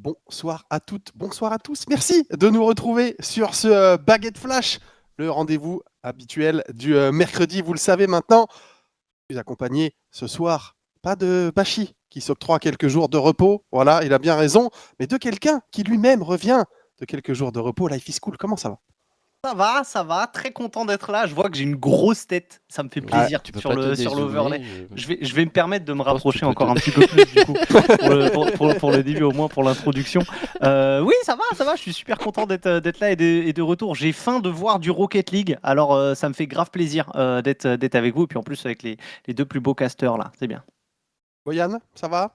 Bonsoir à toutes, bonsoir à tous. Merci de nous retrouver sur ce Baguette Flash, le rendez-vous habituel du mercredi. Vous le savez maintenant, je suis accompagné ce soir, pas de Bachi qui s'octroie quelques jours de repos, voilà, il a bien raison, mais de quelqu'un qui lui-même revient de quelques jours de repos. Life is cool, comment ça va? Ça va, très content d'être là. Je vois que j'ai une grosse tête, ça me fait plaisir Tu peux sur pas te l'overlay. dézoomer, Je vais me permettre de me pense que tu rapprocher peux encore te- un petit peu plus du coup pour le début, au moins pour l'introduction. Oui, ça va, je suis super content d'être là et de retour. J'ai faim de voir du Rocket League, alors ça me fait grave plaisir d'être avec vous et puis en plus avec les deux plus beaux casters là, c'est bien. Boyan, ça va?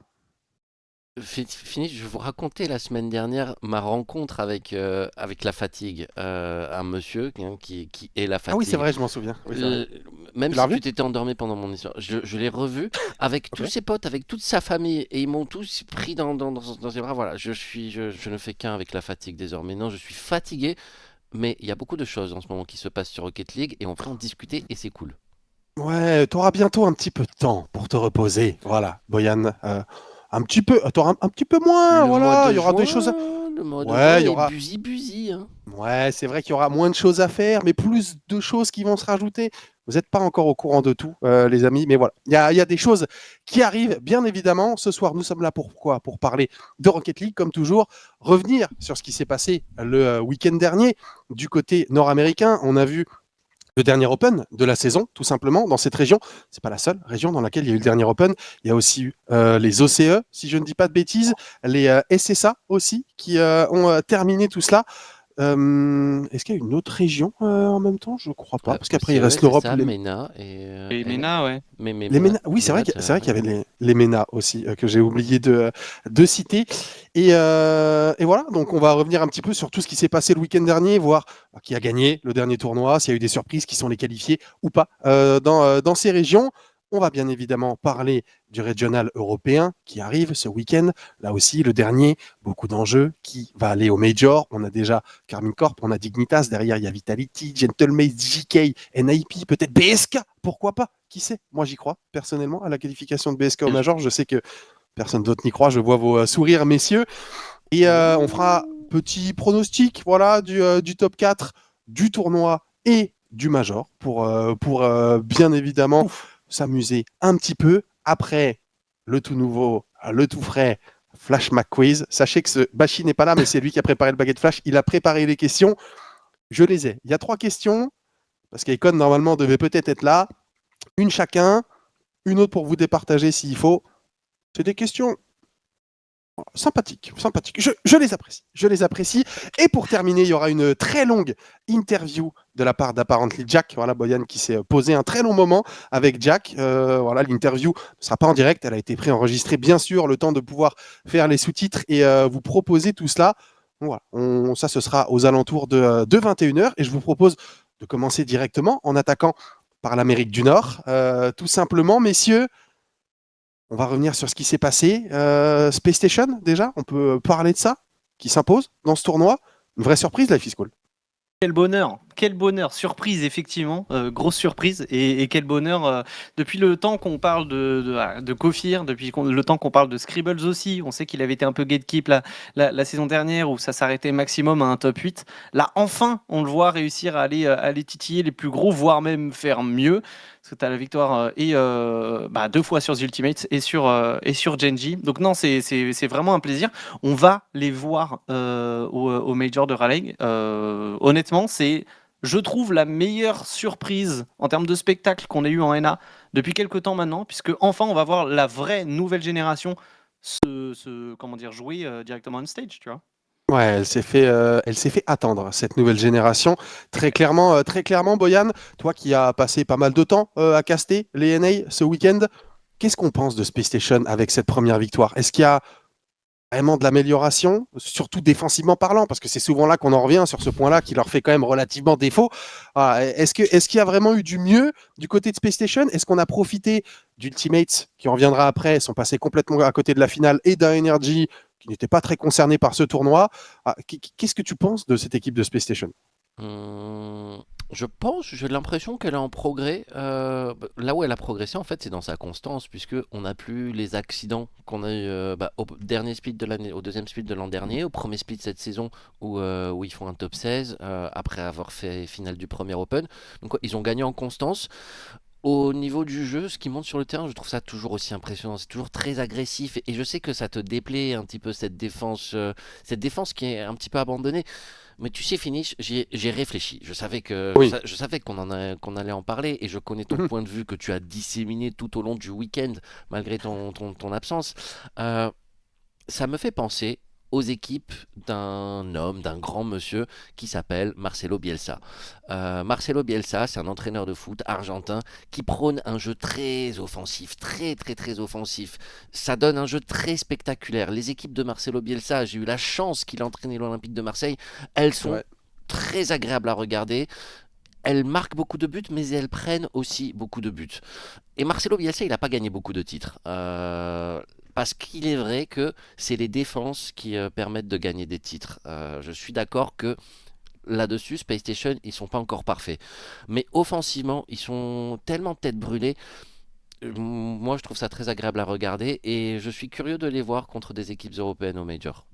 Fini, je vais vous raconter la semaine dernière ma rencontre avec la fatigue. Un monsieur qui est la Ah oui, c'est fatigue. vrai, je m'en souviens. Oui, c'est vrai. Même Tu l'as si revu? tu t'étais endormi pendant mon histoire, je l'ai revu avec tous Ok. ses potes, avec toute sa famille, et ils m'ont tous pris dans ses bras. Voilà, je ne fais qu'un avec la fatigue désormais. Non, je suis fatigué, mais il y a beaucoup de choses en ce moment qui se passent sur Rocket League, et on va en discuter, et c'est cool. Ouais, tu auras bientôt un petit peu de temps pour te reposer. Voilà, Boyan. Un petit peu, t'auras un petit peu moins, Le mois voilà, de il y aura des choses. juin, le mois de juin Ouais, il y est aura. busy, hein. Ouais, c'est vrai qu'il y aura moins de choses à faire, mais plus de choses qui vont se rajouter. Vous n'êtes pas encore au courant de tout, les amis, mais voilà. Il y a des choses qui arrivent, bien évidemment. Ce soir, nous sommes là pour quoi? Pour parler de Rocket League, comme toujours. Revenir sur ce qui s'est passé le week-end dernier du côté nord-américain. On a vu le dernier Open de la saison, tout simplement, dans cette région. C'est pas la seule région dans laquelle il y a eu le dernier Open. Il y a aussi eu les OCE, si je ne dis pas de bêtises, les SSA aussi, qui ont terminé tout cela. Est-ce qu'il y a une autre région en même temps? Je crois pas, parce qu'après il OCE, reste c'est l'Europe. ça, MENA Et Mena, ouais. Mais Les MENA, MENA, oui, c'est vrai MENA, qu'il y ouais. avait les MENA aussi, que j'ai oublié de citer. Et voilà, donc on va revenir un petit peu sur tout ce qui s'est passé le week-end dernier, voir qui a gagné le dernier tournoi, s'il y a eu des surprises, qui sont les qualifiés ou pas dans ces régions. On va bien évidemment parler du régional européen qui arrive ce week-end. Là aussi, le dernier, beaucoup d'enjeux, qui va aller au Major. On a déjà Carmine Corp, on a Dignitas, derrière il y a Vitality, Gentlemate, JK, NIP, peut-être BSK, pourquoi pas? Qui sait? Moi j'y crois personnellement à la qualification de BSK au Major. Je sais que personne d'autre n'y croit. Je vois vos sourires, messieurs. Et on fera Ouh. petit pronostic voilà, du top 4 du tournoi et du Major pour bien évidemment s'amuser un petit peu. Après le tout nouveau, le tout frais Flash McQuiz. Sachez que ce Bashi n'est pas là, mais c'est lui qui a préparé le Baguette Flash. Il a préparé les questions. Je les ai. Il y a 3 questions, parce qu'Aicon normalement devait peut-être être là. Une chacun, une autre pour vous départager s'il faut. C'est des questions sympathiques, sympathiques. Je les apprécie, je les apprécie. Et pour terminer, il y aura une très longue interview de la part d'ApparentlyJack. Voilà, Boyan qui s'est posé un très long moment avec Jack. Voilà, l'interview ne sera pas en direct, elle a été préenregistrée, bien sûr, le temps de pouvoir faire les sous-titres et vous proposer tout cela. Voilà, ça, ce sera aux alentours de 21h. Et je vous propose de commencer directement en attaquant par l'Amérique du Nord. Tout simplement, messieurs, on va revenir sur ce qui s'est passé. Space Station, déjà, on peut parler de ça, qui s'impose dans ce tournoi. Une vraie surprise, Life is Cool. Quel bonheur, surprise effectivement, grosse surprise et quel bonheur depuis le temps qu'on parle de Kofir, le temps qu'on parle de Scribbles aussi, on sait qu'il avait été un peu gatekeep la saison dernière où ça s'arrêtait maximum à un top 8. Là enfin on le voit réussir à aller titiller les plus gros, voire même faire mieux, parce que tu as la victoire et 2 fois sur The Ultimates et sur Genji. Donc non, c'est vraiment un plaisir. On va les voir au Major de Raleigh. Honnêtement, c'est, je trouve, la meilleure surprise en termes de spectacle qu'on ait eu en NA depuis quelques temps maintenant, puisque enfin on va voir la vraie nouvelle génération comment dire, jouer directement on stage, tu vois. Ouais, elle s'est fait attendre, cette nouvelle génération. Très clairement, Boyan, toi qui as passé pas mal de temps à caster les NA ce week-end, qu'est-ce qu'on pense de Space Station avec cette première victoire? Est-ce qu'il y a vraiment de l'amélioration, surtout défensivement parlant, parce que c'est souvent là qu'on en revient sur ce point-là qui leur fait quand même relativement défaut. Voilà. Est-ce qu'il y a vraiment eu du mieux du côté de Space Station? Est-ce qu'on a profité d'Ultimates qui en reviendra après, sont passés complètement à côté de la finale, et d'un Energy qui n'était pas très concerné par ce tournoi? Qu'est-ce que tu penses de cette équipe de Space Station? J'ai l'impression qu'elle est en progrès. Là où elle a progressé, en fait, c'est dans sa constance, puisque on n'a plus les accidents qu'on a eu au dernier split de l'année, au deuxième split de l'an dernier, au premier split de cette saison où ils font un top 16 après avoir fait finale du premier Open. Donc ouais, ils ont gagné en constance. Au niveau du jeu, ce qui monte sur le terrain, je trouve ça toujours aussi impressionnant. C'est toujours très agressif et je sais que ça te déplaît un petit peu cette défense qui est un petit peu abandonnée. Mais tu sais, Finish, j'ai réfléchi. Oui. Je savais qu'on allait en parler et je connais ton point de vue que tu as disséminé tout au long du week-end malgré ton absence. Euh, Ça me fait penser aux équipes d'un grand monsieur qui s'appelle Marcelo Bielsa. Marcelo Bielsa, c'est un entraîneur de foot argentin qui prône un jeu très offensif, très très très offensif. Ça donne un jeu très spectaculaire. Les équipes de Marcelo Bielsa, j'ai eu la chance qu'il a entraîné l'Olympique de Marseille, elles C'est sont vrai. très agréables à regarder. Elles marquent beaucoup de buts, mais elles prennent aussi beaucoup de buts. Et Marcelo Bielsa, il n'a pas gagné beaucoup de titres. Parce qu'il est vrai que c'est les défenses qui permettent de gagner des titres. Je suis d'accord que là-dessus, Space Station, ils sont pas encore parfaits. Mais offensivement, ils sont tellement tête brûlée. Moi, je trouve ça très agréable à regarder et je suis curieux de les voir contre des équipes européennes au Major.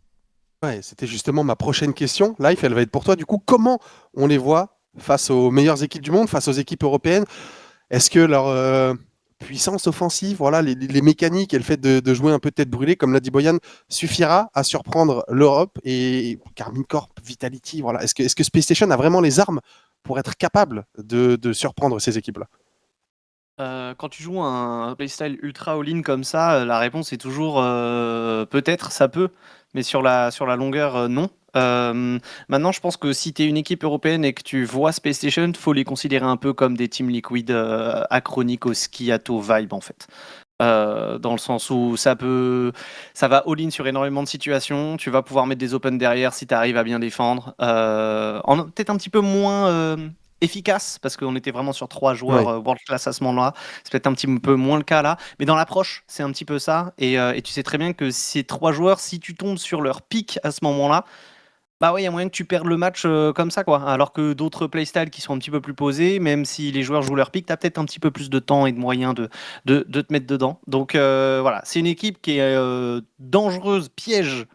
Ouais, c'était justement ma prochaine question. Life, elle va être pour toi. Du coup, comment on les voit face aux meilleures équipes du monde, face aux équipes européennes? Est-ce que leur puissance offensive, voilà, les mécaniques et le fait de jouer un peu tête brûlée, comme l'a dit Boyan, suffira à surprendre l'Europe et Carmine Corp, Vitality, voilà. Est-ce que Space Station a vraiment les armes pour être capable de surprendre ces équipes-là? Quand tu joues un playstyle ultra all-in comme ça, la réponse est toujours peut-être, ça peut, mais sur la longueur, non. Maintenant, je pense que si tu es une équipe européenne et que tu vois Space Station, faut les considérer un peu comme des Team Liquid achroniques au ski Atto vibe en fait. Dans le sens où ça va all-in sur énormément de situations. Tu vas pouvoir mettre des open derrière si tu arrives à bien défendre. Peut-être un petit peu moins efficace parce qu'on était vraiment sur trois joueurs Oui. world class à ce moment-là. C'est peut-être un petit peu moins le cas là, mais dans l'approche, c'est un petit peu ça. Et tu sais très bien que ces trois joueurs, si tu tombes sur leur pic à ce moment-là, bah ouais, il y a moyen que tu perdes le match comme ça, quoi. Alors que d'autres playstyles qui sont un petit peu plus posés, même si les joueurs jouent leur pick, tu as peut-être un petit peu plus de temps et de moyens de te mettre dedans. Donc voilà, c'est une équipe qui est dangereuse, piège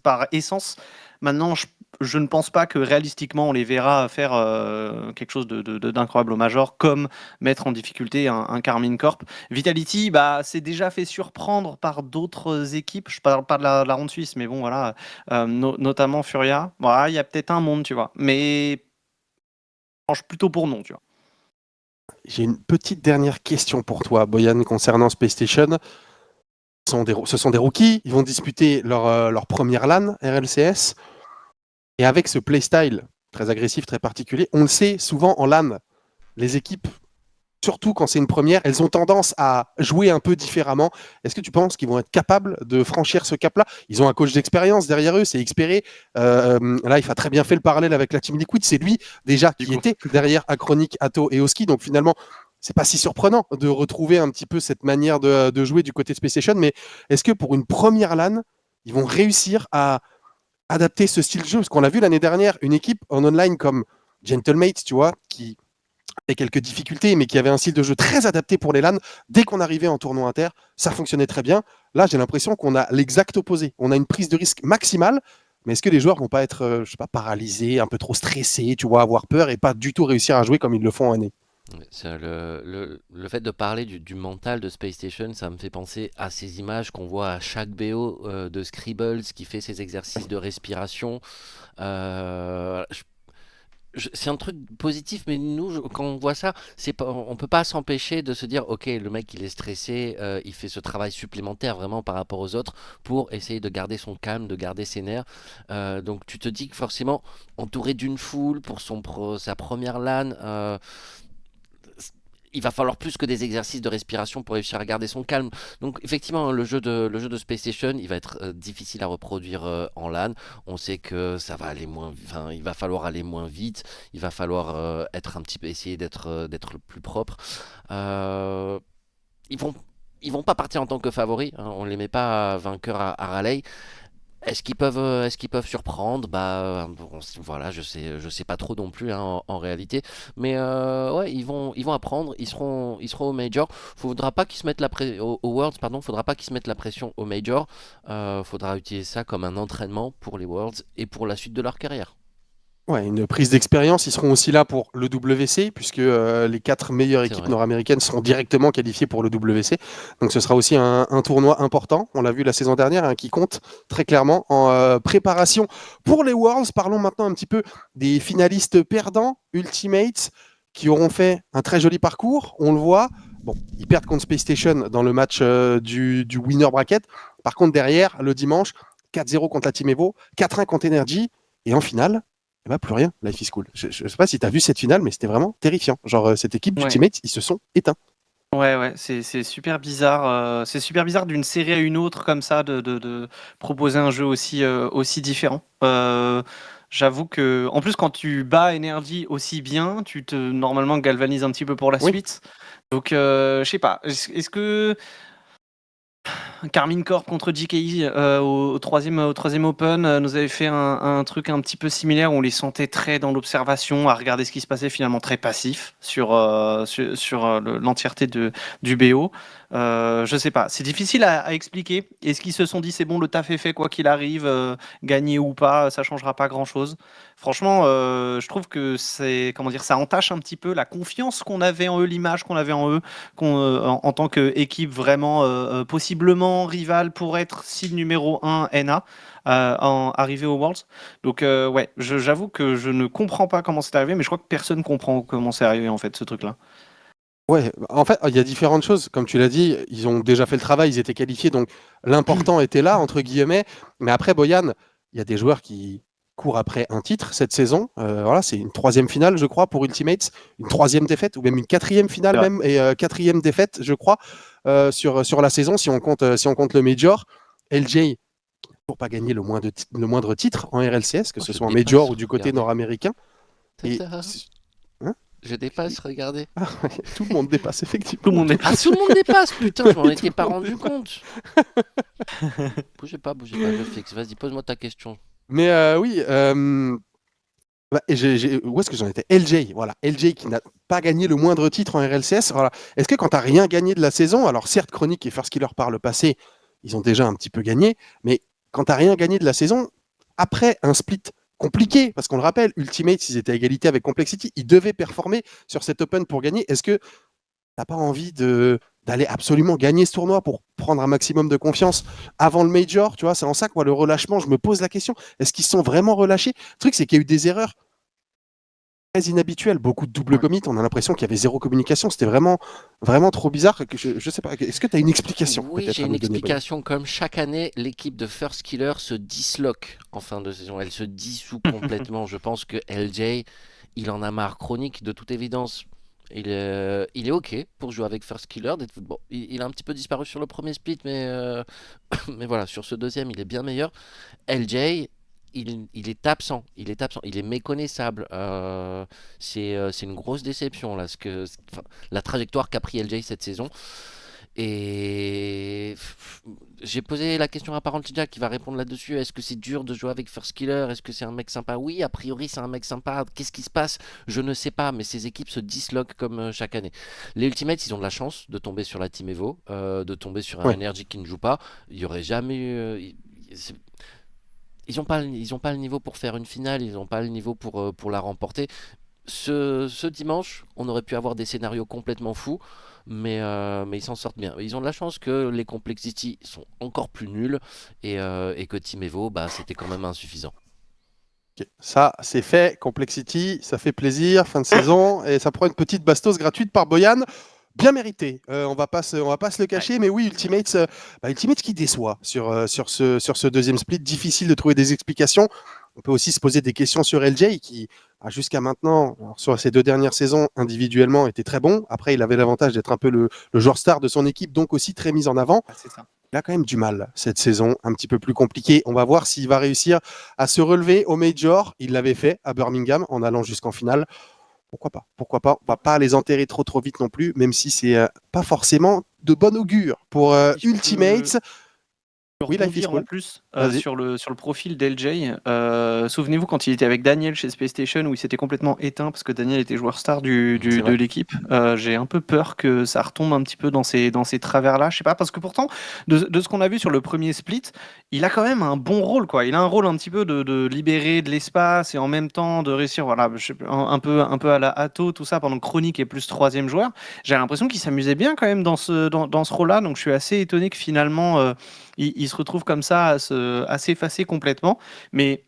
par essence. Maintenant, je ne pense pas que réalistiquement on les verra faire quelque chose d'incroyable au Major, comme mettre en difficulté un Carmine Corp. Vitality, bah, c'est déjà fait surprendre par d'autres équipes. Je parle pas de la ronde suisse, mais bon, voilà, notamment Furia. Voilà, il y a peut-être un monde, tu vois. Mais je penche plutôt pour non, tu vois. J'ai une petite dernière question pour toi, Boyan, concernant Space Station. Ce sont des rookies, ils vont disputer leur première LAN RLCS. Et avec ce playstyle très agressif, très particulier, on le sait, souvent en LAN, les équipes, surtout quand c'est une première, elles ont tendance à jouer un peu différemment. Est-ce que tu penses qu'ils vont être capables de franchir ce cap-là? Ils ont un coach d'expérience derrière eux, c'est Xpéré. Là, il a très bien fait le parallèle avec la Team Liquid. C'est lui déjà qui était derrière Achronic, Atto et Oski. Donc finalement, c'est pas si surprenant de retrouver un petit peu cette manière de jouer du côté de Space Station. Mais est-ce que pour une première LAN, ils vont réussir à adapter ce style de jeu? Parce qu'on l'a vu l'année dernière, une équipe en online comme Gentlemate, tu vois, qui avait quelques difficultés, mais qui avait un style de jeu très adapté pour les LAN. Dès qu'on arrivait en tournoi inter, ça fonctionnait très bien. Là, j'ai l'impression qu'on a l'exact opposé. On a une prise de risque maximale, mais est-ce que les joueurs vont pas être, je sais pas, paralysés, un peu trop stressés, tu vois, avoir peur et pas du tout réussir à jouer comme ils le font en année? Le fait de parler du mental de Space Station, ça me fait penser à ces images qu'on voit à chaque BO de Scribbles qui fait ses exercices de respiration. Euh, c'est un truc positif, mais nous, quand on voit ça, on peut pas s'empêcher de se dire, ok, le mec il est stressé, il fait ce travail supplémentaire vraiment par rapport aux autres pour essayer de garder son calme, de garder ses nerfs. Donc tu te dis que forcément, entouré d'une foule pour sa première LAN, il va falloir plus que des exercices de respiration pour réussir à garder son calme. Donc effectivement, le jeu de Space Station, il va être difficile à reproduire en LAN. On sait que ça va aller enfin, il va falloir aller moins vite. Il va falloir être un petit peu essayer d'être le plus propre. Euh, ils vont pas partir en tant que favoris, hein. On les met pas vainqueurs à Raleigh. Est-ce qu'ils peuvent surprendre? Bon, voilà, je sais pas trop non plus hein, en réalité. Mais ouais, ils vont apprendre. Ils seront au Major. Faudra pas qu'ils se mettent au Worlds, pardon. Faudra pas qu'ils se mettent la pression au Major. Faudra utiliser ça comme un entraînement pour les Worlds et pour la suite de leur carrière. Ouais, une prise d'expérience. Ils seront aussi là pour le WC, puisque les 4 meilleures C'est équipes vrai. nord-américaines seront directement qualifiées pour le WC. Donc ce sera aussi un tournoi important. On l'a vu la saison dernière, hein, qui compte très clairement en préparation pour les Worlds. Parlons maintenant un petit peu des finalistes perdants, Ultimates, qui auront fait un très joli parcours. On le voit. Bon, ils perdent contre Space Station dans le match du winner bracket. Par contre, derrière, le dimanche, 4-0 contre la Team Evo, 4-1 contre Energy. Et en finale, eh ben, plus rien, Life is cool. Je ne sais pas si tu as vu cette finale, mais c'était vraiment terrifiant. Genre, cette équipe Ouais. d'Ultimates, ils se sont éteints. Ouais, c'est super bizarre. C'est super bizarre d'une série à une autre comme ça de proposer un jeu aussi différent. J'avoue que, en plus, quand tu bats Energy aussi bien, tu te normalement galvanises un petit peu pour la Oui, suite. Donc, je sais pas. Est-ce que Carmine Corp contre JKI au troisième Open nous avait fait un truc un petit peu similaire où on les sentait très dans l'observation, à regarder ce qui se passait, finalement très passif sur l'entièreté du BO. Je sais pas, c'est difficile à expliquer. Est-ce qu'ils se sont dit c'est bon, le taf est fait quoi qu'il arrive, gagner ou pas, ça changera pas grand-chose. Franchement, je trouve que c'est comment dire, ça entache un petit peu la confiance qu'on avait en eux, l'image qu'on avait en eux en tant qu'équipe vraiment possiblement rivale pour être seed numéro 1 NA arrivé aux Worlds. Donc ouais, j'avoue que je ne comprends pas comment c'est arrivé, mais je crois que personne comprend comment c'est arrivé en fait ce truc-là. ouais. En fait, il y a différentes choses. Comme tu l'as dit, ils ont déjà fait le travail, ils étaient qualifiés, donc l'important était là, entre guillemets. Mais après, Boyan, il y a des joueurs qui courent après un titre cette saison. Voilà, c'est une troisième finale, je crois, pour Ultimates, une troisième défaite, ou même une quatrième finale, C'est vrai. même, et quatrième défaite, je crois, sur la saison, si on compte le Major. LJ, pour pas gagner le moindre titre en RLCS, que Oh, ce je soit en Major dépasse, ou du côté regardez. nord-américain. Et Tata, hein, je dépasse, regardez. tout le monde dépasse, Tout le effectivement. monde est Ah, pas. tout le monde dépasse, putain, je m'en Tout étais le pas monde rendu dépasse. compte. Bougez pas, je fixe. Vas-y, pose-moi ta question. Mais oui, bah, et où est-ce que j'en étais? LJ, voilà. LJ qui n'a pas gagné le moindre titre en RLCS. Voilà. Est-ce que quand tu n'as rien gagné de la saison, alors certes, Chronic et First Killer par le passé, ils ont déjà un petit peu gagné, mais quand tu n'as rien gagné de la saison, après un split compliqué, parce qu'on le rappelle, Ultimate, ils étaient à égalité avec Complexity, ils devaient performer sur cet Open pour gagner. Est-ce que t'as pas envie d'aller absolument gagner ce tournoi pour prendre un maximum de confiance avant le Major, tu vois, c'est en ça que moi, le relâchement, je me pose la question, est-ce qu'ils se sont vraiment relâchés? Le truc, c'est qu'il y a eu des erreurs très inhabituelles, beaucoup de double Ouais. commit, on a l'impression qu'il y avait zéro communication, c'était vraiment, vraiment trop bizarre, que je sais pas, est-ce que tu as une explication Oui, peut-être j'ai à une nous donner, Boyan? explication. Comme chaque année, l'équipe de First Killer se disloque en fin de saison. Elle se dissout complètement. Je pense que LJ, il en a marre chronique, de toute évidence. Il est OK pour jouer avec First Killer. Bon, il a un petit peu disparu sur le premier split, mais voilà, sur ce deuxième, il est bien meilleur. LJ, il est absent. Il est absent. Il est méconnaissable. C'est une grosse déception, là, enfin, la trajectoire qu'a pris LJ cette saison. Et j'ai posé la question à ApparentlyJack qui va répondre là-dessus. Est-ce que c'est dur de jouer avec First Killer? Est-ce que c'est un mec sympa? Oui, a priori c'est un mec sympa. Qu'est-ce qui se passe? Je ne sais pas, mais ces équipes se disloquent comme chaque année. Les Ultimates, ils ont de la chance de tomber sur la Team Evo, de tomber sur un Ouais. Energy qui ne joue pas. Il y aurait jamais eu. Ils n'ont pas, ils ont pas le niveau pour faire une finale, ils n'ont pas le niveau pour la remporter. Ce dimanche, on aurait pu avoir des scénarios complètement fous, mais ils s'en sortent bien. Ils ont de la chance que les Complexity sont encore plus nuls et que Team Evo, bah, c'était quand même insuffisant. Ok. Ça, c'est fait, Complexity, ça fait plaisir, fin de saison, et ça prend une petite bastos gratuite par Boyan. Bien mérité, on va pas se le Ouais. cacher, mais oui, Ultimates qui déçoit sur ce deuxième split. Difficile de trouver des explications. On peut aussi se poser des questions sur LJ qui, jusqu'à maintenant, alors, sur ces 2 dernières saisons, individuellement, était très bon. Après, il avait l'avantage d'être un peu le joueur star de son équipe, donc aussi très mis en avant. Ah, c'est ça. Il a quand même du mal cette saison, un petit peu plus compliquée. On va voir s'il va réussir à se relever au Major. Il l'avait fait à Birmingham en allant jusqu'en finale. Pourquoi pas? Pourquoi pas? On va pas les enterrer trop vite non plus, même si c'est pas forcément de bon augure pour Si je peux, Ultimates. Oui, Life is rebondir en cool. plus Vas-y. sur le profil d'LJ. Souvenez-vous quand il était avec Daniel chez Space Station où il s'était complètement éteint parce que Daniel était joueur star C'est de vrai. l'équipe. J'ai un peu peur que ça retombe un petit peu dans ces travers-là. Je sais pas, parce que pourtant, de ce qu'on a vu sur le premier split, il a quand même un bon rôle, quoi. Il a un rôle un petit peu de libérer de l'espace et en même temps de réussir, voilà, je sais pas, un peu à la Atto, tout ça, pendant que Chronique est plus troisième joueur. J'ai l'impression qu'il s'amusait bien quand même dans ce rôle-là, donc je suis assez étonné que finalement il se retrouve comme ça à s'effacer complètement. Mais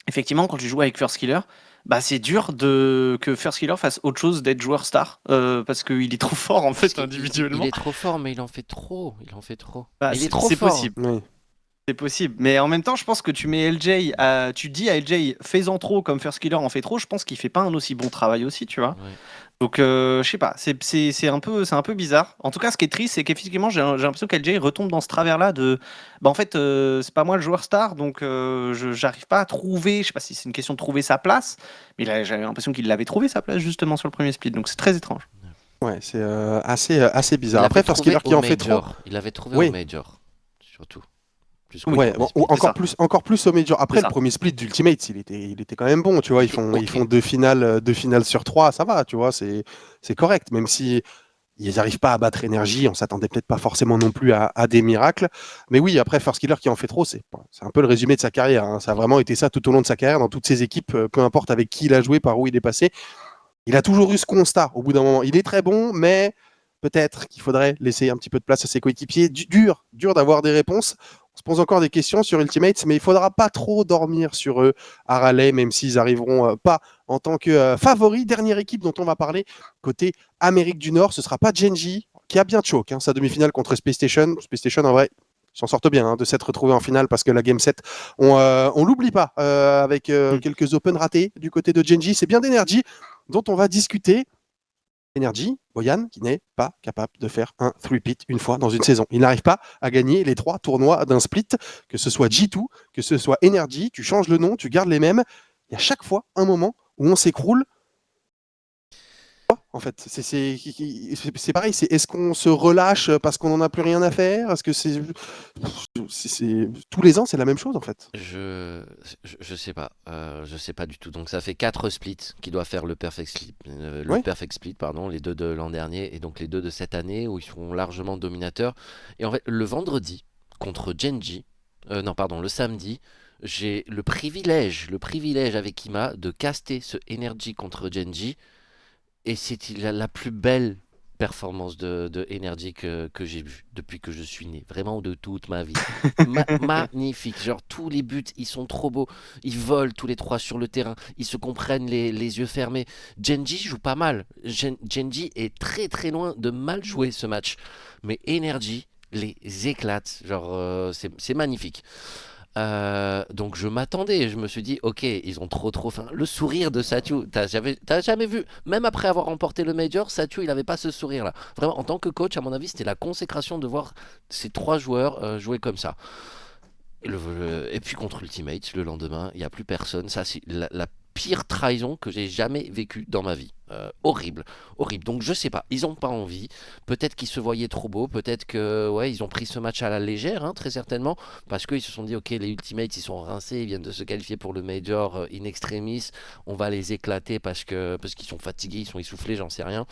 effectivement, quand tu joues avec First Killer, bah, c'est dur que First Killer fasse autre chose d'être joueur star, parce qu'il est trop fort en Parce fait qu'il il individuellement. est trop fort, mais il en fait trop. Il en fait trop. Bah, Mais il est trop c'est fort. possible. Oui. C'est possible, mais en même temps, je pense que tu mets LJ, tu dis à LJ, fais-en trop comme First Killer en fait trop. Je pense qu'il fait pas un aussi bon travail aussi, tu vois. Ouais. Donc, je sais pas, c'est un peu bizarre. En tout cas, ce qui est triste, c'est qu'effectivement, j'ai l'impression qu'LJ retombe dans ce travers-là de, bah en fait, c'est pas moi le joueur star, donc j'arrive pas à trouver. Je sais pas si c'est une question de trouver sa place, mais là, j'avais l'impression qu'il avait trouvé sa place justement sur le premier split, donc c'est très étrange. Ouais, c'est assez Il bizarre. l'avait Après, First trouvé Killer qui au en fait trop. Major. Il l'avait trouvé au Oui, Major. Surtout. Plus qu'au Oui, ouais, premier split. c'est ça, encore plus au Major. c'est Après, le ça. premier split d'Ultimates, il était quand même bon, tu vois. Il était Ils ok. font deux finales sur trois, ça va, tu vois, c'est correct. Même si ils n'arrivent pas à battre énergie, on s'attendait peut-être pas forcément non plus à des miracles. Mais oui, après, First Killer qui en fait trop, c'est un peu le résumé de sa carrière, hein. Ça a vraiment été ça tout au long de sa carrière, dans toutes ses équipes, peu importe avec qui il a joué, par où il est passé. Il a toujours eu ce constat au bout d'un moment. Il est très bon, mais peut-être qu'il faudrait laisser un petit peu de place à ses coéquipiers. Dur d'avoir des réponses. On se pose encore des questions sur Ultimates, mais il faudra pas trop dormir sur eux à Raleigh, même s'ils arriveront pas en tant que favoris. Dernière équipe dont on va parler côté Amérique du Nord, ce sera pas Genji qui a bien choke sa demi-finale contre Space Station. Space Station en vrai, ils s'en sortent bien de s'être retrouvés en finale parce que la Game 7, on l'oublie pas avec Mm. quelques open ratés du côté de Genji. C'est bien d'énergie dont on va discuter. Energy, Boyan, qui n'est pas capable de faire un three-peat une fois dans une saison. Il n'arrive pas à gagner les 3 tournois d'un split, que ce soit G2, que ce soit Energy, tu changes le nom, tu gardes les mêmes. Il y a chaque fois un moment où on s'écroule. En fait, c'est pareil, c'est est-ce qu'on se relâche parce qu'on n'en a plus rien à faire? Est-ce que tous les ans, c'est la même chose en fait? Je sais pas. Je sais pas du tout. Donc ça fait 4 splits qui doivent faire le perfect split. Ouais. Perfect split, pardon, les deux de l'an dernier et donc les deux de cette année où ils sont largement dominateurs. Et en fait, le vendredi contre Genji, non pardon, le samedi, j'ai le privilège avec Ima de caster ce Energy contre Genji. Et c'était la plus belle performance de Energy que j'ai vue depuis que je suis né. Vraiment de toute ma vie. Magnifique. Genre tous les buts, ils sont trop beaux. Ils volent tous les trois sur le terrain. Ils se comprennent les yeux fermés. Genji joue pas mal. Genji est très très loin de mal jouer ce match. Mais Energy les éclate. Genre c'est magnifique. Donc je m'attendais, je me suis dit, ok, ils ont trop faim. Le sourire de Sathiou, t'as jamais vu, même après avoir remporté le Major, Sathiou il avait pas ce sourire là. Vraiment, en tant que coach, à mon avis, c'était la consécration de voir ces trois joueurs jouer comme ça. Et puis contre Ultimate, le lendemain, il n'y a plus personne. Ça, c'est la pire trahison que j'ai jamais vécue dans ma vie. Horrible, horrible. Donc je sais pas, ils ont pas envie. Peut-être qu'ils se voyaient trop beaux, peut-être que ouais, ils ont pris ce match à la légère, hein, très certainement, parce qu'ils se sont dit ok, les Ultimates ils sont rincés, ils viennent de se qualifier pour le Major in extremis, on va les éclater parce qu'ils sont fatigués, ils sont essoufflés, j'en sais rien.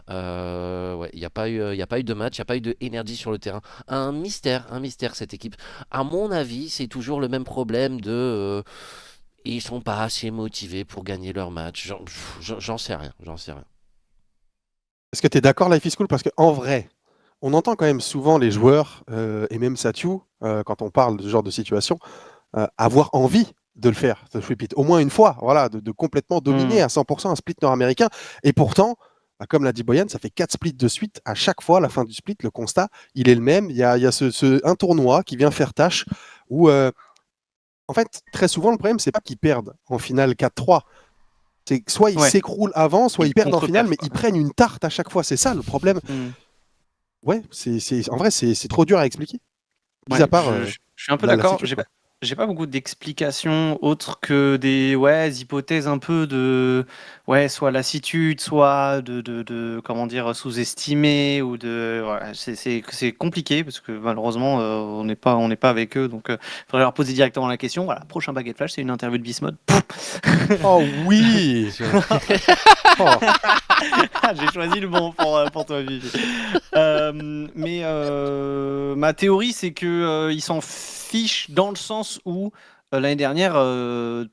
Ouais, il y a pas eu de match, il y a pas eu de énergie sur le terrain. Un mystère cette équipe. À mon avis, c'est toujours le même problème de ils sont pas assez motivés pour gagner leur match. J'en sais rien, j'en sais rien. Est-ce que tu es d'accord, Life is Cool? Parce qu'en vrai, on entend quand même souvent les joueurs, et même Sathiou, quand on parle de ce genre de situation, avoir envie de le faire, ce repeat, au moins une fois, voilà, de complètement dominer Mm. à 100% un split nord-américain. Et pourtant, bah, comme l'a dit Boyan, ça fait 4 splits de suite. À chaque fois, à la fin du split, le constat, il est le même. Il y a un tournoi qui vient faire tâche où, en fait, très souvent, le problème, c'est pas qu'ils perdent en finale 4-3. C'est que soit ils Ouais, s'écroulent avant, soit il ils perdent en finale, contre-perf, mais quoi. ils prennent une tarte à chaque fois. C'est ça le problème. Mm. Ouais, en vrai, c'est trop dur à expliquer. Mis Ouais, à part je suis un peu la d'accord. J'ai situation. J'ai pas beaucoup d'explications autres que des hypothèses un peu de soit lassitude, soit de comment dire sous-estimé ou c'est compliqué parce que malheureusement on n'est pas avec eux donc faudrait leur poser directement la question. Voilà, prochain Baguette Flash, c'est une interview de Bismode. Oh oui. Oh. J'ai choisi le bon pour toi, Vivi. Mais ma théorie, c'est que ils s'en fichent dans le sens où l'année dernière,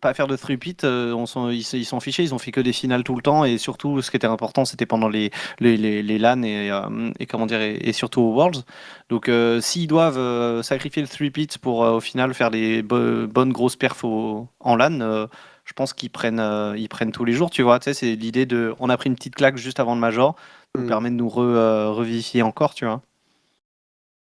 pas faire de three-peat, ils s'en fichaient, ils ont fait que des finales tout le temps et surtout, ce qui était important, c'était pendant les LAN et comment dire et surtout aux Worlds. Donc, s'ils doivent sacrifier le three-peat pour au final faire des bonnes grosses perfs en LAN. Je pense ils prennent tous les jours, tu vois. Tu sais, c'est l'idée de, on a pris une petite claque juste avant le Major, nous permet de nous revivifier encore, tu vois.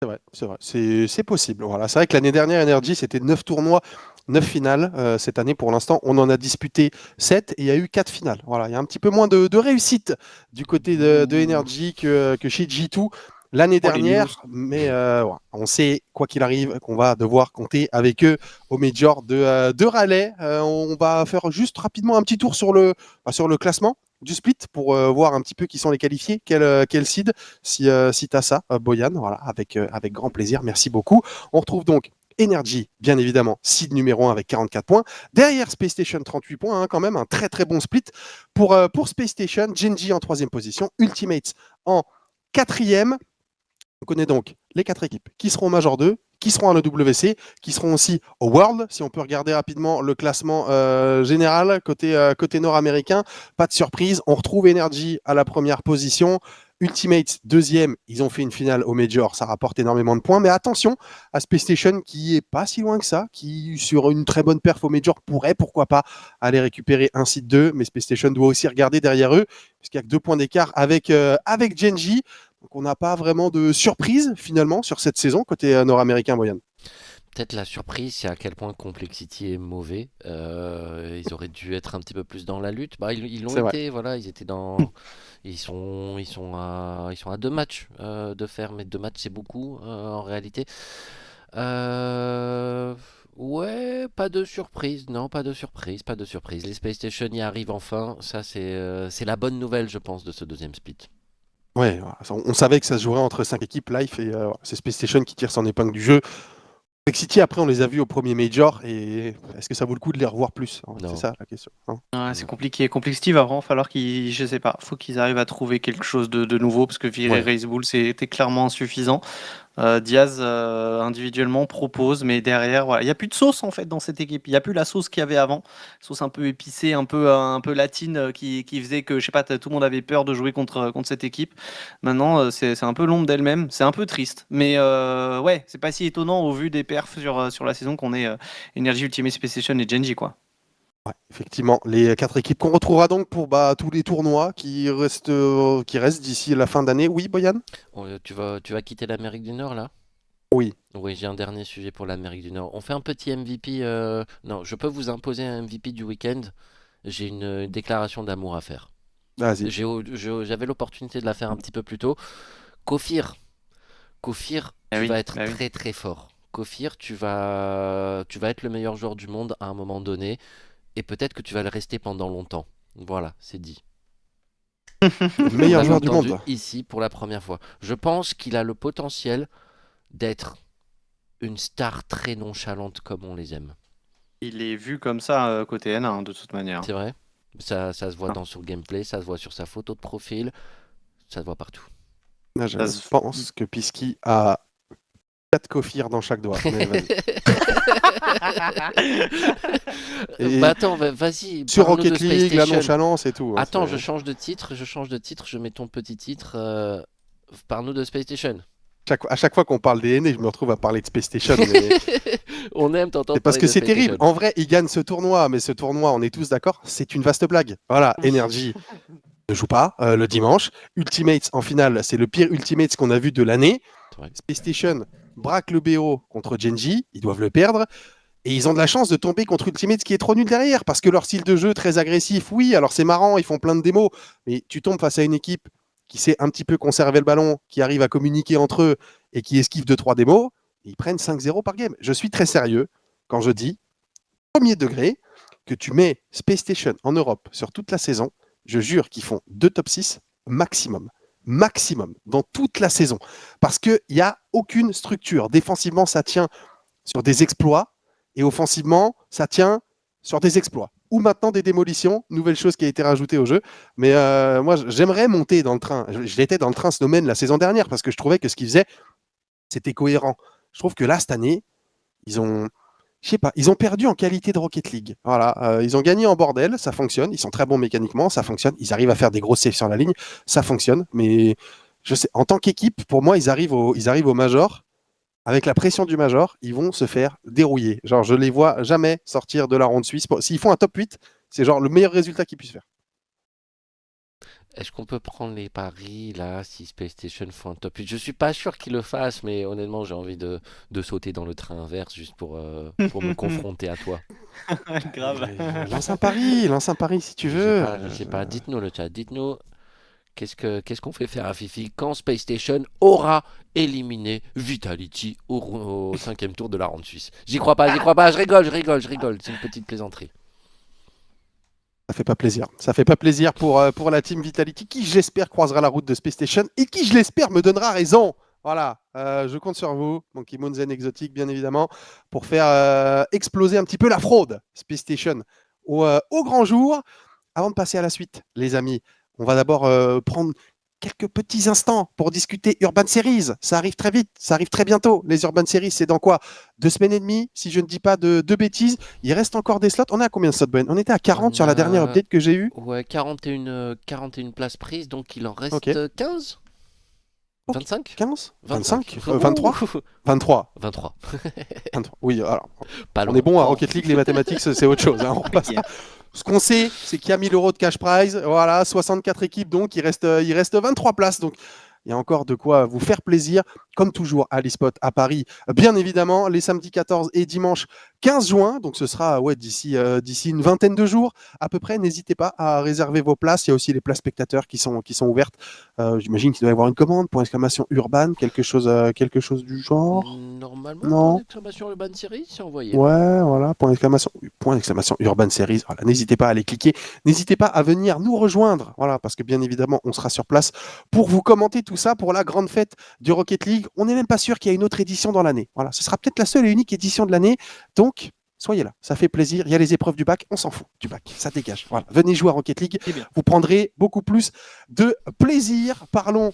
C'est vrai, c'est vrai. C'est possible. Voilà. C'est vrai que l'année dernière, Energy, c'était 9 tournois, 9 finales. Cette année, pour l'instant, on en a disputé 7 et il y a eu 4 finales. Voilà. Il y a un petit peu moins de réussite du côté de Energy que chez G2 l'année Oh, les news. dernière. Mais voilà. On sait, quoi qu'il arrive, qu'on va devoir compter avec eux au Major de Raleigh. On va faire juste rapidement un petit tour sur le classement du split pour voir un petit peu qui sont les qualifiés, quel seed, si tu as ça, Boyan, voilà, avec grand plaisir, merci beaucoup. On retrouve donc Energy, bien évidemment, seed numéro 1 avec 44 points. Derrière Space Station, 38 points, hein, quand même, un très très bon split. Pour Space Station, Genji en 3e position, Ultimates en 4e. On connaît donc les 4 équipes qui seront au Major 2, qui seront à l'EWC, qui seront aussi au World. Si on peut regarder rapidement le classement général côté nord-américain, pas de surprise. On retrouve Energy à la première position. Ultimate, 2e, ils ont fait une finale au Major, ça rapporte énormément de points. Mais attention à Space Station qui est pas si loin que ça, qui sur une très bonne perf au Major pourrait, pourquoi pas, aller récupérer un site 2. Mais Space Station doit aussi regarder derrière eux, puisqu'il n'y a que 2 points d'écart avec Genji. Donc on n'a pas vraiment de surprise finalement sur cette saison côté nord-américain, Boyan. Peut-être la surprise, c'est à quel point Complexity est mauvais. Ils auraient dû être un petit peu plus dans la lutte. Bah, ils l'ont C'est vrai. été, voilà, ils étaient dans. Ils sont à 2 matchs de faire, mais 2 matchs c'est beaucoup en réalité. Ouais, pas de surprise, non, pas de surprise, pas de surprise. Les Space Station y arrivent enfin, ça c'est la bonne nouvelle, je pense, de ce deuxième split. Ouais, voilà. On savait que ça se jouerait entre 5 équipes live et c'est Space Station qui tire son épingle du jeu. City, après, on les a vus au premier Major et est-ce que ça vaut le coup de les revoir plus, hein? C'est Non. ça la question, hein. Ouais, c'est compliqué. Complexity va vraiment falloir je sais pas, faut qu'ils arrivent à trouver quelque chose de nouveau parce que virer Ouais. Race Bull, c'était clairement insuffisant. Diaz individuellement propose, mais derrière, voilà, il n'y a plus de sauce en fait dans cette équipe. Il n'y a plus la sauce qu'il y avait avant, sauce un peu épicée, un peu latine qui faisait que je sais pas, tout le monde avait peur de jouer contre cette équipe. Maintenant, c'est un peu l'ombre d'elle-même. C'est un peu triste, mais ouais, c'est pas si étonnant au vu des perfs sur la saison qu'on ait Energy, Ultimate, Space Station et Genji quoi. Ouais, effectivement, les 4 équipes qu'on retrouvera donc pour tous les tournois qui restent d'ici la fin d'année. Oui, Boyan? Tu vas quitter l'Amérique du Nord là? Oui. Oui, j'ai un dernier sujet pour l'Amérique du Nord. On fait un petit MVP. Non, je peux vous imposer un MVP du week-end. J'ai une déclaration d'amour à faire. Vas-y. J'avais l'opportunité de la faire un petit peu plus tôt. Kofir, Ah tu oui, vas être bah oui. très très fort. Kofir, tu vas être le meilleur joueur du monde à un moment donné. Et peut-être que tu vas le rester pendant longtemps. Voilà, c'est dit. Le Vous meilleur l'avez joueur du entendu monde. ici pour la première fois. Je pense qu'il a le potentiel d'être une star très nonchalante comme on les aime. Il est vu comme ça côté N1 de toute manière. C'est vrai? Ça se voit Ah, dans son gameplay, ça se voit sur sa photo de profil, ça se voit partout. Là, ça je se- pense que Pisky a 4 Kofir dans chaque doigt. Mais vas-y. Bah Et attends, vas-y, sur parle-nous de Rocket Space League, la Station. nonchalance et tout, hein, Attends, je change de titre, je mets ton petit titre. Parle-nous de Space Station. à chaque fois qu'on parle des aînés, je me retrouve à parler de Space Station. Mais On aime t'entendre c'est parce parler que de c'est Space terrible. Station. En vrai, ils gagnent ce tournoi, mais ce tournoi, on est tous d'accord, c'est une vaste blague. Voilà, Energy ne joue pas le dimanche. Ultimates en finale, c'est le pire Ultimates qu'on a vu de l'année. C'est vrai. Space Station braque le BO contre Genji, ils doivent le perdre. Et ils ont de la chance de tomber contre Ultimate qui est trop nul derrière, parce que leur style de jeu très agressif, oui, alors c'est marrant, ils font plein de démos, mais tu tombes face à une équipe qui sait un petit peu conserver le ballon, qui arrive à communiquer entre eux et qui esquive 2-3 démos, ils prennent 5-0 par game. Je suis très sérieux. quand je dis premier degré, que tu mets Space Station en Europe sur toute la saison, je jure qu'ils font 2 top 6 maximum. Maximum, dans toute la saison. Parce qu'il n'y a aucune structure. Défensivement, ça tient sur des exploits, et offensivement, ça tient sur des exploits. Ou maintenant des démolitions, nouvelle chose qui a été rajoutée au jeu. Mais moi, j'aimerais monter dans le train. Je l'étais dans le train Snowman la saison dernière, parce que je trouvais que ce qu'ils faisaient, c'était cohérent. Je trouve que là, cette année, ils ont... Je sais pas, ils ont perdu en qualité de Rocket League. Voilà, ils ont gagné en bordel, ça fonctionne. Ils sont très bons mécaniquement, ça fonctionne. Ils arrivent à faire des grosses saves sur la ligne, ça fonctionne. Mais je sais, en tant qu'équipe, pour moi, ils arrivent au Major. Avec la pression du Major, ils vont se faire dérouiller. Genre, je les vois jamais sortir de la ronde suisse. S'ils font un top 8, c'est genre le meilleur résultat qu'ils puissent faire. Est-ce qu'on peut prendre les paris là si Space Station font un top 8? Je suis pas sûr qu'ils le fassent, mais honnêtement, j'ai envie de sauter dans le train inverse juste pour me confronter à toi. Grave. Lance un pari si tu veux. Je sais pas. Dites-nous le chat. Dites-nous qu'est-ce qu'on fait faire à Fifi quand Space Station aura éliminé Vitality au 5e tour de la ronde suisse. J'y crois pas. Je rigole. C'est une petite plaisanterie. Ça fait pas plaisir. Ça fait pas plaisir pour la team Vitality qui, j'espère, croisera la route de Space Station et qui, je l'espère, me donnera raison. Voilà, je compte sur vous, Monkey Moon Zen Exotique, bien évidemment, pour faire exploser un petit peu la fraude Space Station au grand jour. Avant de passer à la suite, les amis, on va d'abord prendre quelques petits instants pour discuter Urban Series. Ça arrive très vite, ça arrive très bientôt. Les Urban Series, c'est dans quoi 2 semaines et demie, si je ne dis pas de bêtises. Il reste encore des slots. On est à combien de slots, Ben? On était à 40 sur la dernière update que j'ai eue. Ouais, 41 places prises, donc il en reste Ok. 15 25 15 25 Ouh. 23 23. 23. 23. Oui, alors, Pas on loin. est bon à Rocket League, les mathématiques, c'est autre chose. Hein. On repasse à... Ce qu'on sait, c'est qu'il y a 1000 € de cash prize. Voilà, 64 équipes, donc il reste 23 places. Donc, il y a encore de quoi vous faire plaisir, comme toujours à l'eSpot à Paris. Bien évidemment, les samedis 14 et dimanche 15 juin. Donc, ce sera d'ici une vingtaine de jours à peu près. N'hésitez pas à réserver vos places. Il y a aussi les places spectateurs qui sont ouvertes. J'imagine qu'il doit y avoir une commande pour exclamation Urban, quelque chose du genre. Normalement, Non. pour l'exclamation Urban Series, c'est envoyé. Ouais, voilà, point d'exclamation Urban Series. Voilà, n'hésitez pas à aller cliquer. N'hésitez pas à venir nous rejoindre. Voilà, parce que bien évidemment, on sera sur place pour vous commenter tout ça pour la grande fête du Rocket League. On n'est même pas sûr qu'il y ait une autre édition dans l'année. Voilà, ce sera peut-être la seule et unique édition de l'année. Donc, soyez là, ça fait plaisir. Il y a les épreuves du bac, on s'en fout du bac, ça dégage. Voilà, venez jouer à Rocket League, vous prendrez beaucoup plus de plaisir. Parlons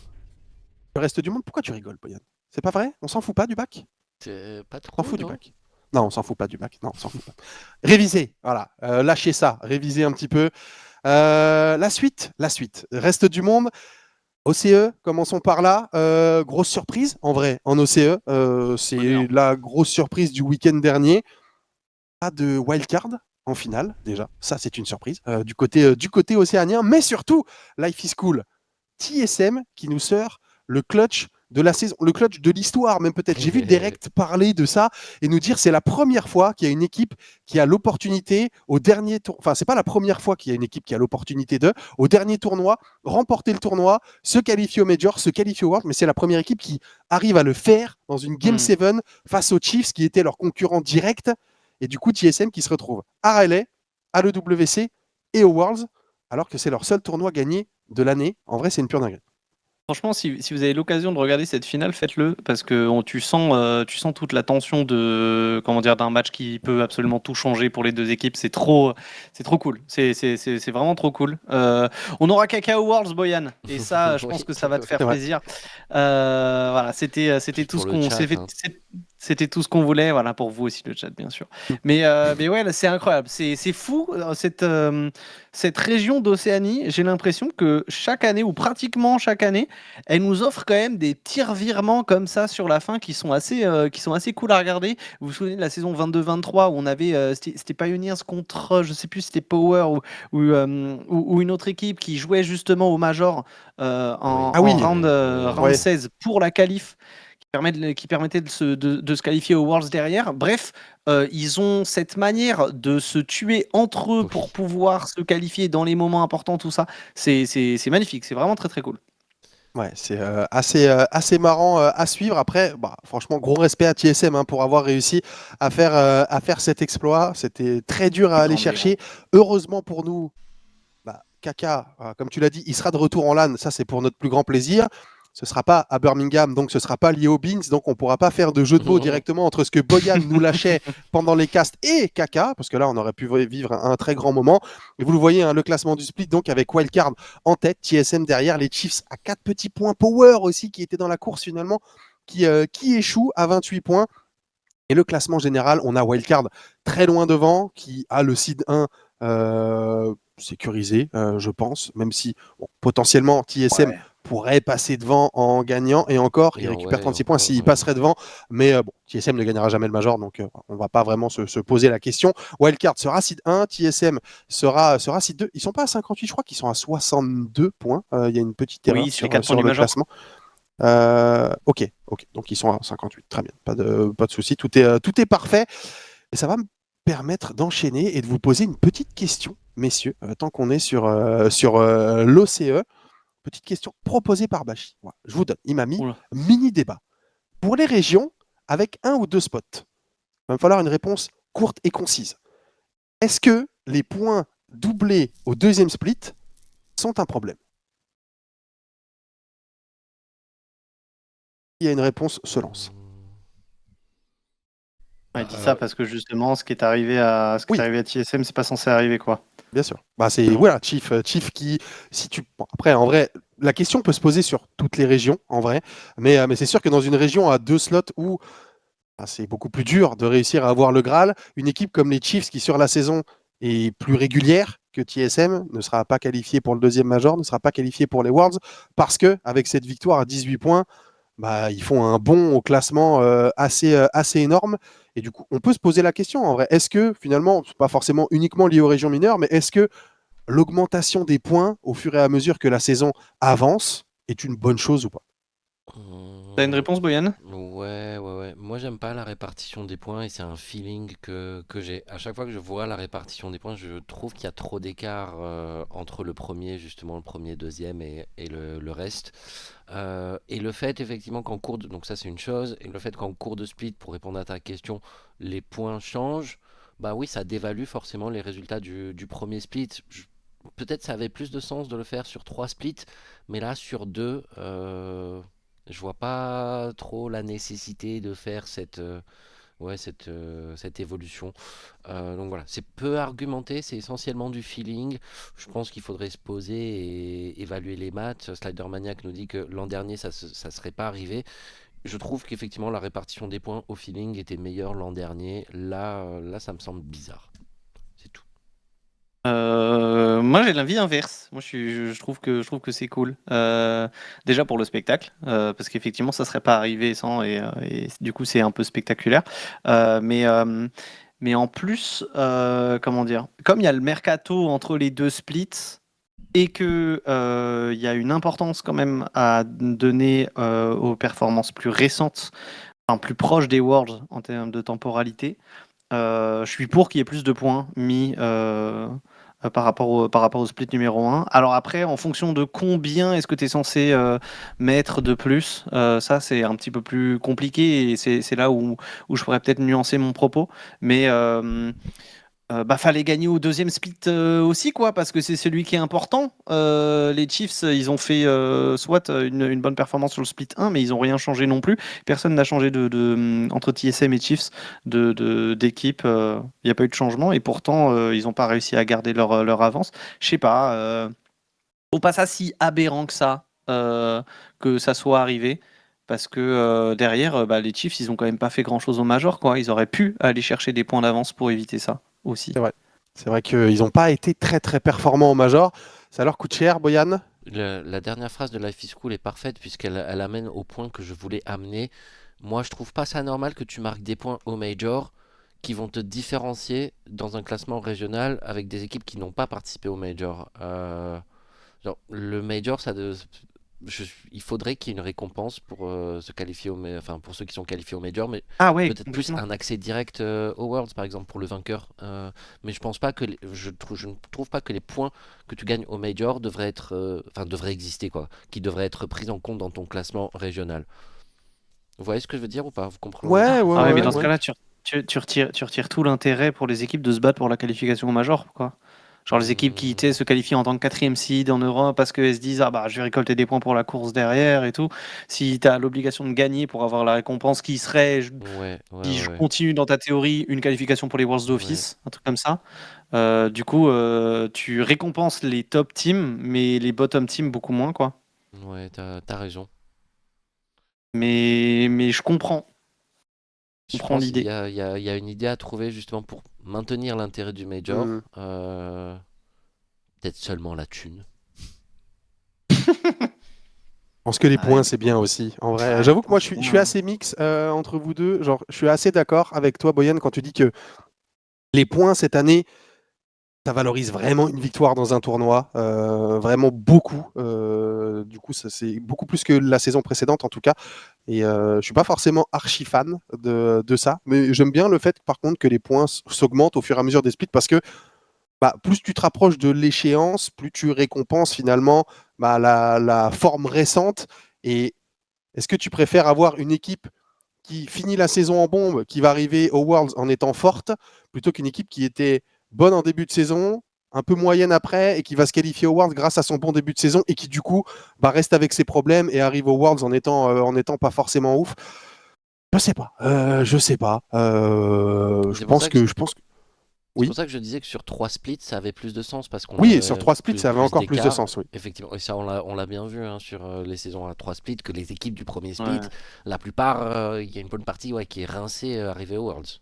du reste du monde. Pourquoi tu rigoles, Boyan? C'est pas vrai? On s'en fout pas du bac? C'est pas trop. On s'en fout du non bac? Non, on s'en fout pas du bac. Non, on s'en fout pas. Révisez, voilà. Lâchez ça, révisez un petit peu. La suite. Reste du monde. OCE, commençons par là. Grosse surprise, en vrai, en OCE. C'est la grosse surprise du week-end dernier. Pas de wildcard en finale, déjà. Ça, c'est une surprise du côté océanien. Mais surtout, Life is Cool. TSM qui nous sort le clutch de la saison, le clutch de l'histoire, même peut-être. J'ai vu Derek parler de ça et nous dire c'est la première fois qu'il y a une équipe qui a l'opportunité au dernier tour. Enfin, c'est pas la première fois qu'il y a une équipe qui a l'opportunité au dernier tournoi, remporter le tournoi, se qualifier au Major, se qualifier au World, mais c'est la première équipe qui arrive à le faire dans une Game 7 face aux Chiefs qui étaient leurs concurrents directs. Et du coup, TSM qui se retrouve à RLA, à l'EWC et au Worlds, alors que c'est leur seul tournoi gagné de l'année. En vrai, c'est une pure dinguerie. Franchement, si vous avez l'occasion de regarder cette finale, faites-le parce que tu sens toute la tension d'un match qui peut absolument tout changer pour les deux équipes. C'est trop cool. C'est vraiment trop cool. On aura Cacao Worlds, Boyan, et ça, je pense que ça va te faire plaisir. Voilà, c'était tout ce qu'on s'est fait. C'était tout ce qu'on voulait, voilà, pour vous aussi le chat, bien sûr. Mais ouais, là, c'est incroyable, c'est fou cette région d'Océanie. J'ai l'impression que chaque année ou pratiquement chaque année, elle nous offre quand même des petits revirements comme ça sur la fin qui sont assez cool à regarder. Vous vous souvenez de la saison 22-23 où on avait c'était Pioneers contre je sais plus si c'était Power ou une autre équipe qui jouait justement au Major en round 16 pour la qualif, qui permettait de se qualifier aux Worlds derrière. Bref, ils ont cette manière de se tuer entre eux pour pouvoir se qualifier dans les moments importants, tout ça. C'est magnifique, c'est vraiment très très cool. Ouais, c'est assez marrant à suivre. Après, bah, franchement, gros respect à TSM hein, pour avoir réussi à faire cet exploit. C'était très dur à aller Non, mais chercher. Heureusement pour nous, bah, Kaka, comme tu l'as dit, il sera de retour en LAN. Ça, c'est pour notre plus grand plaisir. Ce ne sera pas à Birmingham, donc ce ne sera pas lié aux Beans. Donc, on ne pourra pas faire de jeu de mots directement entre ce que Boyan nous lâchait pendant les casts et Kaka, parce que là, on aurait pu vivre un très grand moment. Et vous le voyez, hein, le classement du split, donc avec Wildcard en tête, TSM derrière, les Chiefs à 4 petits points. Power aussi, qui était dans la course finalement, qui échoue à 28 points. Et le classement général, on a Wildcard très loin devant, qui a le seed 1 sécurisé, je pense, même si bon, potentiellement TSM ouais. pourrait passer devant en gagnant, et encore, il récupère 36 points s'il passerait devant, mais bon, TSM ne gagnera jamais le Major, donc on ne va pas vraiment se poser la question. Wildcard sera seed 1, TSM sera seed 2, ils sont pas à 58, je crois qu'ils sont à 62 points, il y a une petite erreur Oui, sur les 4 points sur du le Major. classement. Ok. Donc ils sont à 58, très bien, pas de souci, tout est parfait. Et ça va me permettre d'enchaîner et de vous poser une petite question, messieurs, tant qu'on est sur l'OCE. Petite question proposée par Bachi. Voilà, je vous donne, il m'a mis Oula. mini débat. Pour les régions, avec 1 ou 2 spots, il va me falloir une réponse courte et concise. Est-ce que les points doublés au deuxième split sont un problème? Il y a une réponse, se lance. Il dit ça parce que justement, ce qui est arrivé à Oui. TSM, c'est pas censé arriver, quoi. Bien sûr. Bah, c'est Non. voilà, Chief qui, si tu, bon, après en vrai, la question peut se poser sur toutes les régions en vrai, mais c'est sûr que dans une région à 2 slots où bah, c'est beaucoup plus dur de réussir à avoir le Graal, une équipe comme les Chiefs qui sur la saison est plus régulière que TSM ne sera pas qualifiée pour le deuxième Major, ne sera pas qualifiée pour les Worlds parce que avec cette victoire à 18 points, bah, ils font un bond au classement assez énorme. Et du coup, on peut se poser la question en vrai. Est-ce que finalement, c'est pas forcément uniquement lié aux régions mineures, mais est-ce que l'augmentation des points au fur et à mesure que la saison avance est une bonne chose ou pas? T'as une réponse, Boyan? Ouais. Moi, j'aime pas la répartition des points et c'est un feeling que j'ai. À chaque fois que je vois la répartition des points, je trouve qu'il y a trop d'écart entre le premier, deuxième et le reste. Et le fait, effectivement, donc ça, c'est une chose. Et le fait qu'en cours de split, pour répondre à ta question, les points changent, bah oui, ça dévalue forcément les résultats du premier split. Peut-être ça avait plus de sens de le faire sur 3 splits, mais là, sur 2, je vois pas trop la nécessité de faire cette évolution. Donc voilà, c'est peu argumenté, c'est essentiellement du feeling. Je pense qu'il faudrait se poser et évaluer les maths. Slidermaniac nous dit que l'an dernier, ça serait pas arrivé. Je trouve qu'effectivement, la répartition des points au feeling était meilleure l'an dernier. Là, ça me semble bizarre. C'est tout. Moi, j'ai l'avis inverse. Moi, je trouve que c'est cool. Déjà pour le spectacle, parce qu'effectivement, ça serait pas arrivé sans, et du coup, c'est un peu spectaculaire. Mais en plus, comment dire, comme il y a le mercato entre les deux splits et que il y a une importance quand même à donner aux performances plus récentes, enfin, plus proches des Worlds en termes de temporalité. Je suis pour qu'il y ait plus de points mis par rapport au split numéro 1. Alors après, en fonction de combien est-ce que tu es censé mettre de plus, ça c'est un petit peu plus compliqué et c'est là où je pourrais peut-être nuancer mon propos. Mais bah, fallait gagner au deuxième split aussi, quoi, parce que c'est celui qui est important. Les Chiefs, ils ont fait soit une bonne performance sur le split 1, mais ils n'ont rien changé non plus. Personne n'a changé entre TSM et Chiefs d'équipe. Il n'y a pas eu de changement, et pourtant, ils n'ont pas réussi à garder leur avance. Je sais pas. Faut pas ça si aberrant que ça soit arrivé. Parce que derrière, bah, les Chiefs, ils ont quand même pas fait grand-chose au Major, quoi. Ils auraient pu aller chercher des points d'avance pour éviter ça aussi. C'est vrai. C'est vrai qu'ils n'ont pas été très très performants au Major. Ça leur coûte cher, Boyan? La dernière phrase de Life is Cool est parfaite puisqu'elle amène au point que je voulais amener. Moi, je trouve pas ça normal que tu marques des points au Major qui vont te différencier dans un classement régional avec des équipes qui n'ont pas participé au Major. Genre, le Major, il faudrait qu'il y ait une récompense pour se qualifier pour ceux qui sont qualifiés au Major, mais Ah ouais, peut-être plus complètement. un accès direct aux Worlds par exemple pour le vainqueur. Mais je pense pas que je ne trouve pas que les points que tu gagnes au Major devraient exister quoi, qui devraient être pris en compte dans ton classement régional. Vous voyez ce que je veux dire ou pas? Vous comprenez? Ouais, Ah ouais, mais ouais, dans ce ouais. cas-là, tu retires tout l'intérêt pour les équipes de se battre pour la qualification au Major, quoi. Genre les équipes qui tu sais, se qualifient en tant que quatrième seed en Europe parce qu'elles se disent ah bah je vais récolter des points pour la course derrière et tout. Si tu as l'obligation de gagner pour avoir la récompense qui serait, Ouais, ouais, si je ouais, continue dans ta théorie, une qualification pour les Worlds ouais, d'office, un truc comme ça. Du coup, tu récompenses les top teams, mais les bottom teams beaucoup moins, quoi. ouais, t'as raison. Mais je comprends Je pense qu'il l'idée. y a une idée à trouver justement pour maintenir l'intérêt du Hmm. Major. Peut-être seulement la thune. Je pense que les Ouais, points, c'est bien aussi. En vrai, ouais, j'avoue que attends, moi, c'est je suis bien. assez mix entre vous deux. Genre, je suis assez d'accord avec toi, Boyan, quand tu dis que les points cette année, ça valorise vraiment une victoire dans un tournoi, vraiment beaucoup. Du coup, ça c'est beaucoup plus que la saison précédente en tout cas. Et je suis pas forcément archi fan de ça, mais j'aime bien le fait par contre que les points s'augmentent au fur et à mesure des splits parce que bah, plus tu te rapproches de l'échéance, plus tu récompenses finalement bah, la forme récente. Et est-ce que tu préfères avoir une équipe qui finit la saison en bombe, qui va arriver aux Worlds en étant forte, plutôt qu'une équipe qui était bonne en début de saison, un peu moyenne après, et qui va se qualifier aux Worlds grâce à son bon début de saison, et qui du coup bah, reste avec ses problèmes et arrive aux Worlds en étant pas forcément ouf. Je sais pas. Je sais pas. C'est pour ça que Je pense que C'est oui. pour ça que je disais que sur 3 splits, ça avait plus de sens parce qu'on Oui, et sur avait 3 splits, ça avait plus encore plus de d'écart. sens, oui. Effectivement, et ça on l'a bien vu hein, sur les saisons à 3 splits, que les équipes du premier split, Ouais. la plupart, il y a une bonne partie qui est rincée arrivée aux Worlds.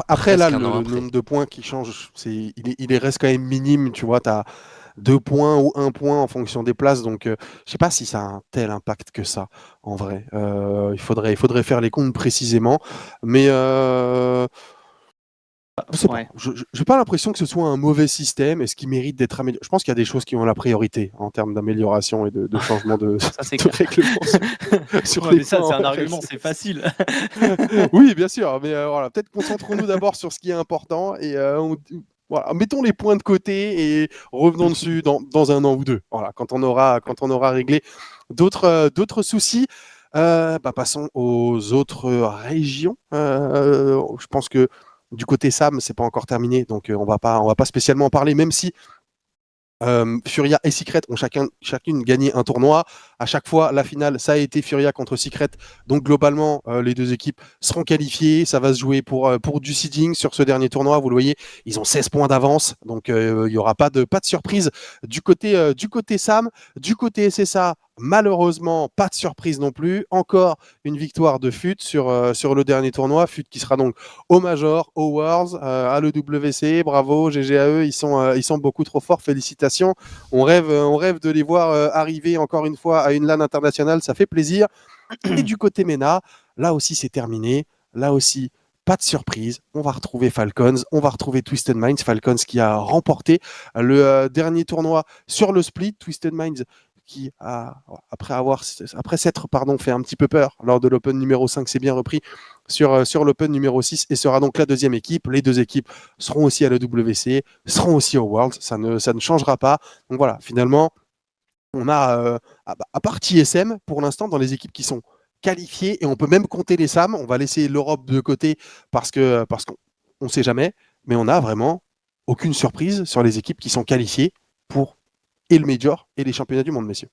Après, là, Presque un an le après. nombre de points qui change, il reste quand même minime. Tu vois, tu as 2 points ou 1 point en fonction des places. Donc, je sais pas si ça a un tel impact que ça, en vrai. Il faudrait faire les comptes précisément. Mais je sais pas. Ouais, J'ai pas l'impression que ce soit un mauvais système et ce qui mérite d'être amélioré. Je pense qu'il y a des choses qui ont la priorité en termes d'amélioration et de changement ça c'est de clair. règlement sur Ouais, les mais ça, points c'est en un argument, c'est RLCS. facile. Oui, bien sûr, mais voilà, peut-être concentrons-nous d'abord sur ce qui est important et voilà, mettons les points de côté et revenons dessus dans 1 an ou 2. Voilà, quand on aura réglé d'autres soucis. Bah, passons aux autres régions. Je pense que du côté Sam, c'est pas encore terminé, donc on va pas spécialement en parler, même si Furia et Secret ont chacune gagné un tournoi. À chaque fois, la finale, ça a été Furia contre Secret. Donc globalement, les deux équipes seront qualifiées. Ça va se jouer pour du seeding sur ce dernier tournoi. Vous le voyez, ils ont 16 points d'avance. Donc il n'y aura pas de surprise du côté Sam. Du côté SSA, malheureusement, pas de surprise non plus. Encore une victoire de FUT sur le dernier tournoi. FUT qui sera donc au Major, au Worlds, à l'EWC. Bravo, GG à eux, ils sont beaucoup trop forts. Félicitations. On rêve de les voir arriver encore une fois à une LAN internationale. Ça fait plaisir. Et du côté MENA, là aussi, c'est terminé. Là aussi, pas de surprise. On va retrouver Falcons, on va retrouver Twisted Minds. Falcons qui a remporté le dernier tournoi sur le split. Twisted Minds qui a, après s'être fait un petit peu peur lors de l'Open numéro 5, s'est bien repris sur l'Open numéro 6 et sera donc la deuxième équipe. Les deux équipes seront aussi à l'EWC, seront aussi au Worlds. Ça ne changera pas. Donc voilà, finalement, on a, à part TSM, pour l'instant, dans les équipes qui sont qualifiées, et on peut même compter les SAM, on va laisser l'Europe de côté parce qu'on ne sait jamais, mais on n'a vraiment aucune surprise sur les équipes qui sont qualifiées pour et le Major et les championnats du monde, messieurs.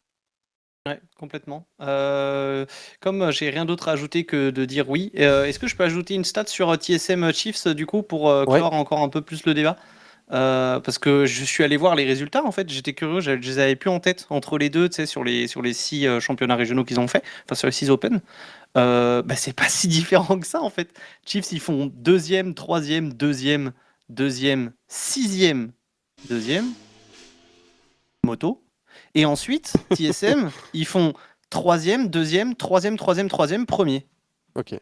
Ouais, complètement. Comme j'ai rien d'autre à ajouter que de dire oui, est-ce que je peux ajouter une stat sur TSM Chiefs du coup pour Ouais, clore encore un peu plus le débat? Parce que je suis allé voir les résultats en fait, j'étais curieux, je les avais plus en tête entre les deux, tu sais, sur les 6 championnats régionaux qu'ils ont fait, enfin sur les 6 Open. Bah, c'est pas si différent que ça en fait. Chiefs ils font deuxième, troisième, deuxième, sixième, deuxième, moto. Et ensuite, TSM, ils font troisième, deuxième, troisième, premier. ok.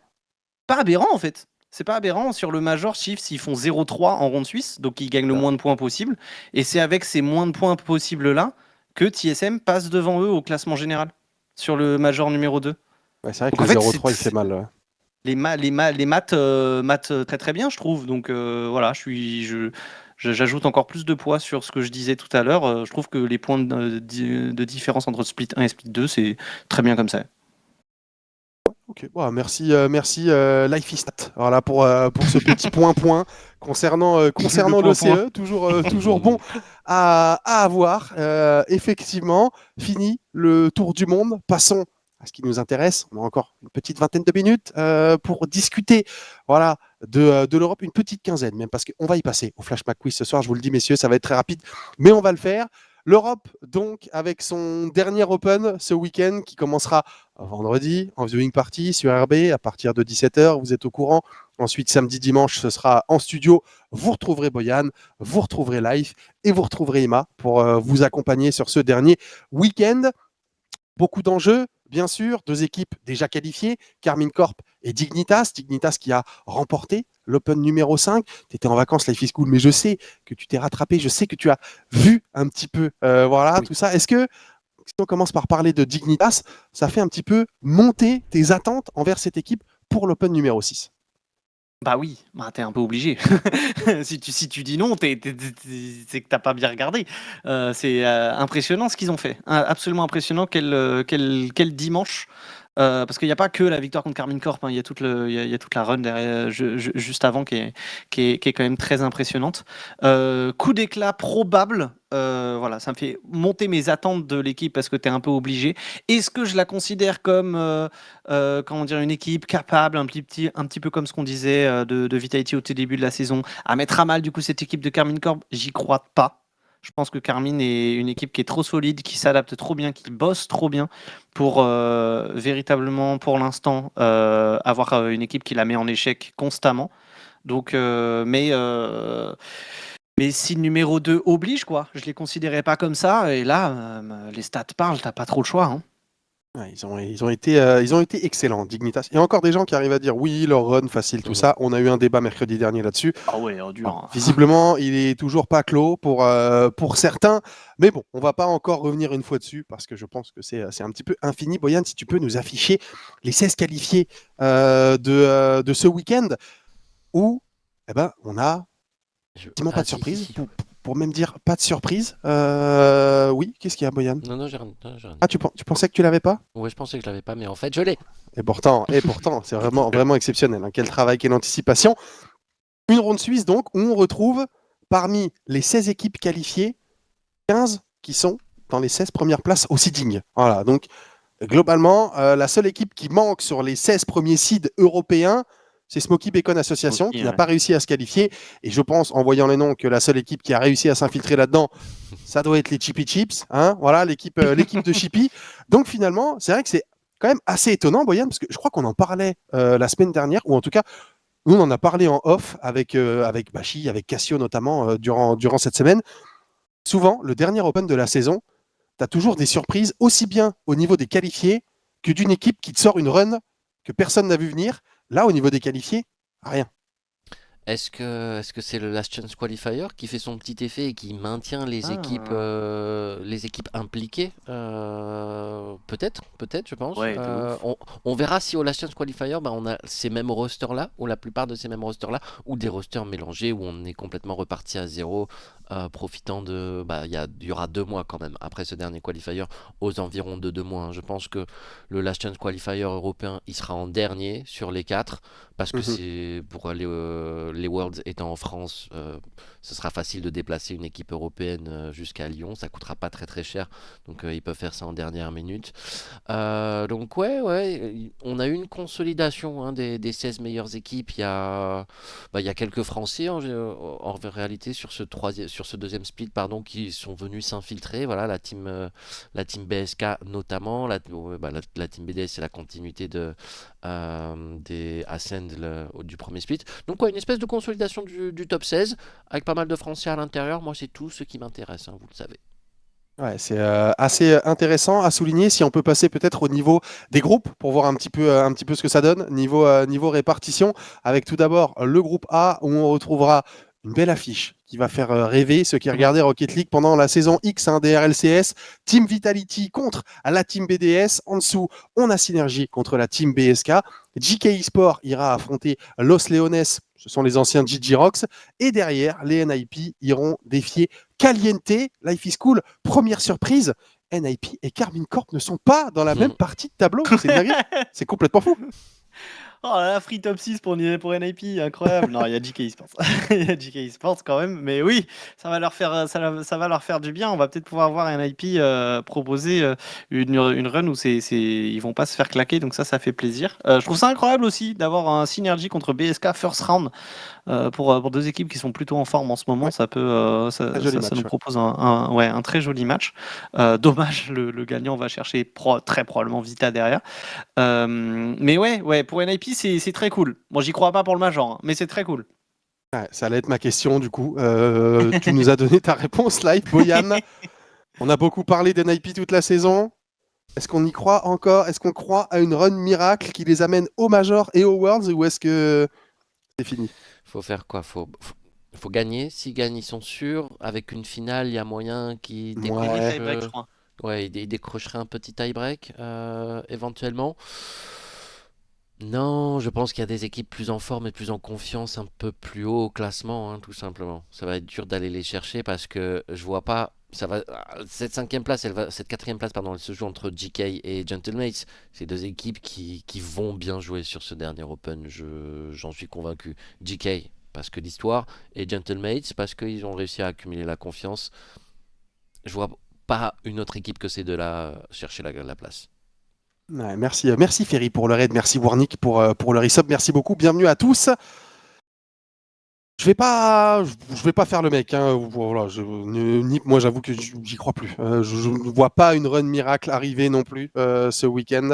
Pas aberrant en fait. C'est pas aberrant. Sur le Major, Chiefs, ils font 0-3 en ronde suisse, donc ils gagnent le Ça. moins de points possible. Et c'est avec ces moins de points possibles là que TSM passe devant eux au classement général. sur le Major numéro 2. Ouais, c'est vrai que Donc, le en fait, 0-3, il fait mal. Ouais. Les maths très très bien, je trouve. Donc voilà, j'ajoute encore plus de poids sur ce que je disais tout à l'heure. Je trouve que les points de différence entre Split 1 et Split 2, c'est très bien comme ça. Ok, bon, merci Life is Stat. Voilà pour ce petit point concernant Le point. l'OCE, toujours bon à avoir. Effectivement, fini le tour du monde. Passons à ce qui nous intéresse. On a encore une petite vingtaine de minutes pour discuter, voilà, de l'Europe, une petite quinzaine même, parce qu'on va y passer au Flash McQuiz ce soir. Je vous le dis, messieurs, ça va être très rapide, mais on va le faire. L'Europe, donc, avec son dernier Open ce week-end qui commencera vendredi en viewing party sur RB à partir de 17h. Vous êtes au courant. Ensuite, samedi, dimanche, ce sera en studio. Vous retrouverez Boyan, vous retrouverez Life et vous retrouverez Emma pour vous accompagner sur ce dernier week-end. Beaucoup d'enjeux, bien sûr. 2 équipes déjà qualifiées, Carmine Corp et Dignitas. Dignitas qui a remporté l'Open numéro 5. Tu étais en vacances, Life is Cool, mais je sais que tu t'es rattrapé. Je sais que tu as vu un petit peu tout ça. Est-ce que, si on commence par parler de Dignitas, ça fait un petit peu monter tes attentes envers cette équipe pour l'Open numéro 6? Bah oui, bah t'es un peu obligé. Si tu dis non, c'est que t'as pas bien regardé. C'est impressionnant ce qu'ils ont fait. Absolument impressionnant. Quel dimanche. Parce qu'il n'y a pas que la victoire contre Carmine Corp, hein. Il y a il y a toute la run derrière, juste avant qui est quand même très impressionnante. Coup d'éclat probable. Voilà, ça me fait monter mes attentes de l'équipe parce que tu es un peu obligé. Est-ce que je la considère comme comment dire, une équipe capable, un petit peu comme ce qu'on disait de Vitality au tout début de la saison, à mettre à mal du coup cette équipe de Carmine Corp? J'y crois pas. Je pense que Carmine est une équipe qui est trop solide, qui s'adapte trop bien, qui bosse trop bien pour véritablement, pour l'instant, avoir une équipe qui la met en échec constamment. Donc, mais si le numéro 2 oblige, quoi, je les considérais pas comme ça. Et là, les stats parlent, t'as pas trop le choix, hein. Ouais, ils ont été excellents, Dignitas. Il y a encore des gens qui arrivent à dire oui, leur run facile, tout ça. On a eu un débat mercredi dernier là-dessus. Ah ouais, dur. Bon, visiblement, il est toujours pas clos pour certains. Mais bon, on va pas encore revenir une fois dessus parce que je pense que c'est un petit peu infini. Boyan, si tu peux nous afficher les 16 qualifiés de ce week-end où eh ben, on a effectivement pas de surprise. Si. Pour même dire pas de surprise. Oui, qu'est-ce qu'il y a, Boyan? Non, j'ai rien. Ah, tu pensais que tu l'avais pas? Ouais, je pensais que je l'avais pas, mais en fait, je l'ai. Et pourtant, c'est vraiment exceptionnel, hein. Quel travail, quelle anticipation. Une ronde suisse, donc, où on retrouve parmi les 16 équipes qualifiées, 15 qui sont dans les 16 premières places au seeding. Voilà, donc, globalement, la seule équipe qui manque sur les 16 premiers seeds européens, c'est Smoky Bacon Association, qui n'a pas réussi à se qualifier. Et je pense, en voyant les noms, que la seule équipe qui a réussi à s'infiltrer là-dedans, ça doit être les Chippy Chips. Hein, voilà, l'équipe de Chippy. Donc finalement, c'est vrai que c'est quand même assez étonnant, Boyan, parce que je crois qu'on en parlait la semaine dernière, ou en tout cas, nous, on en a parlé en off avec Bachi, avec Cassio notamment, durant cette semaine. Souvent, le dernier Open de la saison, tu as toujours des surprises, aussi bien au niveau des qualifiés que d'une équipe qui te sort une run que personne n'a vu venir. Là, au niveau des qualifiés, rien. Est-ce que c'est le Last Chance Qualifier qui fait son petit effet et qui maintient les équipes impliquées? Peut-être, je pense. Ouais, On verra si au Last Chance Qualifier, on a ces mêmes rosters-là, ou la plupart de ces mêmes rosters-là, ou des rosters mélangés où on est complètement reparti à zéro, profitant de... il y aura 2 mois quand même, après ce dernier qualifier, aux environs de 2 mois. Hein. Je pense que le Last Chance Qualifier européen, il sera en dernier sur les 4, parce que c'est pour aller... les Worlds étant en France, ce sera facile de déplacer une équipe européenne jusqu'à Lyon. Ça coûtera pas très très cher, donc ils peuvent faire ça en dernière minute. Donc ouais, on a eu une consolidation des 16 meilleures équipes. Il y a quelques Français en réalité sur ce deuxième split, qui sont venus s'infiltrer. Voilà, la team BSK notamment, la team BDS, c'est la continuité des Ascend du premier split. Donc une espèce de consolidation du top 16 avec pas mal de Français à l'intérieur. Moi, c'est tout ce qui m'intéresse, hein, vous le savez. Ouais, c'est assez intéressant à souligner. Si on peut passer peut-être au niveau des groupes pour voir un petit peu ce que ça donne, niveau répartition, avec tout d'abord le groupe A où on retrouvera une belle affiche qui va faire rêver ceux qui regardaient Rocket League pendant la saison X des RLCS. Team Vitality contre la Team BDS. En dessous, on a Synergie contre la Team BSK. JK Esports ira affronter Los Leones, ce sont les anciens GG Rocks. Et derrière, les NIP iront défier Caliente. Life is Cool, première surprise. NIP et Carmine Corp ne sont pas dans la même partie de tableau. C'est dingue. C'est complètement fou. Oh là là, free top 6 pour NIP, incroyable. Non, il y a JK Esports. Il y a JK Esports quand même. Mais oui, ça va leur faire du bien. On va peut-être pouvoir voir NIP proposer une run où ils vont pas se faire claquer. Donc ça fait plaisir. Je trouve ça incroyable aussi d'avoir un synergie contre BSK first round. Pour deux équipes qui sont plutôt en forme en ce moment, ça nous propose un très joli match. Dommage, le gagnant va chercher très probablement Vita derrière. Mais ouais, pour NIP, c'est très cool. Bon, j'y crois pas pour le Major, hein, mais c'est très cool. Ouais, ça allait être ma question du coup. Tu nous as donné ta réponse live, Boyan. On a beaucoup parlé d'NIP toute la saison. Est-ce qu'on y croit encore? Est-ce qu'on croit à une run miracle qui les amène au Major et au Worlds, ou est-ce que c'est fini? Faut faire quoi? Faut gagner. S'ils gagnent, ils sont sûrs. Avec une finale, il y a moyen qu'ils décrochent. Ouais, ils décrocheraient un petit tie-break éventuellement. Non, je pense qu'il y a des équipes plus en forme et plus en confiance, un peu plus haut au classement, hein, tout simplement. Ça va être dur d'aller les chercher parce que je vois pas. Cette quatrième place, pardon, elle se joue entre GK et Gentlemates. C'est deux équipes qui vont bien jouer sur ce dernier Open, j'en suis convaincu. GK parce que l'histoire, et Gentlemates parce qu'ils ont réussi à accumuler la confiance. Je vois pas une autre équipe que ces deux-là chercher la place. Ouais, merci Ferry pour le raid, merci Warnick pour le resub, merci beaucoup, bienvenue à tous. Je vais pas faire le mec, hein. Voilà, Nip, moi j'avoue que j'y crois plus. Je ne vois pas une run miracle arriver non plus ce week-end.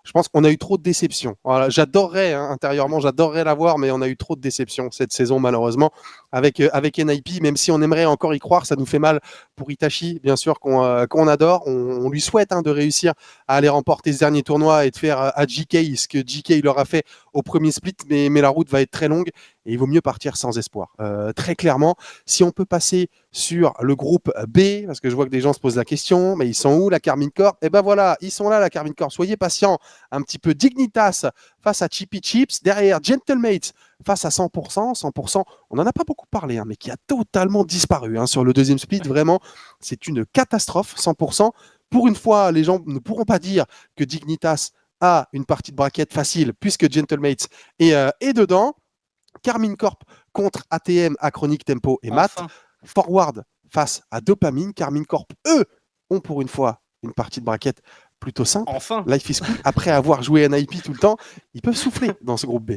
Je pense qu'on a eu trop de déceptions. Voilà, j'adorerais, hein, intérieurement, j'adorerais la voir, mais on a eu trop de déceptions cette saison malheureusement avec NIP. Même si on aimerait encore y croire, ça nous fait mal pour Itachi, bien sûr qu'on adore. On lui souhaite, hein, de réussir à aller remporter ce dernier tournoi et de faire à JK ce que JK leur a fait au premier split, mais la route va être très longue. Et il vaut mieux partir sans espoir. Très clairement, si on peut passer sur le groupe B, parce que je vois que des gens se posent la question, mais ils sont où la Carmine Corp? Eh ben voilà, ils sont là, la Carmine Corp. Soyez patients. Un petit peu Dignitas face à Chippy Chips. Derrière, Gentlemates face à 100%. 100%, on n'en a pas beaucoup parlé, hein, mais qui a totalement disparu, hein, sur le deuxième split. Vraiment, c'est une catastrophe, 100%. Pour une fois, les gens ne pourront pas dire que Dignitas a une partie de braquette facile, puisque Gentlemates est dedans. Carmine Corp contre ATM, Achronic, Tempo et Matt. Forward face à Dopamine. Carmine Corp, eux, ont pour une fois une partie de braquette plutôt simple. Enfin. Life is Cool, après avoir joué NIP tout le temps, ils peuvent souffler dans ce groupe B.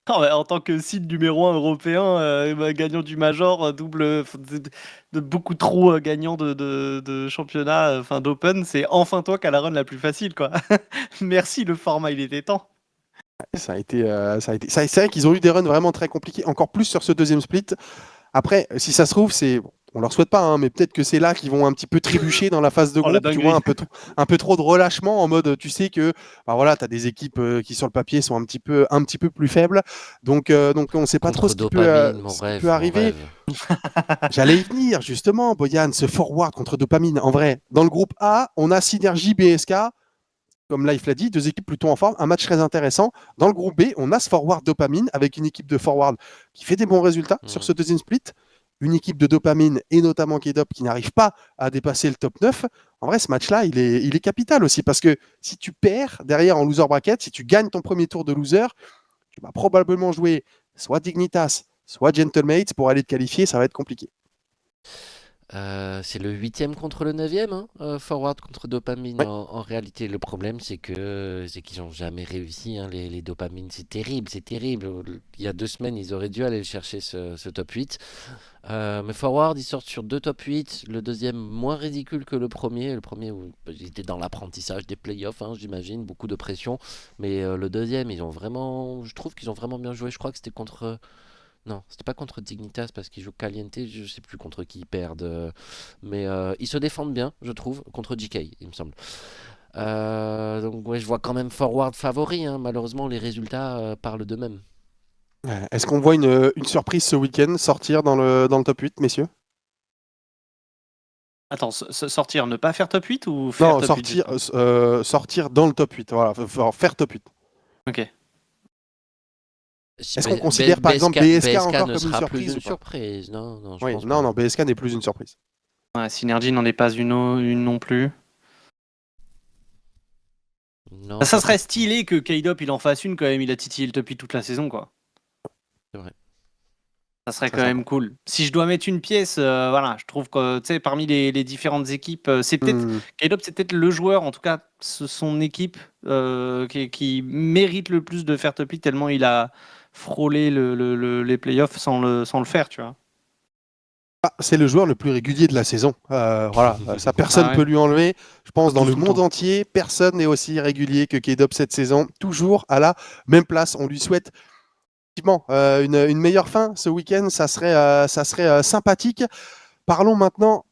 En tant que site numéro 1 européen, gagnant du Major, double de beaucoup trop gagnant de championnat, enfin d'Open, c'est enfin toi qui as la run la plus facile, quoi. Merci, le format, il était temps. Ça a été, c'est vrai qu'ils ont eu des runs vraiment très compliqués, encore plus sur ce deuxième split. Après, si ça se trouve, on leur souhaite pas, hein, mais peut-être que c'est là qu'ils vont un petit peu trébucher dans la phase de groupe, tu vois, un peu trop de relâchement en mode, tu sais que, bah voilà, tu as des équipes qui sur le papier sont un petit peu plus faibles, donc on ne sait pas trop ce qui peut arriver. J'allais y venir justement, Boyan, ce forward contre Dopamine. En vrai, dans le groupe A, on a Synergie, BSK. Comme Life l'a dit, deux équipes plutôt en forme, un match très intéressant. Dans le groupe B, on a ce forward Dopamine avec une équipe de forward qui fait des bons résultats sur ce deuxième split. Une équipe de Dopamine et notamment Kedop qui n'arrive pas à dépasser le top 9. En vrai, ce match-là, il est capital aussi parce que si tu perds derrière en loser bracket, si tu gagnes ton premier tour de loser, tu vas probablement jouer soit Dignitas, soit Gentlemates pour aller te qualifier. Ça va être compliqué. C'est le 8e contre le 9e, hein, forward contre Dopamine. Ouais. En réalité, le problème, c'est qu'ils n'ont jamais réussi, hein, les Dopamines. C'est terrible, c'est terrible. Il y a 2 semaines, ils auraient dû aller chercher ce top 8. Mais forward, ils sortent sur 2 top 8. Le deuxième, moins ridicule que le premier. Le premier, ils étaient dans l'apprentissage des playoffs, hein, j'imagine, beaucoup de pression. Mais le deuxième, je trouve qu'ils ont vraiment bien joué. Je crois que c'était contre... Non, c'était pas contre Dignitas parce qu'ils jouent Caliente, je sais plus contre qui ils perdent. Mais ils se défendent bien, je trouve, contre JK, il me semble. Donc ouais, je vois quand même forward favori, hein. Malheureusement, les résultats parlent d'eux-mêmes. Est-ce qu'on voit une surprise ce week-end sortir dans le top 8, messieurs? Attends, sortir, ne pas faire top 8 ou faire Non, top 8 sortir, justement sortir dans le top 8. Voilà, faire top 8. Ok. Est-ce qu'on considère par exemple BSK encore ne comme une sera plus surprise une ou pas? surprise. Non, je Oui, pense non, pas. BSK n'est plus une surprise. Ouais, Synergy n'en est pas une non plus. Non, Ça serait stylé que K-Dop il en fasse une quand même, il a titillé le top 8 toute la saison quoi. c'est vrai. Ça serait Très quand sympa. même cool. Si je dois mettre une pièce, voilà, je trouve que tu sais, parmi les différentes équipes, c'est peut-être K-Dop, c'est peut-être le joueur, en tout cas son équipe, qui mérite le plus de faire top 8 tellement il a frôlé les playoffs sans le faire, tu vois. C'est le joueur le plus régulier de la saison. Voilà, ça personne Ah ne ouais. peut lui enlever. Je pense dans le Tout le monde temps. entier, personne n'est aussi régulier que K-Dop cette saison. Toujours à la même place. On lui souhaite effectivement une meilleure fin ce week-end. Ça serait sympathique. Parlons maintenant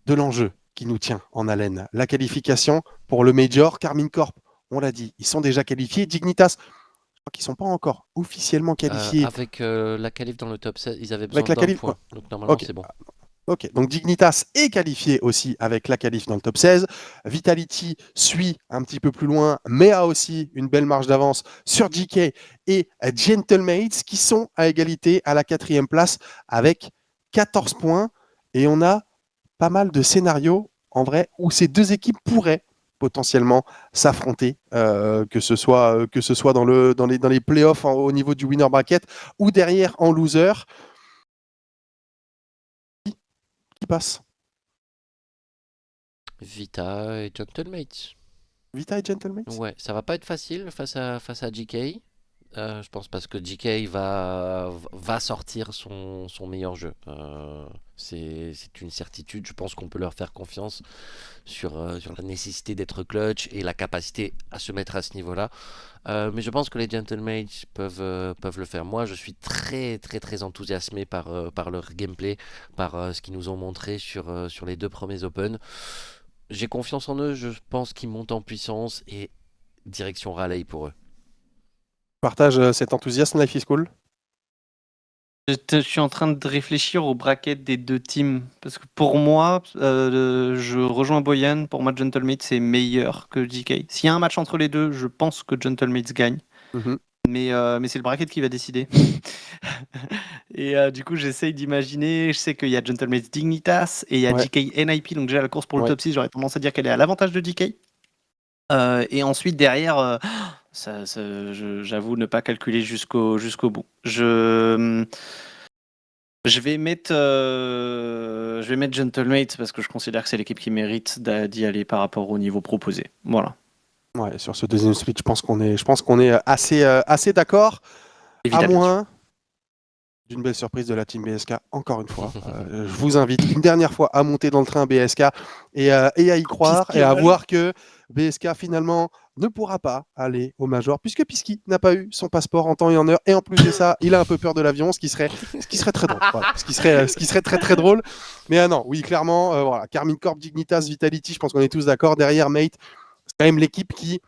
de l'enjeu qui nous tient en haleine. La qualification pour le Major. Carmine Corp, on l'a dit, ils sont déjà qualifiés. Dignitas, je crois qu'ils ne sont pas encore officiellement qualifiés Avec la qualif dans le top 16, ils avaient besoin avec la d'un qualif. point. Donc normalement, Ok. c'est bon. Ok, donc Dignitas est qualifié aussi avec la qualif dans le top 16. Vitality suit un petit peu plus loin, mais a aussi une belle marge d'avance sur GK et Gentlemates qui sont à égalité à la 4e place avec 14 points. Et on a pas mal de scénarios en vrai où ces deux équipes pourraient potentiellement s'affronter, que ce soit dans les playoffs au niveau du winner bracket ou derrière en loser. Qui passe? Vita et Gentlemates. Vita et Gentlemates? Ouais, ça va pas être facile face à GK. Je pense parce que GK va sortir son meilleur jeu. C'est une certitude. Je pense qu'on peut leur faire confiance sur la nécessité d'être clutch et la capacité à se mettre à ce niveau-là. Mais je pense que les Gentlemates peuvent le faire. Moi, je suis très très très enthousiasmé par leur gameplay, par ce qu'ils nous ont montré sur les deux premiers Open. J'ai confiance en eux. Je pense qu'ils montent en puissance et direction rallye pour eux. Partage cet enthousiasme, Life is Cool. Je suis en train de réfléchir au bracket des deux teams. Parce que pour moi, je rejoins Boyan. Pour moi, Gentlemates c'est meilleur que GK. S'il y a un match entre les deux, je pense que Gentlemates gagne. Mhm. Mais c'est le bracket qui va décider. Et du coup, j'essaye d'imaginer. Je sais qu'il y a Gentlemates Dignitas et il y a Ouais, GK NIP. Donc, déjà, la course pour le ouais. top 6, j'aurais tendance à dire qu'elle est à l'avantage de GK. Et ensuite, derrière, j'avoue ne pas calculer jusqu'au bout. Je vais mettre Gentlemates parce que je considère que c'est l'équipe qui mérite d'y aller par rapport au niveau proposé. Voilà. Ouais, sur ce deuxième split, je pense qu'on est assez d'accord, à Évidemment, bien sûr. moins d'une belle surprise de la team BSK, encore une fois. Je vous invite une dernière fois à monter dans le train BSK et à y croire et à voir que BSK finalement ne pourra pas aller au Major puisque Pisky n'a pas eu son passeport en temps et en heure. Et en plus de ça, il a un peu peur de l'avion, ce qui serait très drôle. Voilà. Ce qui serait très très drôle. Mais non, oui, clairement, voilà. Carmine Corp, Dignitas, Vitality, je pense qu'on est tous d'accord. Derrière, Mate, c'est quand même l'équipe qui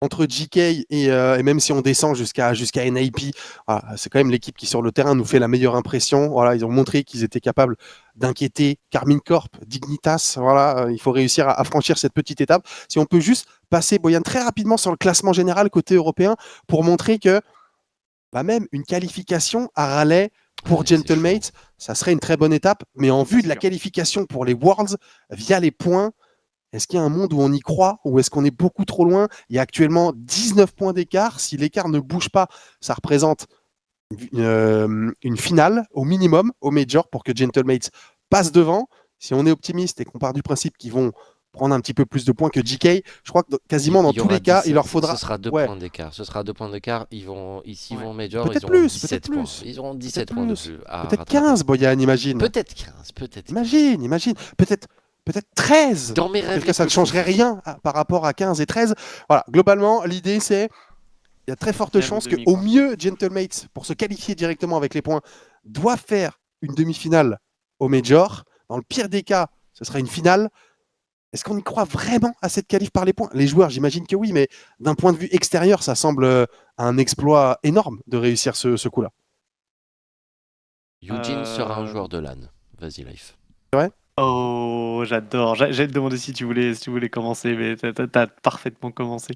entre GK et même si on descend jusqu'à NIP, voilà, c'est quand même l'équipe qui sur le terrain nous fait la meilleure impression. Voilà, ils ont montré qu'ils étaient capables d'inquiéter Carmine Corp, Dignitas. Voilà, il faut réussir à franchir cette petite étape. Si on peut juste passer, Boyan, très rapidement sur le classement général côté européen pour montrer que même une qualification à Raleigh pour Ouais, Gentlemates, ça serait une très bonne étape. Mais en vue de la sûr. qualification pour les Worlds via les points, est-ce qu'il y a un monde où on y croit ou est-ce qu'on est beaucoup trop loin? Il y a actuellement 19 points d'écart. Si l'écart ne bouge pas, ça représente une finale au minimum au Major pour que Gentlemates passe devant. Si on est optimiste et qu'on part du principe qu'ils vont prendre un petit peu plus de points que GK, je crois que quasiment dans Il y tous aura les cas, il 17, leur ce faudra... sera 2 Ouais, points d'écart. Ce sera 2 points d'écart. S'ils Ouais. vont au Major, peut-être ils auront plus, 17 points. plus. Ils auront Peut-être 17 points de plus. plus à Peut-être rattraper. 15, Boyan, imagine. Peut-être 15, peut-être 15. Imagine. Peut-être 13. Dans mes En rêves tout les cas, ça ne plus fous. changerait rien par rapport à 15 et 13. Voilà, globalement, l'idée, c'est il y a très forte Finale ou chance demi, qu'au quoi. mieux, Gentlemates, pour se qualifier directement avec les points, doit faire une demi-finale au Major. Dans le pire des cas, ce sera une finale. Est-ce qu'on y croit vraiment à cette qualif par les points? Les joueurs, j'imagine que oui, mais d'un point de vue extérieur, ça semble un exploit énorme de réussir ce coup-là. Eugene sera un Euh, joueur de LAN. Vas-y, Life. C'est vrai? Oh, j'adore. J'allais te demander si tu voulais commencer, mais t'as parfaitement commencé.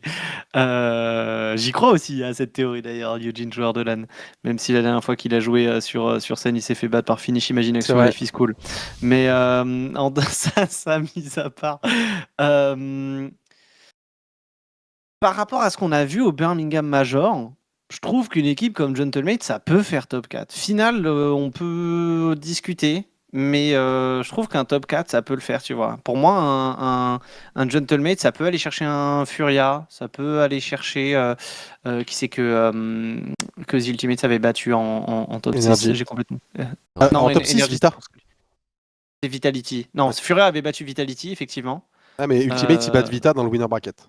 J'y crois aussi à cette théorie d'ailleurs, Eugene joueur de LAN. Même si la dernière fois qu'il a joué sur scène, il s'est fait battre par Finish C'est Imagination vrai. Life is Cool. Mais ça mise à part. euh, Par rapport à ce qu'on a vu au Birmingham Major, je trouve qu'une équipe comme Gentlemate, ça peut faire top 4. Final, on peut discuter, mais je trouve qu'un top 4, ça peut le faire, tu vois. Pour moi, un Gentlemate, ça peut aller chercher un Furia, ça peut aller chercher qui c'est que The Ultimates avait battu en top 6. Energy. J'ai complètement. En Non, top 6, Energy, Vita. c'est Vitality. Non, Ouais. Furia avait battu Vitality, effectivement. Ah, mais Ultimate, ils battent Euh, Vita dans le winner bracket.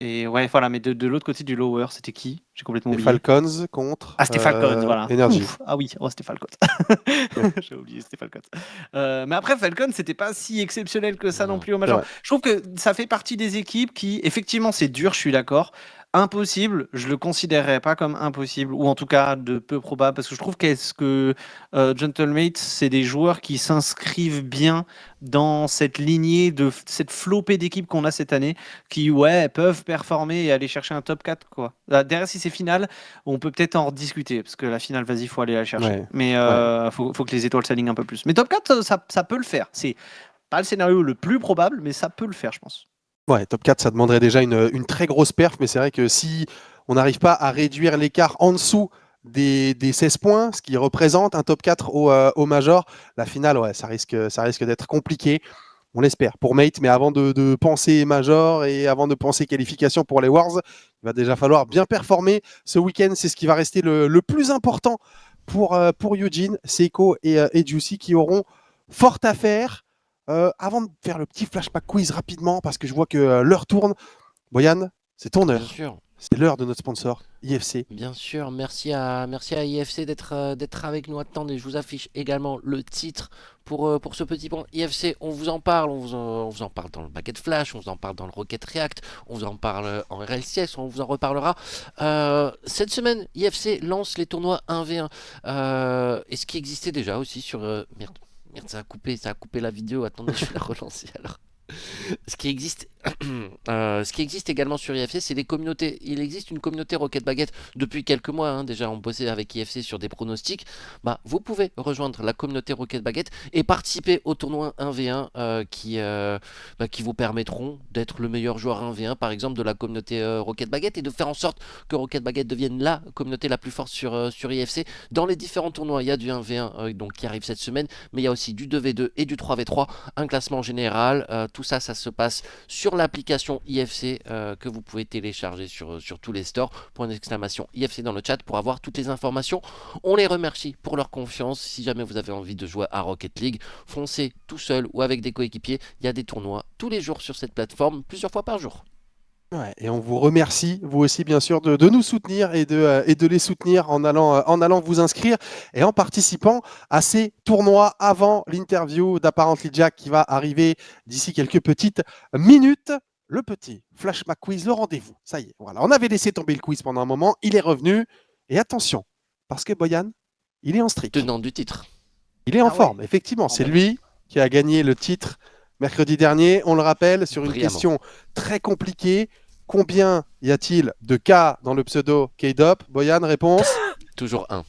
Et ouais, voilà, mais de l'autre côté du lower, c'était qui? J'ai complètement Les oublié. Falcons contre Ah, c'était Falcons, voilà. Energy. Ouf. Ah oui, oh, c'était Falcons. Ouais. J'ai oublié, c'était Falcons. Mais après, Falcons, c'était pas si exceptionnel que ça non Non. plus au C'est Major. vrai. Je trouve que ça fait partie des équipes qui, effectivement, c'est dur, je suis d'accord. Impossible, je le considérerais pas comme impossible, ou en tout cas de peu probable, parce que je trouve que Gentlemate, c'est des joueurs qui s'inscrivent bien dans cette lignée de cette flopée d'équipes qu'on a cette année, qui ouais peuvent performer et aller chercher un top 4 quoi. Là, derrière si c'est finale, on peut peut-être en rediscuter parce que la finale vas-y faut aller la chercher. Ouais. Mais Ouais. faut que les étoiles s'alignent un peu plus. Mais top 4 ça peut le faire. C'est pas le scénario le plus probable mais ça peut le faire je pense. Ouais, top 4, ça demanderait déjà une très grosse perf, mais c'est vrai que si on n'arrive pas à réduire l'écart en dessous des 16 points, ce qui représente un top 4 au Major, la finale, ouais, ça risque d'être compliqué. On l'espère pour Mate, mais avant de penser Major et avant de penser qualification pour les Wars, il va déjà falloir bien performer ce week-end. C'est ce qui va rester le plus important pour Eugene, Seiko et Juicy qui auront fort à faire. Avant de faire le petit flashback quiz rapidement, parce que je vois que l'heure tourne, Boyan, c'est ton Bien heure. sûr. C'est l'heure de notre sponsor, IFC. Bien sûr, merci à IFC d'être avec nous. Attendez, je vous affiche également le titre pour ce petit point. IFC, on vous en parle, on vous en parle dans le Baguette Flash, on vous en parle dans le Rocket React, on vous en parle en RLCS, on vous en reparlera. Cette semaine, IFC lance les tournois 1v1. Et ce qui existait déjà aussi sur... merde, ça a coupé la vidéo. Attendez, je vais la relancer alors. Ce qui existe, ce qui existe également sur IFC, c'est les communautés. Il existe une communauté Rocket Baguette depuis quelques mois. Déjà, on bossait avec IFC sur des pronostics. Vous pouvez rejoindre la communauté Rocket Baguette et participer au tournoi 1v1 qui vous permettront d'être le meilleur joueur 1v1, par exemple, de la communauté Rocket Baguette et de faire en sorte que Rocket Baguette devienne la communauté la plus forte sur IFC. Dans les différents tournois, il y a du 1v1 donc, qui arrive cette semaine, mais il y a aussi du 2v2 et du 3v3, un classement général. Tout ça, ça se passe sur l'application IFC que vous pouvez télécharger sur tous les stores. Point d'exclamation IFC dans le chat pour avoir toutes les informations. On les remercie pour leur confiance. Si jamais vous avez envie de jouer à Rocket League, foncez tout seul ou avec des coéquipiers. Il y a des tournois tous les jours sur cette plateforme, plusieurs fois par jour. Ouais, et on vous remercie, vous aussi, bien sûr, de nous soutenir et de les soutenir en allant vous inscrire et en participant à ces tournois avant l'interview d'ApparentlyJack qui va arriver d'ici quelques petites minutes. Le petit flashback quiz, le rendez-vous. Ça y est, voilà. On avait laissé tomber le quiz pendant un moment, il est revenu. Et attention, parce que Boyan, il est en streak. Tenant du titre. Il est en Ah ouais. forme, effectivement. C'est lui qui a gagné le titre mercredi dernier. On le rappelle, sur une Brillamment. question très compliquée. Combien y a-t-il de K dans le pseudo K-Dop? Boyan, réponse? Toujours 1.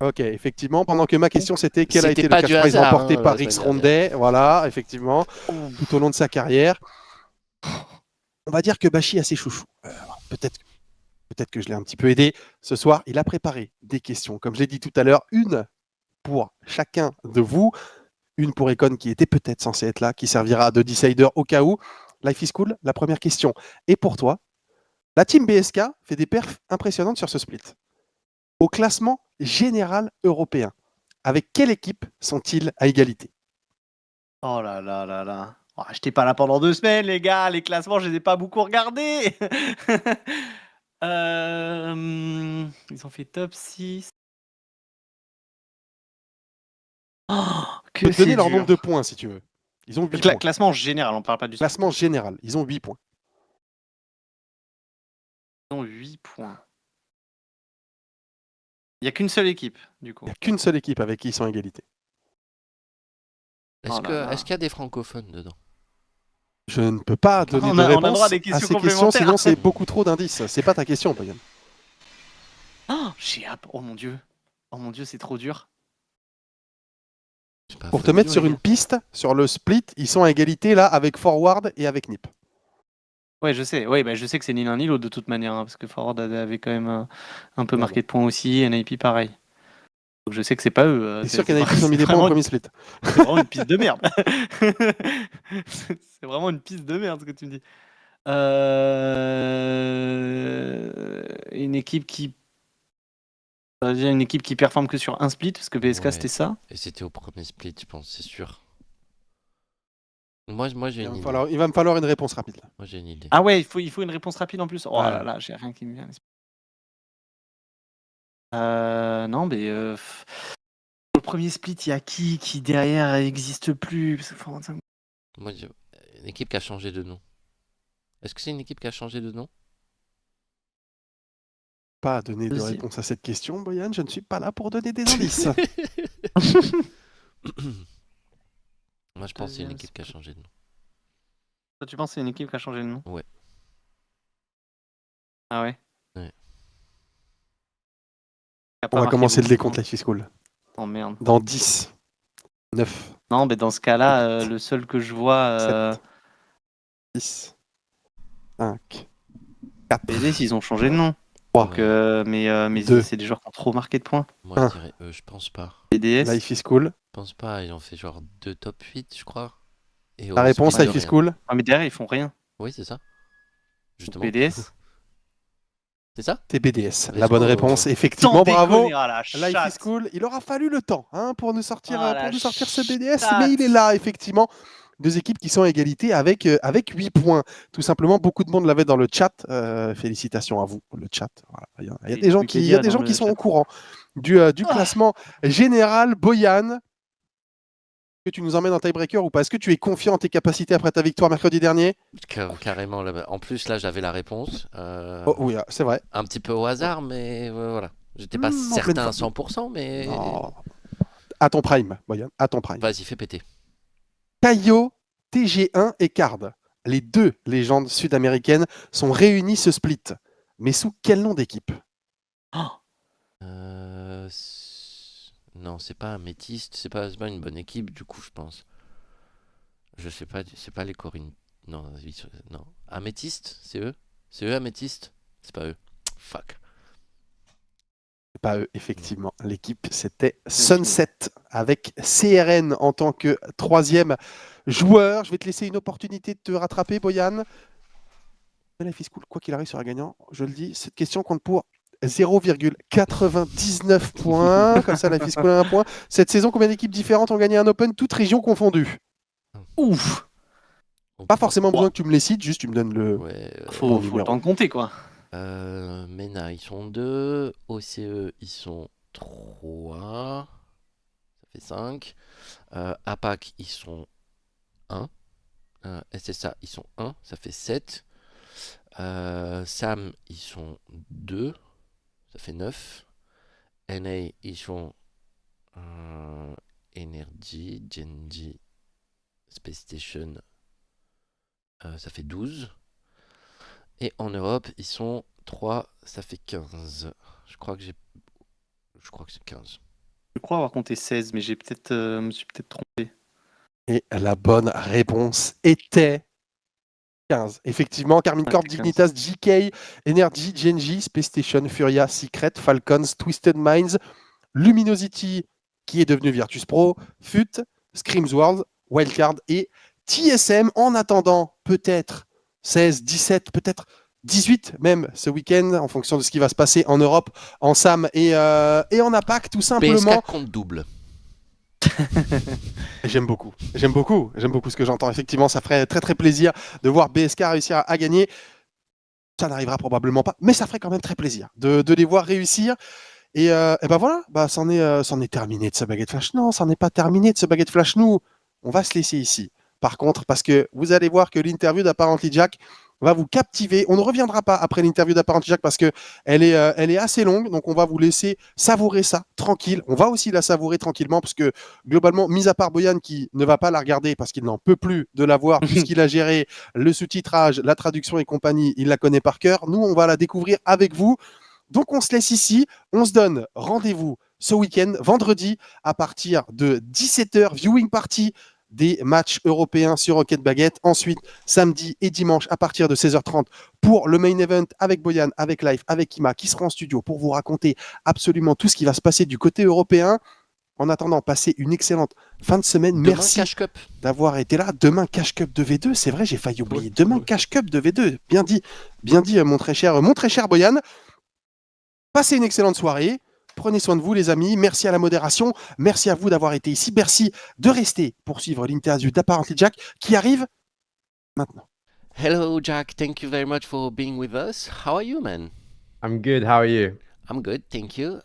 Ok, effectivement. Pendant que ma question, c'était quel a C'était été pas le du cash prize hasard, remporté hein, par la Rix semaine Rondet. Voilà, effectivement, tout au long de sa carrière. On va dire que Bashi a ses chouchous. Peut-être que je l'ai un petit peu aidé. Ce soir, il a préparé des questions. Comme je l'ai dit tout à l'heure, une pour chacun de vous. Une pour Econ qui était peut-être censée être là, qui servira de decider au cas où. Life is cool, la première question. Et pour toi, la team BSK fait des perfs impressionnantes sur ce split. Au classement général européen, avec quelle équipe sont-ils à égalité? Oh là là là là. Oh, j'étais pas là pendant 2 semaines, les gars. Les classements, je les ai pas beaucoup regardés. Ils ont fait top 6. Oh, Je peux que te donner c'est leur nombre dur. de points si tu veux. Ils ont 8 Le points. classement général, on parle pas du Classement général, ils ont 8 points. Ils ont 8 points. Il n'y a qu'une seule équipe, du coup. Il n'y a qu'une seule équipe avec qui ils sont à égalité. Est-ce Oh là là. qu'il y a des francophones dedans? Je ne peux pas donner On de a le réponse droit à des à questions ces questions, complémentaires. sinon c'est beaucoup trop d'indices. C'est pas ta question, Pagan. Oh mon dieu. Oh mon dieu, c'est trop dur. C'est pas Pour faux. te mettre dur, sur les une gars. piste, sur le split, ils sont à égalité là avec Forward et avec Nip. Ouais, je sais. Ouais, bah, je sais que c'est ni l'un ni l'autre de toute manière, hein, parce que Forward avait quand même un peu Ouais, marqué de points aussi, NIP pareil. Donc je sais que c'est pas eux. C'est C'est sûr qu'il y en a qui ont mis c'est des points au vraiment, premier split. c'est vraiment une piste de merde. C'est vraiment une piste de merde ce que tu me dis. Une équipe qui. Ça veut dire une équipe qui performe que sur un split, parce que BSK Ouais. c'était ça. Et c'était au premier split, je pense, c'est sûr. Moi j'ai Il une va, idée. il va me falloir une réponse rapide. Là. Moi j'ai une idée. Ah ouais, il faut une réponse rapide en plus. Oh Ouais. là là, j'ai rien qui me vient à l'esprit. Non, mais le premier split, il y a qui derrière n'existe plus? Parce que Moi, une équipe qui a changé de nom. Est-ce que c'est une équipe qui a changé de nom? Pas à donner de Deuxième. réponse à cette question, Boyan. Je ne suis pas là pour donner des indices. Moi je pense que c'est une Deuxième équipe qui a changé de nom. Toi, tu penses que c'est une équipe qui a changé de nom? Ouais. Ah ouais? Ouais. Qui a pas On va marqué commencer le beaucoup de décompte points. Life is Cool. Oh merde. Dans 10, 9, Non, mais dans ce cas-là, le seul que je vois. 7, 6, 5, 4, BDS, ils ont changé de nom. 3, Donc, mais Deux. c'est des joueurs qui ont trop marqué de points. Moi je dirais je pense pas. BDS. Life is Cool. Je pense pas, ils ont fait genre 2 top 8, je crois. Et La au réponse, split, Life is rien. Cool. Ah, mais derrière, ils font rien. Oui, c'est ça. Justement. BDS. C'est ça? C'est BDS. La Let's bonne go. réponse, Sans effectivement, bravo. déconner, ah, la Life is chatte. Cool. Il aura fallu le temps pour nous sortir, Ah, la ce BDS, chatte. mais il est là, effectivement. Deux équipes qui sont à égalité avec 8 points. Tout simplement, beaucoup de monde l'avait dans le chat. Félicitations à vous, le chat. Voilà. Il y a des gens qui sont au courant du classement général. Boyan, que tu nous emmènes en tiebreaker ou pas? Est-ce que tu es confiant en tes capacités après ta victoire mercredi dernier? Carrément. En plus, là, j'avais la réponse. Oh, oui, c'est vrai. Un petit peu au hasard, mais voilà. J'étais pas En certain pleine à 100%, mais. Non. À ton prime, Boyan, à ton prime. Vas-y, fais péter. Caio, TG1 et Card, les deux légendes sud-américaines, sont réunies ce split. Mais sous quel nom d'équipe? Non, c'est pas un métiste, c'est pas une bonne équipe, du coup, je pense. Je sais pas, c'est pas les Corinnes. Non, non. Améthyste, c'est eux? C'est eux, Améthyste? C'est pas eux. Fuck. C'est pas eux, effectivement. L'équipe, c'était Sunset, avec CRN en tant que troisième joueur. Je vais te laisser une opportunité de te rattraper, Boyan. Life is Cool, quoi qu'il arrive, sera gagnant. Je le dis, cette question compte pour 0,99 points. Comme ça, Life is Cool a un point. Cette saison, combien d'équipes différentes ont gagné un Open, toutes régions confondues? Ouf. Pas forcément besoin que tu me les cites, juste tu me donnes le. Ouais, Faut le temps de compter, quoi. MENA, ils sont 2. OCE, ils sont 3. Ça fait 5. APAC, ils sont 1. SSA, ils sont 1. Ça fait 7. SAM, ils sont 2. Ça fait 9. NA, ils sont Energy, Genji, Space Station. Ça fait 12. Et en Europe, ils sont 3, ça fait 15. Je crois que c'est 15. Je crois avoir compté 16, mais me suis peut-être trompé. Et la bonne réponse était 15. Effectivement, Carmine Corp, 15. Dignitas, GK, Energy, Genji, Space Station, Furia, Secret, Falcons, Twisted Minds, Luminosity, qui est devenu Virtus Pro, FUT, Screams World, Wildcard et TSM. En attendant, peut-être 16, 17, peut-être 18 même ce week-end, en fonction de ce qui va se passer en Europe, en SAM et en APAC, tout simplement. PSK compte double. J'aime beaucoup ce que j'entends. Effectivement, ça ferait très très plaisir de voir BSK réussir à gagner. Ça n'arrivera probablement pas, mais ça ferait quand même très plaisir de les voir réussir. Et ben voilà, c'en est terminé de ce Baguette Flash. Non, c'en est pas terminé de ce Baguette Flash. Nous, on va se laisser ici par contre, parce que vous allez voir que l'interview d'ApparentlyJack va vous captiver. On ne reviendra pas après l'interview d'ApparentlyJack parce que elle est assez longue, donc on va vous laisser savourer ça tranquille. On va aussi la savourer tranquillement parce que globalement, mis à part Boyan qui ne va pas la regarder parce qu'il n'en peut plus de la voir puisqu'il a géré le sous-titrage, la traduction et compagnie, il la connaît par cœur. Nous, on va la découvrir avec vous. Donc on se laisse ici, on se donne rendez-vous ce week-end, vendredi, à partir de 17h, viewing party des matchs européens sur Rocket Baguette. Ensuite, samedi et dimanche à partir de 16h30 pour le main event avec Boyan, avec Life, avec Kima qui sera en studio pour vous raconter absolument tout ce qui va se passer du côté européen. En attendant, passez une excellente fin de semaine. Demain, Merci Cash Cup. d'avoir été là. Demain, Cash Cup de V2. C'est vrai, j'ai failli oublier. Demain, Cash Cup de V2. Bien dit, mon très cher Boyan. Passez une excellente soirée. Prenez soin de vous, les amis. Merci à la modération. Merci à vous d'avoir été ici. Merci de rester pour suivre l'interview d'ApparentlyJack qui arrive maintenant. Hello, Jack. Thank you very much for being with us. How are you, man? I'm good. How are you? I'm good, thank you.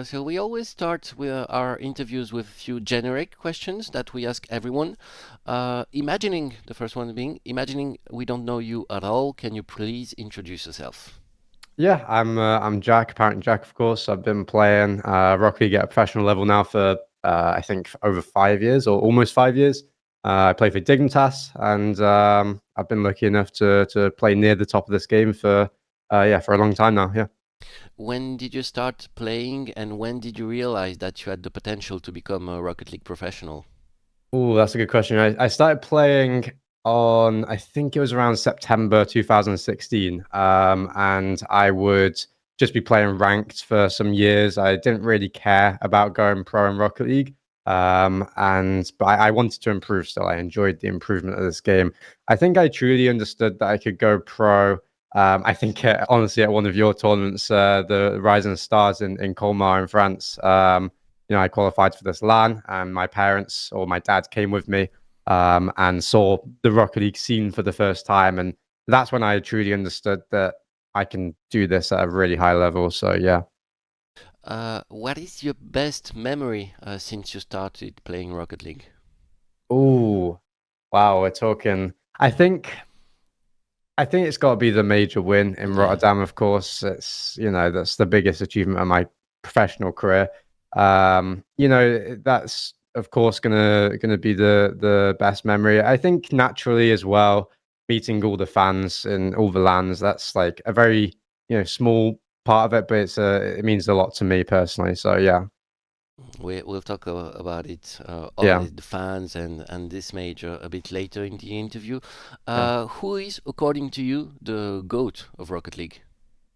So we always start with our interviews with a few generic questions that we ask everyone. Imagining, the first one being, imagining we don't know you at all, can you please introduce yourself? Yeah, I'm Jack, ApparentlyJack, of course. I've been playing Rocket League at a professional level now for I think over 5 years or almost 5 years. I play for Dignitas, and I've been lucky enough to play near the top of this game for a long time now. Yeah. When did you start playing, and when did you realize that you had the potential to become a Rocket League professional? Oh, that's a good question. I started playing on, I think it was around September 2016, and I would just be playing ranked for some years. I didn't really care about going pro in Rocket League, but I wanted to improve still. I enjoyed the improvement of this game. I think I truly understood that I could go pro. I think honestly at one of your tournaments, the Rising Stars in Colmar in France, I qualified for this LAN, and my parents or my dad came with me and saw the Rocket League scene for the first time, and that's when I truly understood that I can do this at a really high level. So yeah. What is your best memory since you started playing Rocket League? Oh, wow, we're talking. I think it's got to be the major win in Rotterdam, of course. It's, that's the biggest achievement of my professional career. That's of course gonna be the best memory. I think naturally as well, meeting all the fans in all the LANs, that's like a very small part of it, but it means a lot to me personally. So yeah. We'll talk about it, Yeah. the fans and this major a bit later in the interview. Yeah. Who is, according to you, the GOAT of Rocket League?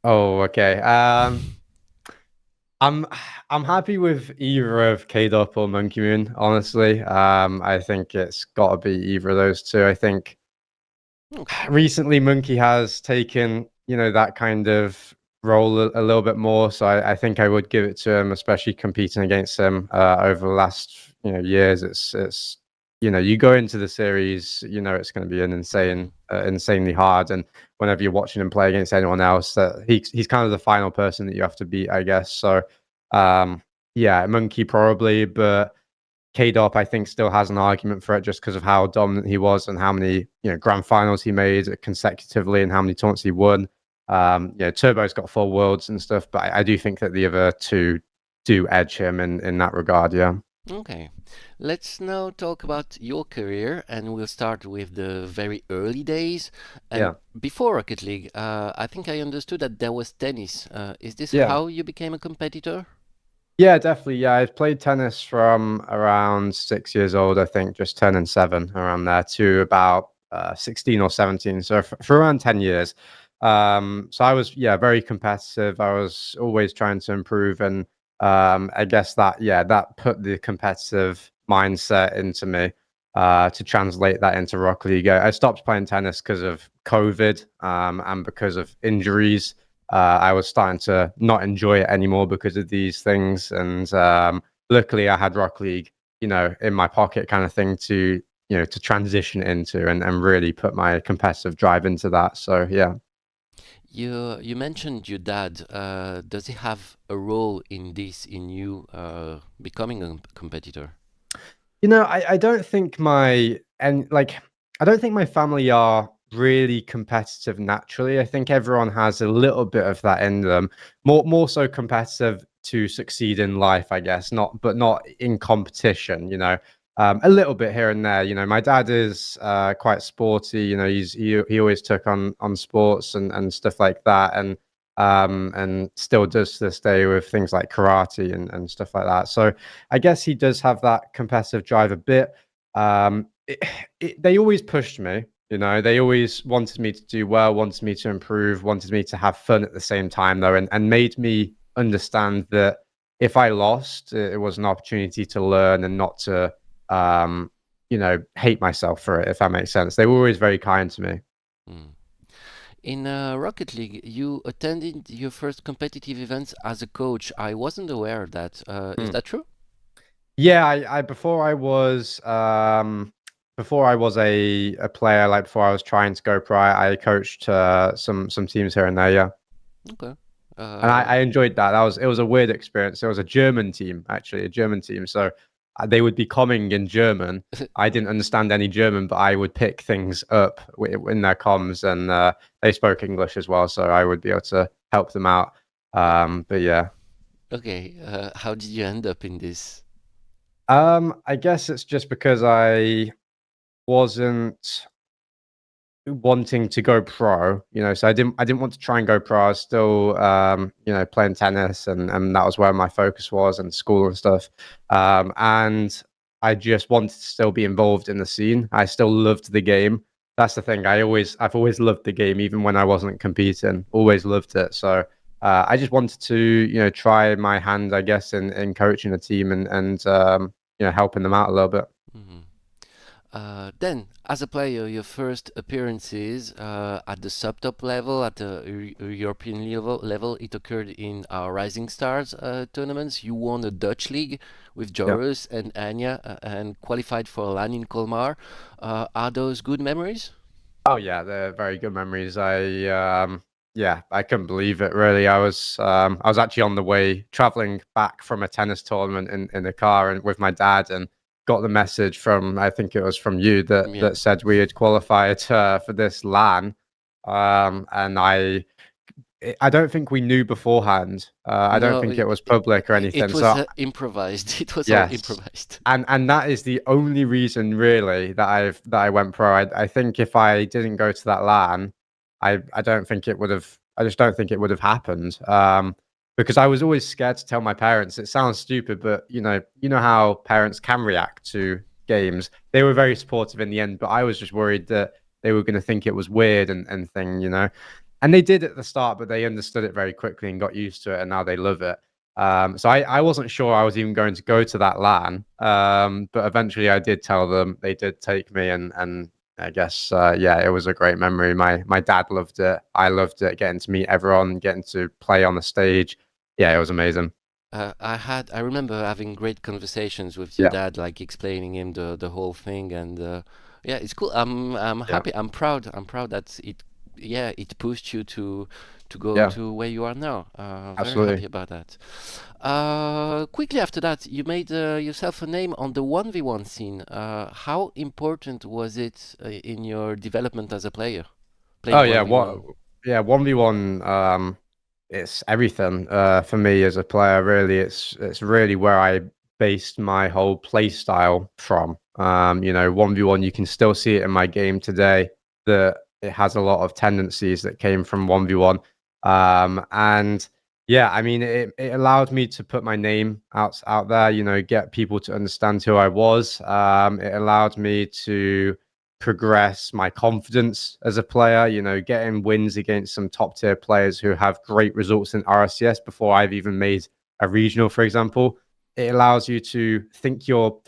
Oh, okay. I'm happy with either of KDOP or Monkey Moon, honestly. I think it's got to be either of those two. I think recently Monkey has taken, that kind of role a little bit more. So I think I would give it to him, especially competing against him over the last years. It's you go into the series, it's going to be an insanely hard, and whenever you're watching him play against anyone else, that he's kind of the final person that you have to beat, I guess. So Monkey probably, but KDOP I think still has an argument for it just because of how dominant he was and how many grand finals he made consecutively and how many tournaments he won. Turbo's got 4 worlds and stuff, but I do think that the other two do edge him in that regard. Yeah. Okay, let's now talk about your career, and we'll start with the very early days. And before Rocket League, I think I understood that there was tennis. Is this how you became a competitor? Yeah, definitely. Yeah, I played tennis from around 6 years old, I think, just turning 7 around there, to about 16 or 17. So for around 10 years. So I was very competitive. I was always trying to improve, and I guess that put the competitive mindset into me to translate that into Rocket League. I stopped playing tennis because of COVID and because of injuries. I was starting to not enjoy it anymore because of these things, and luckily I had Rocket League, in my pocket, kind of thing to transition into and really put my competitive drive into that. So yeah. You mentioned your dad. Does he have a role in this, in you becoming a competitor? I don't think I don't think my family are really competitive naturally. I think everyone has a little bit of that in them. More so competitive to succeed in life, I guess. But not in competition. A little bit here and there. My dad is quite sporty. He always took on sports and stuff like that, and still does to this day with things like karate and stuff like that. So I guess he does have that competitive drive a bit. They always pushed me. They always wanted me to do well, wanted me to improve, wanted me to have fun at the same time, though, and made me understand that if I lost, it was an opportunity to learn and not to, hate myself for it, if that makes sense. They were always very kind to me. Mm. In Rocket League, you attended your first competitive events as a coach. I wasn't aware of that. Is that true? Yeah, I before I was a player, like before I was trying to go pro, I coached some teams here and there. Yeah. Okay. And I enjoyed that. It was a weird experience. It was a German team, actually, a German team. So they would be coming in German. I didn't understand any German, but I would pick things up in their comms, and they spoke English as well, so I would be able to help them out. But yeah. Okay. How did you end up in this? I guess it's just because I wasn't wanting to go pro, so I didn't want to try and go pro. I was still playing tennis, and that was where my focus was, and school and stuff. And I just wanted to still be involved in the scene. I still loved the game. That's the thing. I've always loved the game, even when I wasn't competing. Always loved it. So I just wanted to try my hand, I guess, in coaching a team and helping them out a little bit. Mm-hmm. Then, as a player, your first appearances at the sub-top level, at the European level, it occurred in our Rising Stars tournaments. You won a Dutch league with Joris and Anya and qualified for a LAN in Colmar. Are those good memories? Oh yeah, they're very good memories. I couldn't believe it, really. I was actually on the way traveling back from a tennis tournament in the car and with my dad, and got the message from, I think it was from you, that said we had qualified for this LAN, and I don't think we knew beforehand. I don't think it was public or anything. It was improvised. It was all improvised. And that is the only reason, really, that I went pro. I think if I didn't go to that LAN, I don't think it would have. I just don't think it would have happened. Because I was always scared to tell my parents. It sounds stupid, but you know how parents can react to games. They were very supportive in the end, but I was just worried that they were going to think it was weird and thing, And they did at the start, but they understood it very quickly and got used to it, and now they love it. So I wasn't sure I was even going to go to that LAN, but eventually I did tell them. They did take me, and I guess it was a great memory. My dad loved it. I loved it. Getting to meet everyone, getting to play on the stage. Yeah, it was amazing. I remember having great conversations with your dad, like explaining him the whole thing, and it's cool. I'm happy. I'm proud that it pushed you to go to where you are now. Absolutely. Very happy about that. Quickly after that, you made yourself a name on the 1v1 scene. How important was it in your development as a player? 1v1. It's everything for me as a player. Really, it's really where I based my whole play style from. 1v1, you can still see it in my game today that it has a lot of tendencies that came from 1v1. And yeah, I mean, it allowed me to put my name out there, get people to understand who I was. It allowed me to progress my confidence as a player, getting wins against some top tier players who have great results in RLCS before I've even made a regional, for example. It allows you to think you're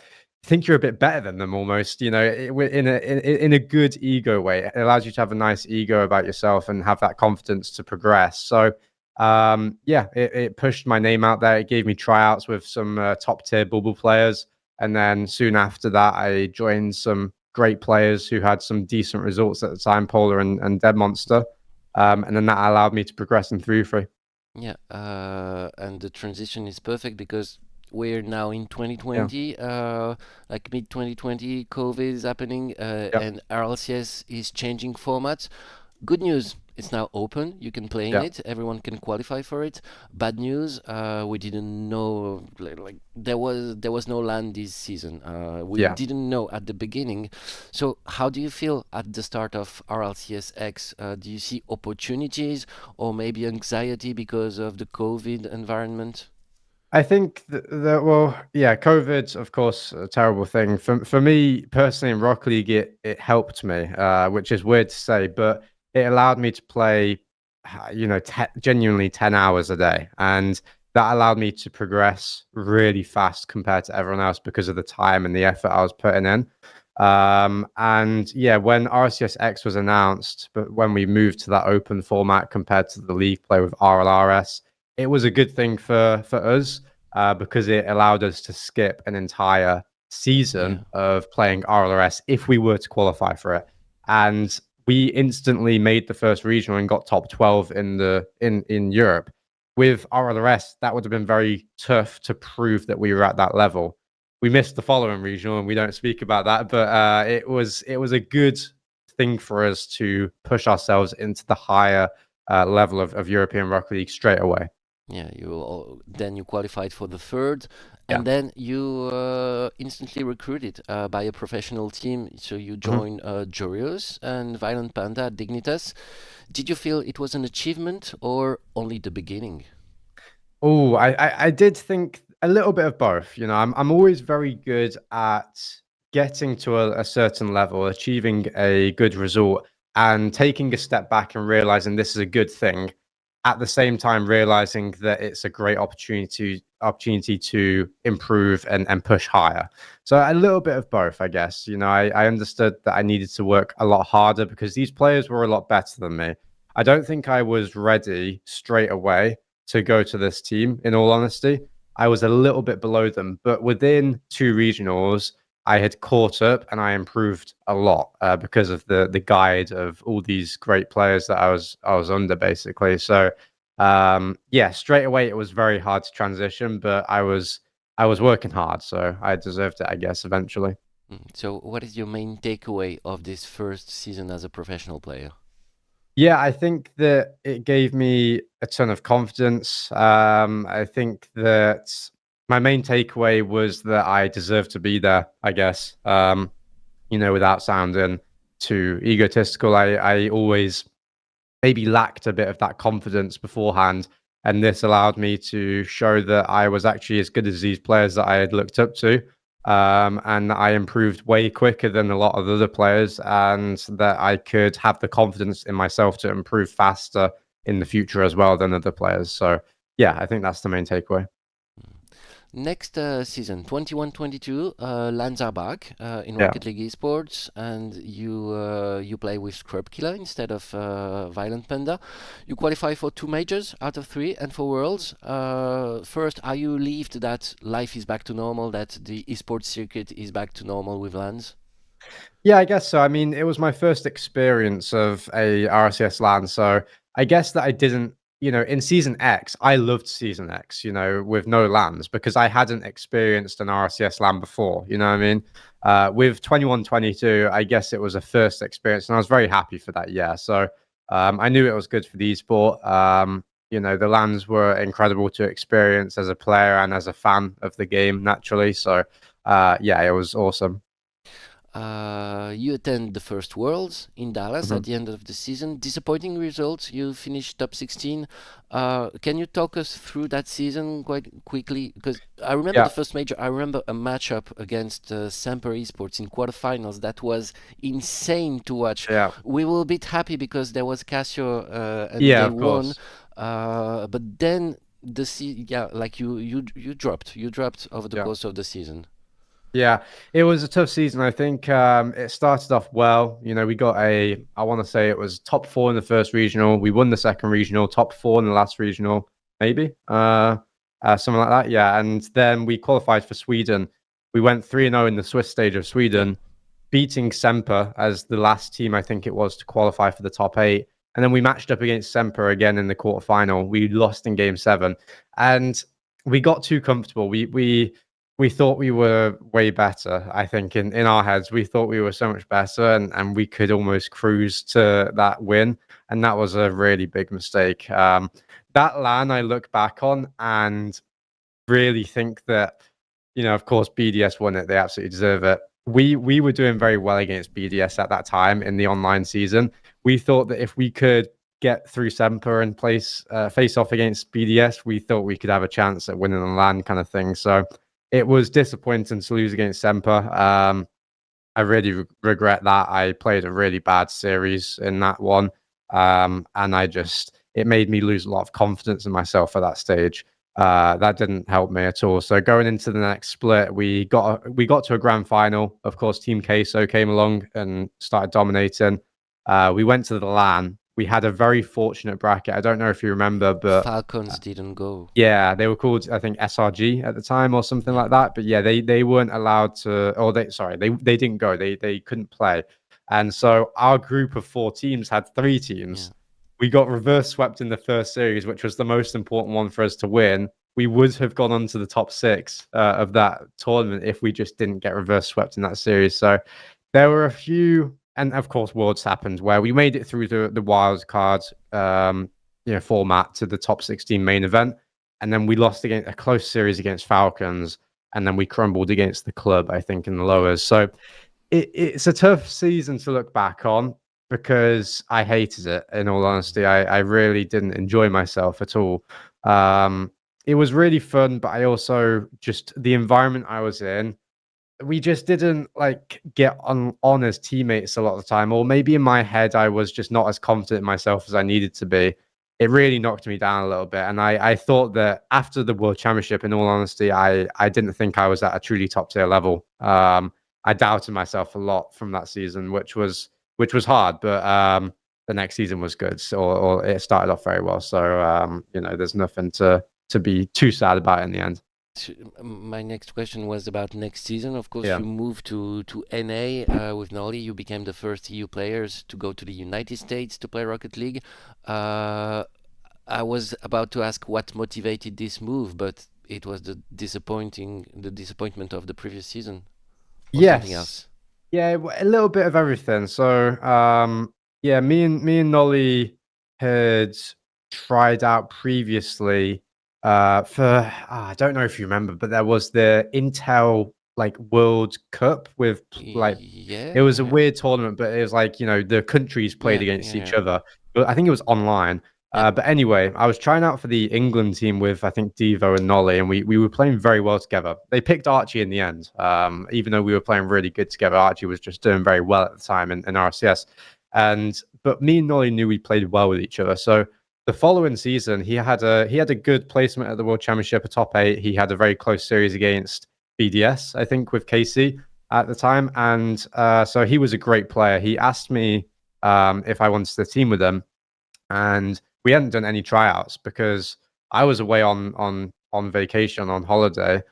a bit better than them almost, in a good ego way. It allows you to have a nice ego about yourself and have that confidence to progress. So it pushed my name out there. It gave me tryouts with some top tier bubble players, and then soon after that I joined some great players who had some decent results at the time, Polar and Dead Monster, and then that allowed me to progress in 3v3. And the transition is perfect because We're now in 2020, like mid 2020, COVID is happening, and RLCS is changing formats. Good news, it's now open. You can play in it. Everyone can qualify for it. Bad news, we didn't know, like there was no LAN this season. We didn't know at the beginning. So how do you feel at the start of RLCS X? Do you see opportunities or maybe anxiety because of the COVID environment? I think COVID's of course a terrible thing. For me personally in Rocket League, it helped me, which is weird to say, but it allowed me to play, genuinely 10 hours a day, and that allowed me to progress really fast compared to everyone else because of the time and the effort I was putting in. And yeah, when RLCS X was announced, but when we moved to that open format compared to the league play with RLRS, it was a good thing for us because it allowed us to skip an entire season of playing RLRS if we were to qualify for it. And we instantly made the first regional and got top 12 in Europe. With RLRS, that would have been very tough to prove that we were at that level. We missed the following regional, and we don't speak about that, but it was a good thing for us to push ourselves into the higher level of European Rocket League straight away. Yeah, then you qualified for the third, and then you instantly recruited by a professional team. So you joined Jorios and Violent Panda, Dignitas. Did you feel it was an achievement or only the beginning? Oh, I did think a little bit of both. You know, I'm always very good at getting to a certain level, achieving a good result, and taking a step back and realizing this is a good thing. At the same time, realizing that it's a great opportunity to improve and push higher. So a little bit of both, I guess. You know, I understood that I needed to work a lot harder because these players were a lot better than me. I don't think I was ready straight away to go to this team, in all honesty. I was a little bit below them, but within 2 regionals, I had caught up and I improved a lot because of the guide of all these great players that I was under, basically. So straight away it was very hard to transition, but I was working hard, so I deserved it, I guess, eventually. So what is your main takeaway of this first season as a professional player? Yeah, I think that it gave me a ton of confidence. I think that my main takeaway was that I deserve to be there, I guess. Without sounding too egotistical, I always maybe lacked a bit of that confidence beforehand. And this allowed me to show that I was actually as good as these players that I had looked up to. And I improved way quicker than a lot of other players, and that I could have the confidence in myself to improve faster in the future as well than other players. So yeah, I think that's the main takeaway. Next season, 21-22, LANs are back in Rocket League Esports, and you play with Scrub Killer instead of Violent Panda. You qualify for 2 majors out of 3 and for Worlds. First, are you relieved that life is back to normal, that the esports circuit is back to normal with LANs? Yeah, I guess so. I mean, it was my first experience of a RLCS LAN, so I guess that I didn't, in Season X, I loved Season X, with no LANs because I hadn't experienced an RLCS LAN before, you know what I mean? With 21-22, I guess it was a first experience, and I was very happy for that, yeah. So I knew it was good for the esport. The LANs were incredible to experience as a player and as a fan of the game, naturally. So it was awesome. You attend the first Worlds in Dallas at the end of the season. Disappointing results. You finished top 16. Can you talk us through that season quite quickly? Because I remember the first major. I remember a matchup against Semper Esports in quarterfinals. That was insane to watch. Yeah. We were a bit happy because there was Casio and they won. But then you dropped over the course of the season. Yeah, it was a tough season. I think it started off well. We got I want to say it was top 4 in the first regional. We won the second regional, top 4 in the last regional, maybe something like that. Yeah, and then we qualified for Sweden. We went 3-0 in the Swiss stage of Sweden, beating Semper as the last team, I think it was, to qualify for the top 8. And then we matched up against Semper again in the quarterfinal. We lost in game 7. And we got too comfortable. We thought we were way better. I think in our heads, we thought we were so much better, and we could almost cruise to that win. And that was a really big mistake. That LAN I look back on and really think that, of course, BDS won it. They absolutely deserve it. We were doing very well against BDS at that time in the online season. We thought that if we could get through Semper and face off against BDS, we thought we could have a chance at winning the LAN kind of thing. So it was disappointing to lose against Semper. I really regret that. I played a really bad series in that one. And it made me lose a lot of confidence in myself at that stage. That didn't help me at all. So going into the next split, we got to a grand final. Of course, Team Queso came along and started dominating. We went to the LAN. We had a very fortunate bracket. I don't know if you remember, but Falcons didn't go. Yeah, they were called, I think, SRG at the time or something like that. But yeah, they weren't allowed to, or they didn't go. They couldn't play. And so our group of 4 teams had 3 teams. Yeah. We got reverse swept in the first series, which was the most important one for us to win. We would have gone on to the top 6 of that tournament if we just didn't get reverse swept in that series. So there were a few, and of course, Worlds happened where we made it through the wild card format to the top 16 main event, and then we lost against a close series against Falcons, and then we crumbled against the club, I think, in the lowers. So it's a tough season to look back on, because I hated it, in all honesty. I really didn't enjoy myself at all. It was really fun, but I also just, the environment I was in, we just didn't get on as teammates a lot of the time. Or maybe in my head, I was just not as confident in myself as I needed to be. It really knocked me down a little bit. And I thought that after the World Championship, in all honesty, I didn't think I was at a truly top tier level. I doubted myself a lot from that season, which was hard, but the next season was good, or it started off very well. So there's nothing to be too sad about in the end. My next question was about next season. Of course, you moved to NA with Nolly. You became the first EU players to go to the United States to play Rocket League. I was about to ask what motivated this move, but it was the disappointment of the previous season. Or something else. Yeah, a little bit of everything. So, me and Nolly had tried out previously for I don't know if you remember, but there was the Intel World Cup with it was a weird tournament, but it was the countries played against each other. But I think it was online. But anyway, I was trying out for the England team with, I think, Devo and Nolly, and we were playing very well together. They picked Archie in the end, even though we were playing really good together. Archie was just doing very well at the time in RLCS. But me and Nolly knew we played well with each other. So the following season, he had a good placement at the World Championship, a top 8. He had a very close series against BDS, I think, with Casey at the time. And so he was a great player. He asked me if I wanted to team with him, and we hadn't done any tryouts because I was away on vacation, on holiday,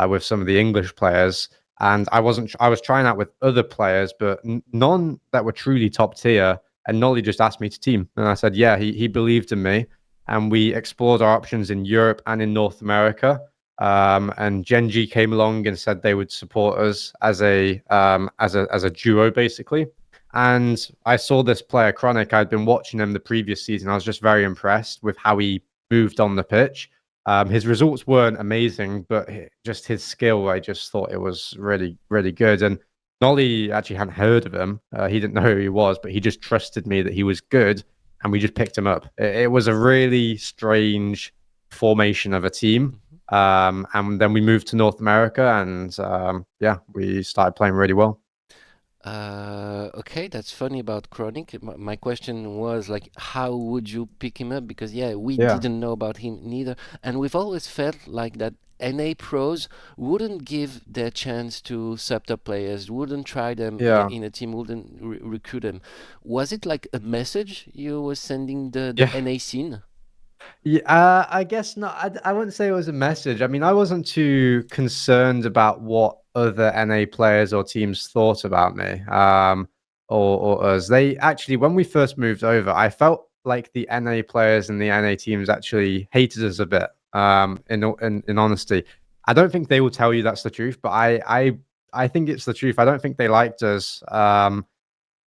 with some of the English players, and I was trying out with other players, but none that were truly top tier. And Nolly just asked me to team, and I said, yeah. He believed in me, and we explored our options in Europe and in North America. And Genji came along and said they would support us as a duo, basically. And I saw this player, Chronic. I'd been watching him the previous season. I was just very impressed with how he moved on the pitch. His results weren't amazing, but just his skill, I just thought it was really, really good. And Nolly actually hadn't heard of him. He didn't know who he was, but he just trusted me that he was good, and we just picked him up. It was a really strange formation of a team. And then we moved to North America, and we started playing really well. Okay, that's funny about Chronic. My question was how would you pick him up? Because we didn't know about him neither, and we've always felt like that NA pros wouldn't give their chance to sub-top players, wouldn't try them in a team, wouldn't recruit them. Was it like a message you were sending the NA scene? Yeah, I guess not. I wouldn't say it was a message. I mean, I wasn't too concerned about what other NA players or teams thought about me, or us. They actually, when we first moved over, I felt like the NA players and the NA teams actually hated us a bit. In honesty, I don't think they will tell you that's the truth, but I think it's the truth. I don't think they liked us.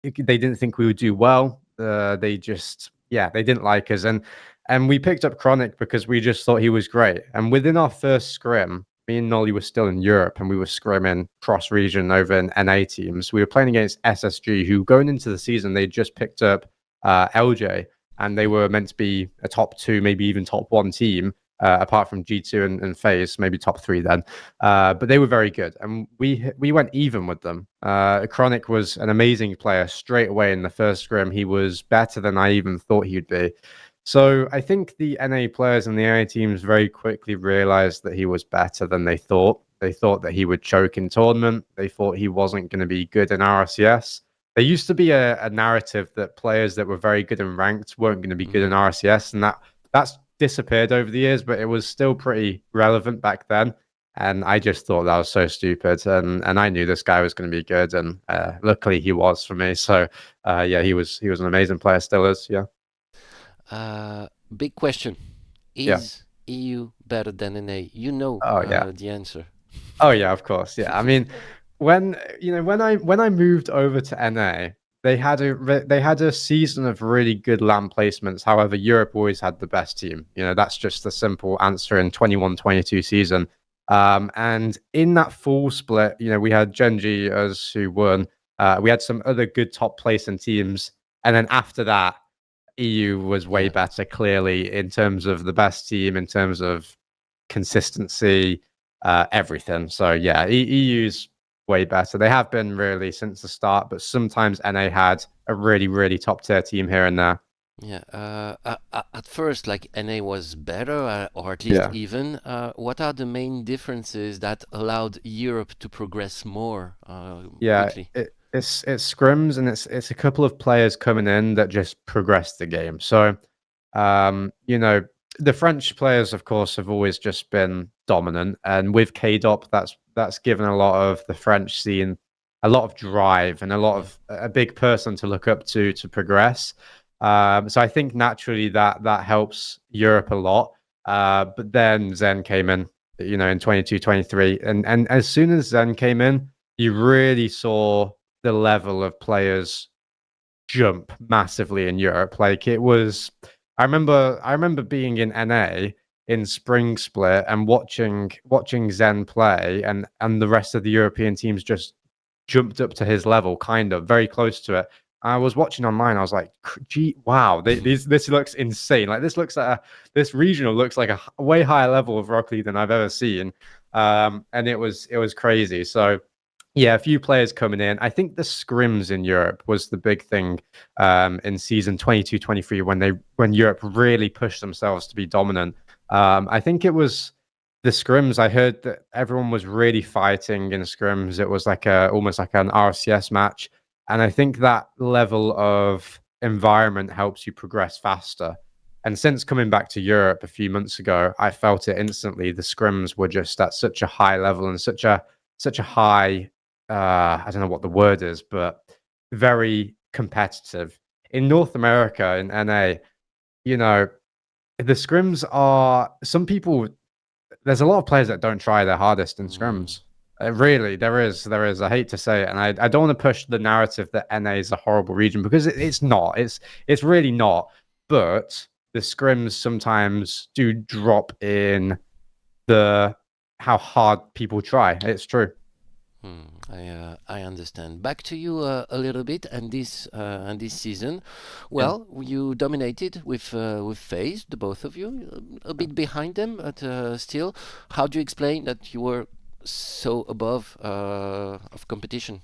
They didn't think we would do well. They didn't like us, and we picked up Chronic because we just thought he was great. And within our first scrim, me and Nolly were still in Europe, and we were scrimming cross region over in NA teams. We were playing against SSG, who going into the season they just picked up LJ, and they were meant to be a top 2, maybe even top 1 team. Apart from G2 and FaZe, maybe top 3 then. But they were very good. And we went even with them. Chronic was an amazing player straight away in the first scrim. He was better than I even thought he'd be. So I think the NA players and the NA teams very quickly realized that he was better than they thought. They thought that he would choke in tournament. They thought he wasn't going to be good in RLCS. There used to be a narrative that players that were very good in ranked weren't going to be good in RLCS. And that's disappeared over the years, but it was still pretty relevant back then. And I just thought that was so stupid. And I knew this guy was going to be good. And luckily he was for me. So he was an amazing player, still is. Yeah. Big question. Is EU better than NA? You know the answer. Oh yeah, of course. Yeah. I mean, when I moved over to NA, they had a season of really good LAN placements. However, Europe always had the best team. That's just the simple answer in 21-22 season. And in that full split, we had Genji as who won. We had some other good top placing teams. And then after that, EU was way better, clearly, in terms of the best team, in terms of consistency, everything. So yeah, EU's way better. They have been really since the start, but sometimes NA had a really, really top tier team here and there. Yeah. At first, like NA was better, or at least even. What are the main differences that allowed Europe to progress more? Quickly? It's scrims, and it's a couple of players coming in that just progress the game. So, the French players, of course, have always just been dominant, and with KDOP, that's given a lot of the French scene a lot of drive and a big person to look up to progress. So I think naturally that helps Europe a lot. But then Zen came in, in 22-23, and as soon as Zen came in, you really saw the level of players jump massively in Europe. Like it was, I remember being in NA in spring split and watching Zen play, and the rest of the European teams just jumped up to his level, kind of very close to it. I was watching online. I was like, "Gee, wow! This looks insane. Like this regional looks like a way higher level of Rocket League than I've ever seen." And it was crazy. So yeah, a few players coming in. I think the scrims in Europe was the big thing in season 22-23 when Europe really pushed themselves to be dominant. I think it was the scrims. I heard that everyone was really fighting in scrims. It was like almost like an RCS match. And I think that level of environment helps you progress faster. And since coming back to Europe a few months ago, I felt it instantly. The scrims were just at such a high level and such a high, I don't know what the word is, but very competitive. In North America, in NA, the scrims are, some people, there's a lot of players that don't try their hardest in scrims. Really, there is. I hate to say it, and I don't want to push the narrative that NA is a horrible region, because it's not. It's really not. But the scrims sometimes do drop in how hard people try. It's true. I understand. Back to you a little bit, and this season, well, you dominated with FaZe, the both of you, a bit behind them, but still. How do you explain that you were so above of competition?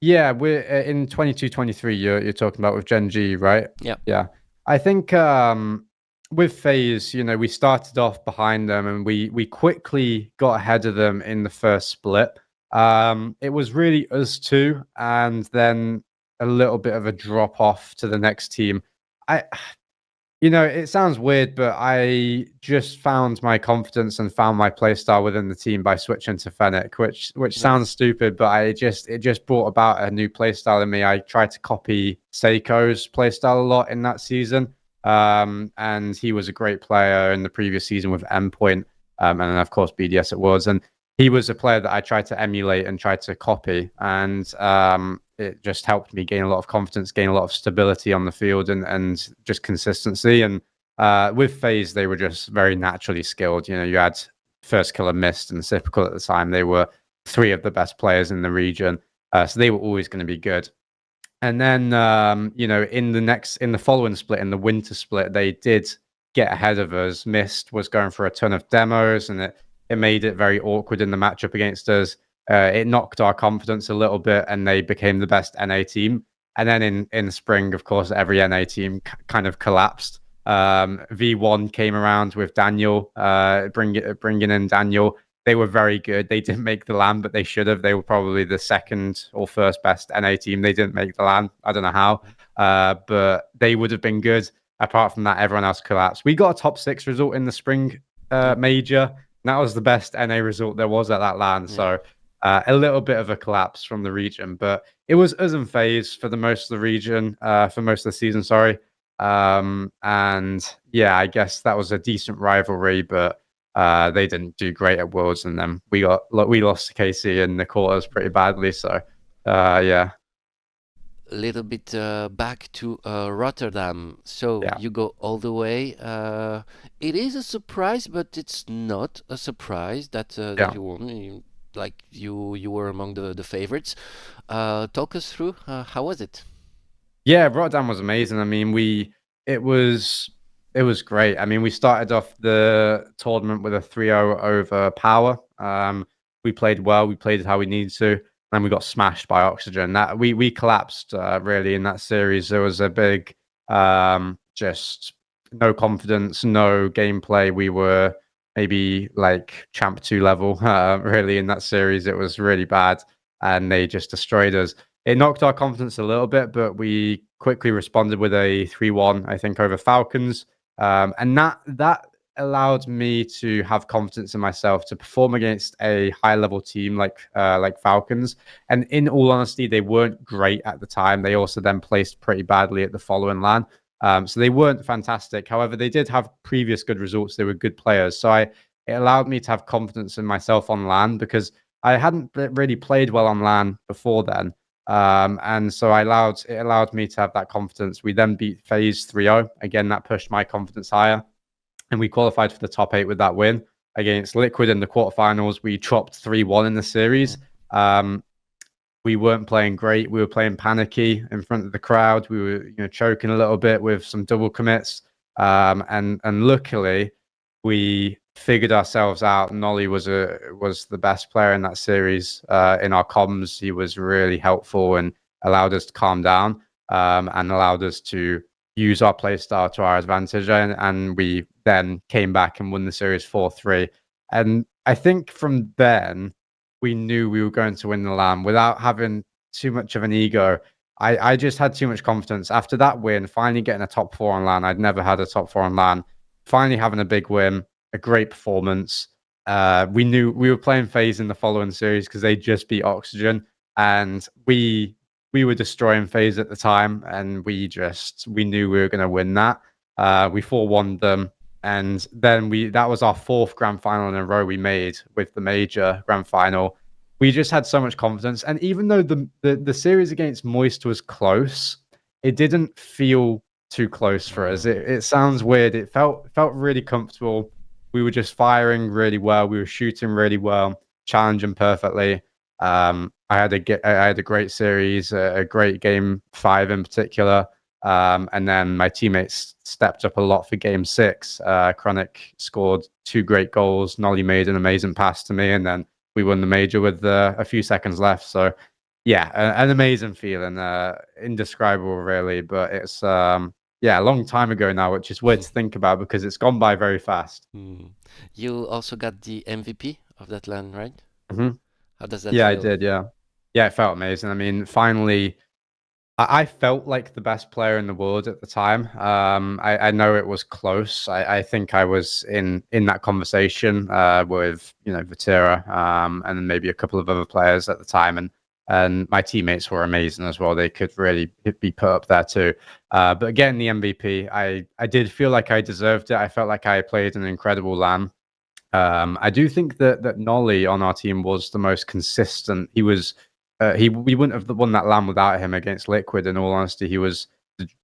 Yeah, we're in 22-23. You're talking about with Gen G, right? Yeah. I think with FaZe, we started off behind them, and we quickly got ahead of them in the first split. It was really us two, and then a little bit of a drop off to the next team. It sounds weird, but I just found my confidence and found my playstyle within the team by switching to Fennec, which sounds stupid, but it just brought about a new playstyle in me. I tried to copy Seiko's playstyle a lot in that season. and he was a great player in the previous season with Endpoint, and then of course BDS at Worlds, and he was a player that I tried to emulate and tried to copy, and it just helped me gain a lot of confidence, gain a lot of stability on the field, and just consistency. And with FaZe, they were just very naturally skilled. You know, you had First Killer, Mist, and Cypical at the time. They were three of the best players in the region, so they were always going to be good. And then, you know, in the following split, in the winter split, they did get ahead of us. Mist was going for a ton of demos, and it made it very awkward in the matchup against us. It knocked our confidence a little bit, and they became the best NA team. And then in spring, of course, every NA team kind of collapsed. V1 came around with Daniel, bringing in Daniel. They were very good. They didn't make the LAN, but they should have. They were probably the second or first best NA team. They didn't make the LAN. I don't know how, but they would have been good. Apart from that, everyone else collapsed. We got a top 6 result in the spring major. That was the best NA result there was at that LAN. So a little bit of a collapse from the region, but it was us and FaZe for the most of the region, for most of the season, sorry. And yeah, I guess that was a decent rivalry, but they didn't do great at Worlds, and then we lost to KC in the quarters pretty badly. So yeah. A little bit back to Rotterdam. So you go all the way. It is a surprise, but it's not a surprise that you won. You were among the favorites. Talk us through how was it? Yeah, Rotterdam was amazing. I mean, it was great. I mean, we started off the tournament with a 3-0 over Power. We played well. We played how we needed to. And we got smashed by Oxygen. That we collapsed really in that series. There was a big just no confidence, no gameplay. We were maybe like Champ 2 level really in that series. It was really bad, and they just destroyed us. It knocked our confidence a little bit, but we quickly responded with a 3-1, I think, over Falcons, and that allowed me to have confidence in myself to perform against a high-level team like Falcons. And in all honesty, they weren't great at the time. They also then placed pretty badly at the following LAN. So they weren't fantastic. However, they did have previous good results. They were good players. So it allowed me to have confidence in myself on LAN, because I hadn't really played well on LAN before then. And so it allowed me to have that confidence. We then beat FaZe 3-0. Again, that pushed my confidence higher. And we qualified for the top 8 with that win against Liquid in the quarterfinals. We chopped 3-1 in the series. We weren't playing great. We were playing panicky in front of the crowd. We were, choking a little bit with some double commits. And luckily, we figured ourselves out. Nolly was the best player in that series. In our comms, he was really helpful and allowed us to calm down, and allowed us to use our playstyle to our advantage, and we then came back and won the series 4-3. And I think from then we knew we were going to win the LAN without having too much of an ego. I just had too much confidence after that win. Finally getting a top 4 on LAN. I'd never had a top 4 on LAN. Finally having a big win, a great performance. We knew we were playing FaZe in the following series because they just beat Oxygen, and we were destroying FaZe at the time, and we knew we were going to win that. We 4-1 them, and then that was our 4th grand final in a row we made with the major grand final. We just had so much confidence, and even though the series against Moist was close, it didn't feel too close for us. It sounds weird. It felt really comfortable. We were just firing really well. We were shooting really well, challenging perfectly. I had a great series, a great game 5 in particular, and then my teammates stepped up a lot for game 6. Chronic scored 2 great goals. Nolly made an amazing pass to me, and then we won the major with a few seconds left. So yeah, an amazing feeling, indescribable really. But it's a long time ago now, which is weird to think about because it's gone by very fast. You also got the MVP of that LAN, right? Mm-hmm. How does that feel? I did, yeah. Yeah, it felt amazing. I mean, finally, I felt like the best player in the world at the time. I know it was close. I think I was in that conversation with Vatira, and then maybe a couple of other players at the time. And And my teammates were amazing as well. They could really be put up there too. But getting the MVP, I did feel like I deserved it. I felt like I played an incredible LAN. I do think that Nolly on our team was the most consistent. He was we wouldn't have won that LAN without him against Liquid. In all honesty, he was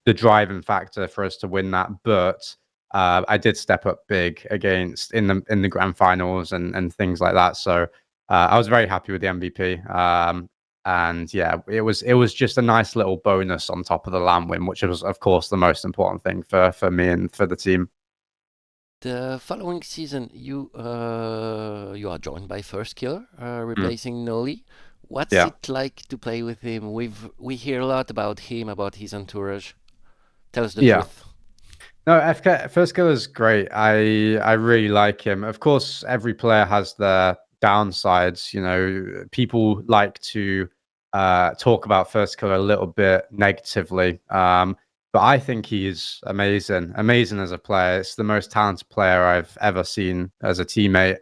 the driving factor for us to win that. But I did step up big against in the grand finals and things like that. So I was very happy with the MVP. And yeah, it was just a nice little bonus on top of the LAN win, which was of course the most important thing for me and for the team. The following season, you are joined by First Killer, replacing Nolly. What's it like to play with him? We hear a lot about him, about his entourage. Tell us the truth. No, First Killer is great. I really like him. Of course, every player has their downsides. You know, people like to talk about First Killer a little bit negatively. But I think he's amazing as a player. It's the most talented player I've ever seen as a teammate.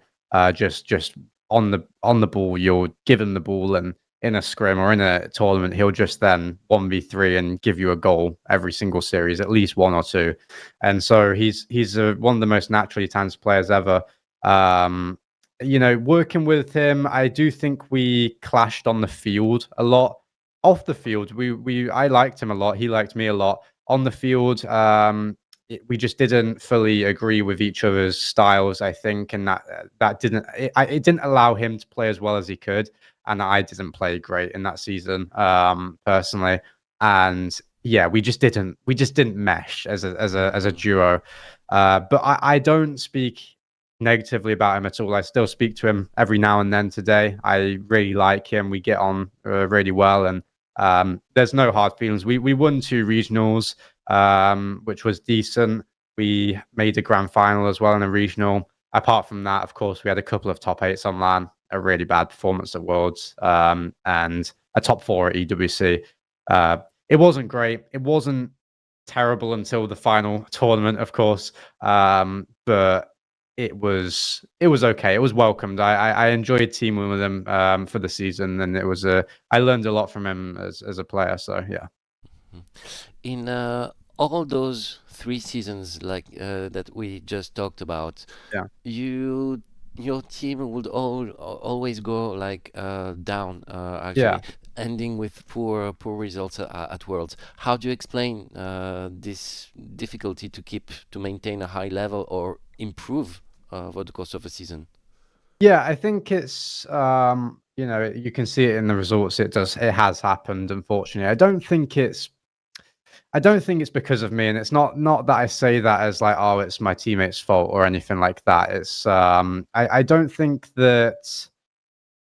Just on the ball, you'll give him the ball, and in a scrim or in a tournament, he'll just then 1v3 and give you a goal every single series, at least one or two. And so he's one of the most naturally talented players ever. You know, working with him, I do think we clashed on the field a lot. Off the field, I liked him a lot. He liked me a lot. On the field, we just didn't fully agree with each other's styles, I think, and that didn't allow him to play as well as he could, and I didn't play great in that season, personally. And yeah, we just didn't mesh as a duo. But I don't speak negatively about him at all. I still speak to him every now and then. Today, I really like him. We get on really well, and there's no hard feelings. We won 2 regionals, which was decent. We made a grand final as well in a regional. Apart from that, of course, we had a couple of top 8s on LAN, a really bad performance at Worlds, and a top 4 at EWC. It wasn't great. It wasn't terrible until the final tournament, of course, but it was okay. It was welcomed. I enjoyed teaming with him for the season, and I learned a lot from him as a player. So yeah. In all those 3 seasons that we just talked about, your team would always go down, actually, ending with poor results at Worlds. How do you explain this difficulty to maintain a high level or improve over the course of a season? Yeah, I think it's you know, you can see it in the results. It has happened, unfortunately. I don't think it's because of me, and it's not that I say that as like, oh, it's my teammates' fault or anything like that. It's I don't think that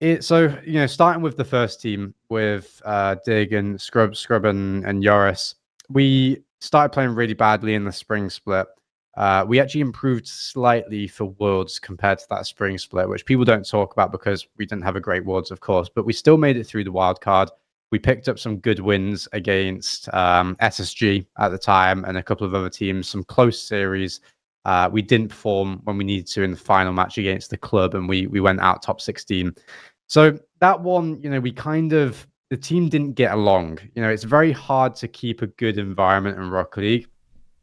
it. So you know, starting with the first team with Dig and Scrub and Yoris, we started playing really badly in the spring split. We actually improved slightly for Worlds compared to that spring split, which people don't talk about because we didn't have a great Worlds, of course, but we still made it through the wild card. We picked up some good wins against SSG at the time and a couple of other teams, some close series. We didn't perform when we needed to in the final match against the club, and we went out top 16. So that one, you know, the team didn't get along. You know, it's very hard to keep a good environment in Rocket League.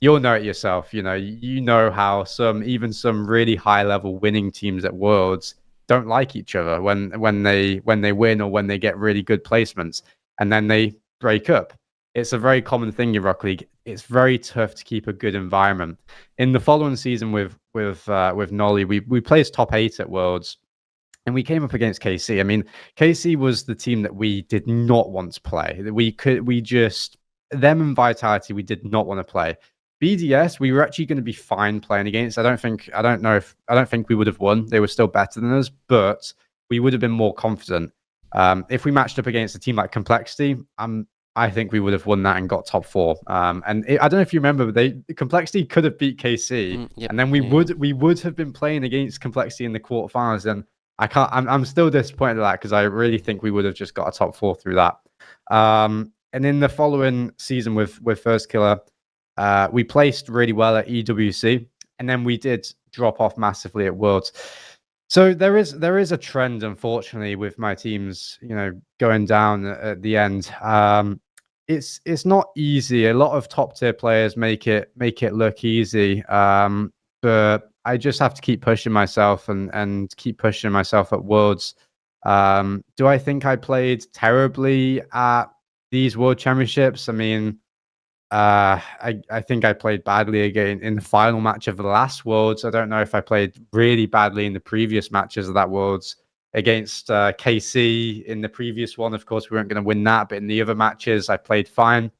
You'll know it yourself. You know how even some really high level winning teams at Worlds don't like each other when they win or when they get really good placements, and then they break up. It's a very common thing in Rocket League. It's very tough to keep a good environment. In the following season with Nolly, we placed top 8 at Worlds, and we came up against KC. I mean, KC was the team that we did not want to play. Them and Vitality, we did not want to play. BDS, we were actually going to be fine playing against. I don't think we would have won. They were still better than us, but we would have been more confident. If we matched up against a team like Complexity, I think we would have won that and got top 4. I don't know if you remember, but Complexity could have beat KC, and then we would have been playing against Complexity in the quarterfinals. And I'm still disappointed at that because I really think we would have just got a top 4 through that. And in the following season with First Killer, we placed really well at EWC, and then we did drop off massively at Worlds. So there is a trend, unfortunately, with my teams, going down at the end. It's not easy. A lot of top tier players make it look easy. But I just have to keep pushing myself and keep pushing myself at Worlds. Do I think I played terribly at these World Championships? I mean, I think I played badly again in the final match of the last Worlds. I don't know if I played really badly in the previous matches of that Worlds against KC in the previous one. Of course, we weren't going to win that, but in the other matches, I played fine.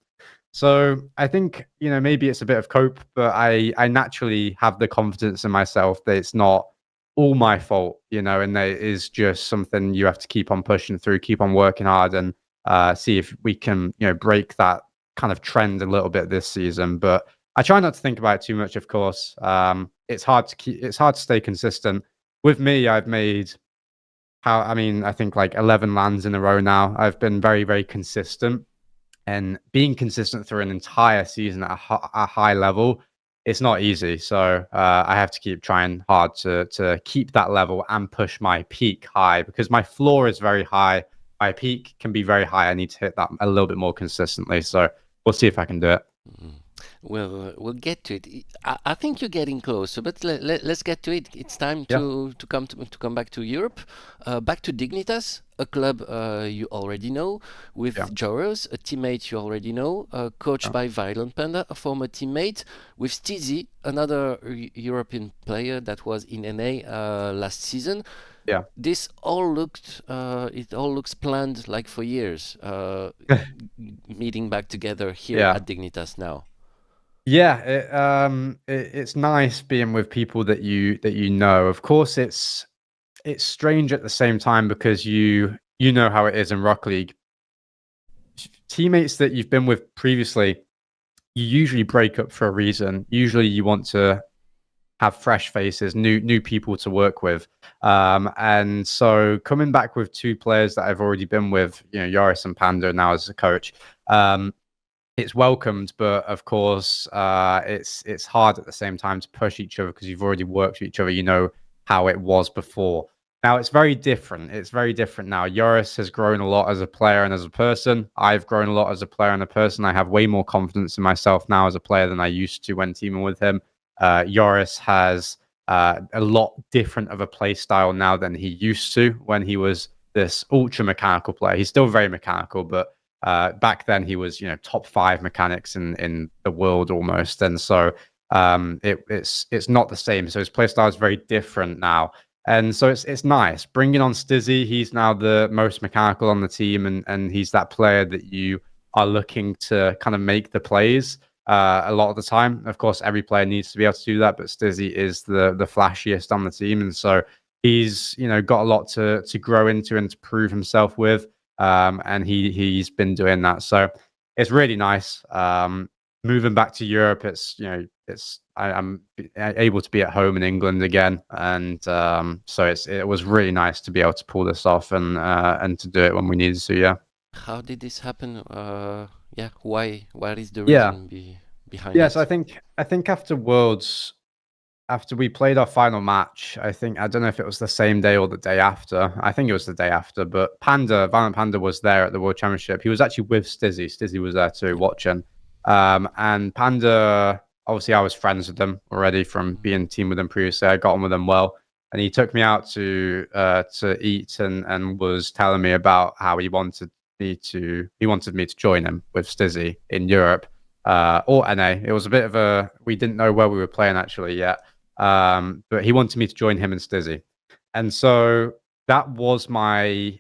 So I think, maybe it's a bit of cope, but I naturally have the confidence in myself that it's not all my fault, and that it is just something you have to keep on pushing through, keep on working hard, and see if we can, break that kind of trend a little bit this season. But I try not to think about it too much, of course. It's hard to stay consistent. With me, I've made I think like 11 lands in a row now. I've been very, very consistent. And being consistent through an entire season at a high level, it's not easy. So I have to keep trying hard to keep that level and push my peak high, because my floor is very high. My peak can be very high. I need to hit that a little bit more consistently. So we'll see if I can do it. Well, we'll get to it. I think you're getting closer, but let's get to it. It's time to come back to Europe, back to Dignitas, a club you already know, with Joros, a teammate you already know, coached by Violent Panda, a former teammate, with Steezy, another European player that was in NA last season. Yeah, this all looks planned like for years. Meeting back together here at Dignitas now. Yeah, it's nice being with people that you know. Of course, it's strange at the same time, because you know how it is in Rocket League. Teammates that you've been with previously, you usually break up for a reason. Usually, you want to have fresh faces, new people to work with. And so coming back with two players that I've already been with, Yoris and Panda now as a coach, it's welcomed, but of course, it's hard at the same time to push each other, because you've already worked with each other. You know how it was before. Now it's very different. It's very different now. Yoris has grown a lot as a player and as a person. I've grown a lot as a player and a person. I have way more confidence in myself now as a player than I used to when teaming with him. Yoris has a lot different of a play style now than he used to when he was this ultra mechanical player. He's still very mechanical, but back then he was, top 5 mechanics in the world almost. And so it's not the same. So his play style is very different now. And so it's nice bringing on Stizzy. He's now the most mechanical on the team, and he's that player that you are looking to kind of make the plays a lot of the time. Of course, every player needs to be able to do that, but Stizzy is the flashiest on the team, and so he's got a lot to grow into and to prove himself with. And he's been doing that, so it's really nice. Moving back to Europe, I'm able to be at home in England again, and so it was really nice to be able to pull this off and to do it when we needed to. Yeah. How did this happen? Why? What is the reason behind it? Yeah, so I think after Worlds, after we played our final match, I don't know if it was the same day or the day after. I think it was the day after, but Violent Panda was there at the World Championship. He was actually with Stizzy. Stizzy was there too, watching. And Panda, obviously I was friends with them already from being team with them previously. I got on with them well. And he took me out to eat and was telling me about how he wanted me to join him with Stizzy in Europe or NA. It was a bit of we didn't know where we were playing actually yet. But he wanted me to join him and Stizzy. And so that was my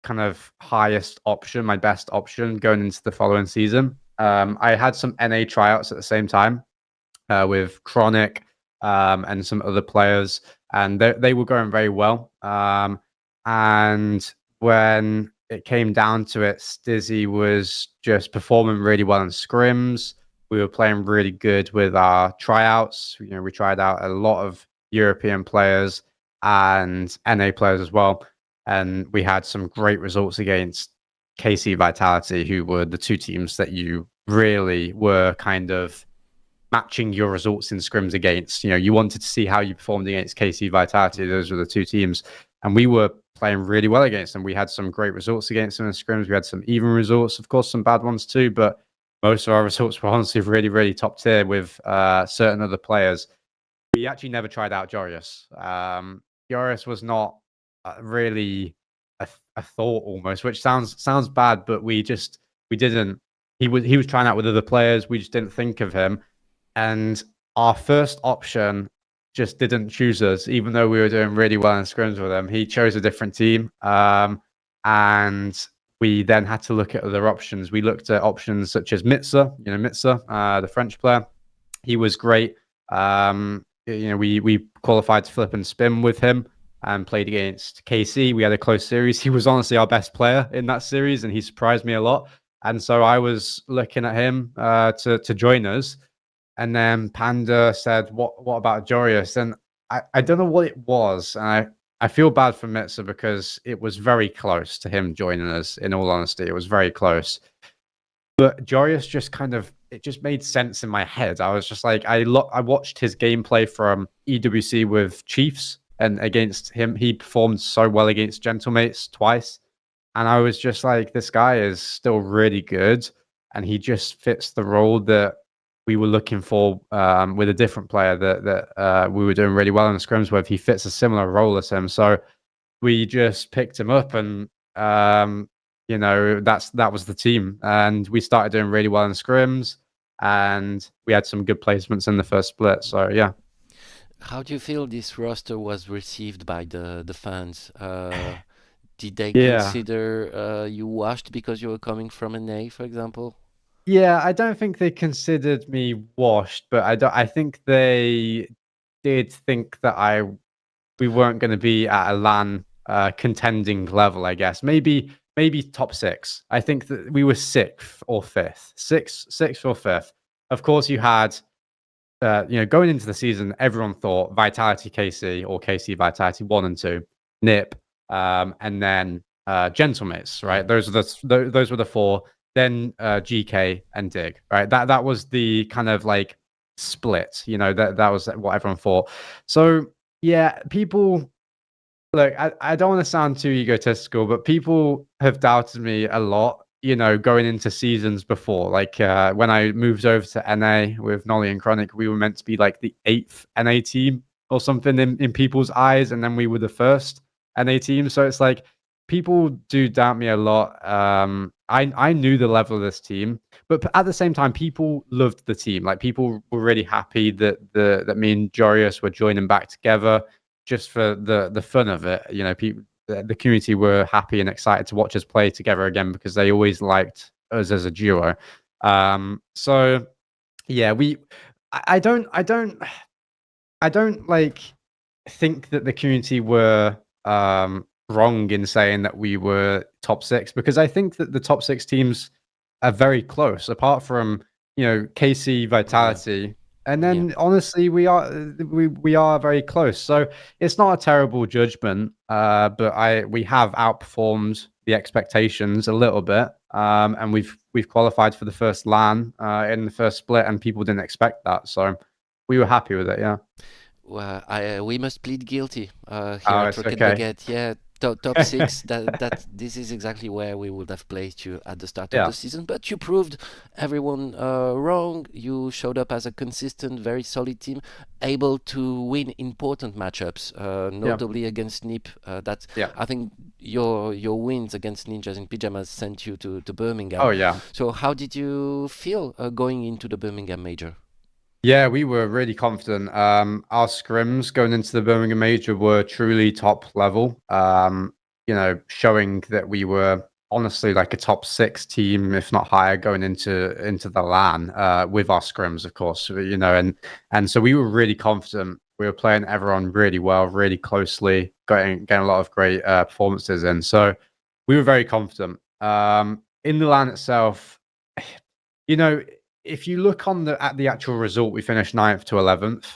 kind of highest option, my best option going into the following season. I had some NA tryouts at the same time with Chronic and some other players, and they were going very well. And when it came down to it, Stizzy was just performing really well in scrims. We were playing really good with our tryouts. We tried out a lot of European players and NA players as well. And we had some great results against KC Vitality, who were the two teams that you really were kind of matching your results in scrims against. You wanted to see how you performed against KC Vitality. Those were the two teams. And we were playing really well against them. We had some great results against them in scrims. We had some even results, of course, some bad ones too. But most of our results were honestly really, really top tier with certain other players. We actually never tried out Jorius. Jorius was not really a thought almost, which sounds bad, but we didn't. He was trying out with other players. We just didn't think of him. And our first option just didn't choose us, even though we were doing really well in scrims with him. He chose a different team. And we then had to look at other options. We looked at options such as Mitza, the French player. He was great. We qualified to flip and spin with him and played against KC. We had a close series. He was honestly our best player in that series, and he surprised me a lot. And so I was looking at him to join us. And then Panda said, what about Jorius? And I don't know what it was. And I feel bad for Mitza because it was very close to him joining us, in all honesty. It was very close. But Jorius it just made sense in my head. I was just like, I watched his gameplay from EWC with Chiefs, and against him, he performed so well against Gentlemates twice. And I was just like, this guy is still really good. And he just fits the role that we were looking for with a different player that we were doing really well in the scrims with. He fits a similar role as him. So we just picked him up, and that was the team. And we started doing really well in scrims, and we had some good placements in the first split. So yeah. How do you feel this roster was received by the fans? Did they Yeah. consider you washed because you were coming from an A, for example? Yeah, I don't think they considered me washed, but I think they did think that we weren't going to be at a LAN contending level, I guess. Maybe top 6. I think that we were 6th or 5th. Sixth or 5th. Of course, you had going into the season, everyone thought Vitality KC or KC Vitality 1 and 2, NIP, and then Gentlemates, right? Those were the 4. Then GK and Dig, right? That was the kind of like split, that was what everyone thought. So yeah, people, look, I don't want to sound too egotistical, but people have doubted me a lot, going into seasons before. Like when I moved over to NA with Nolly and Chronic, we were meant to be like the 8th NA team or something in people's eyes, and then we were the first NA team. So it's like, people do doubt me a lot. I knew the level of this team, but at the same time, people loved the team. Like, people were really happy that me and Jorius were joining back together just for the fun of it. People, the community were happy and excited to watch us play together again because they always liked us as a duo. So yeah, I don't like think that the community were wrong in saying that we were top 6, because I think that the top 6 teams are very close, apart from KC Vitality, and then honestly we are very close. So it's not a terrible judgment, but we have outperformed the expectations a little bit, and we've qualified for the first LAN in the first split, and people didn't expect that, so we were happy with it. Yeah. Well, we must plead guilty here at Rocket Baguette. Yeah, top 6. This is exactly where we would have placed you at the start of the season. But you proved everyone wrong. You showed up as a consistent, very solid team, able to win important matchups, notably against NIP. I think your wins against Ninjas in Pyjamas sent you to Birmingham. Oh yeah. So how did you feel going into the Birmingham Major? Yeah, we were really confident. Our scrims going into the Birmingham Major were truly top level, showing that we were honestly like a top 6 team, if not higher, going into the LAN with our scrims, of course, and so we were really confident. We were playing everyone really well, really closely, getting a lot of great performances in. So we were very confident. In the LAN itself, if you look at the actual result, we finished 9th to 11th.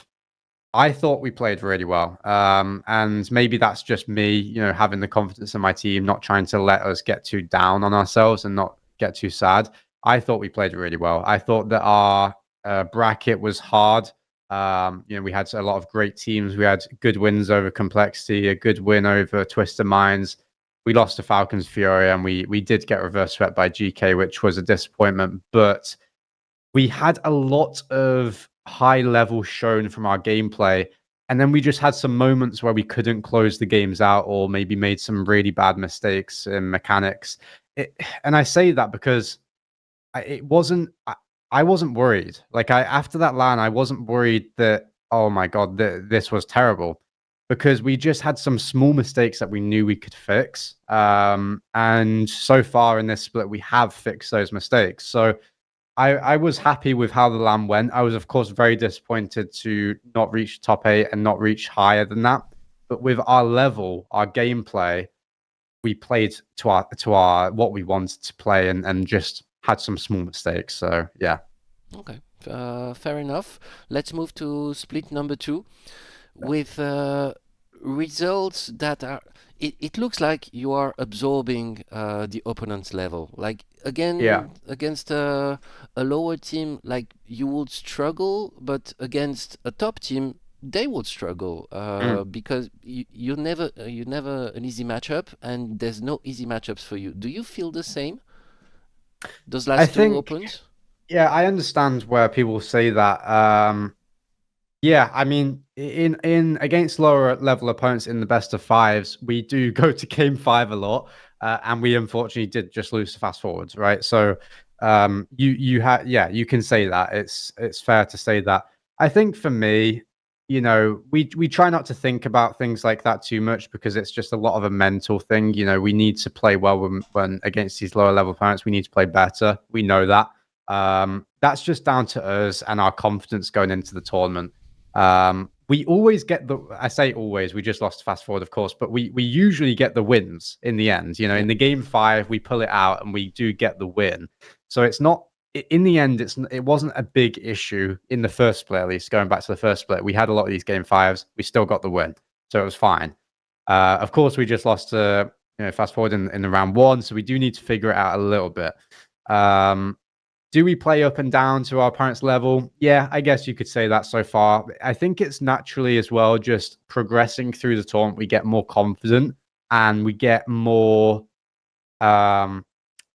I thought we played really well. And maybe that's just me, having the confidence in my team, not trying to let us get too down on ourselves and not get too sad. I thought we played really well. I thought that our bracket was hard. We had a lot of great teams. We had good wins over Complexity, a good win over Twister Minds. We lost to Falcons Fury, and we did get reverse swept by GK, which was a disappointment. But we had a lot of high level shown from our gameplay. And then we just had some moments where we couldn't close the games out, or maybe made some really bad mistakes in mechanics. And I say that because I wasn't worried. Like after that LAN, I wasn't worried that, oh my God, this was terrible, because we just had some small mistakes that we knew we could fix. And so far in this split, we have fixed those mistakes. So I was happy with how the LAN went. I was, of course, very disappointed to not reach top 8 and not reach higher than that. But with our level, our gameplay, we played to our what we wanted to play, and just had some small mistakes. So yeah. Okay, fair enough. Let's move to split number 2 with results that are. It looks like you are absorbing the opponent's level. Like again, against a lower team, like you would struggle, but against a top team, they would struggle because you're never an easy matchup, and there's no easy matchups for you. Do you feel the same? Those last two opens? Yeah, I understand where people say that. Yeah, I mean, in against lower level opponents in the best of 5s, we do go to game 5 a lot, and we unfortunately did just lose to fast forwards, right? So, you can say that. It's fair to say that. I think for me, we try not to think about things like that too much, because it's just a lot of a mental thing. We need to play well when against these lower level opponents. We need to play better. We know that. That's just down to us and our confidence going into the tournament. We always get I say always, we just lost to fast forward, of course, but we usually get the wins in the end. In the game 5, we pull it out and we do get the win. So it's not, in the end, it wasn't a big issue in the first split, at least going back to the first split. We had a lot of these game 5s. We still got the win. So it was fine. Of course, we just lost to fast forward in the round 1. So we do need to figure it out a little bit. Do we play up and down to our opponent's level? Yeah, I guess you could say that so far. I think it's naturally as well, just progressing through the tournament, we get more confident and we get more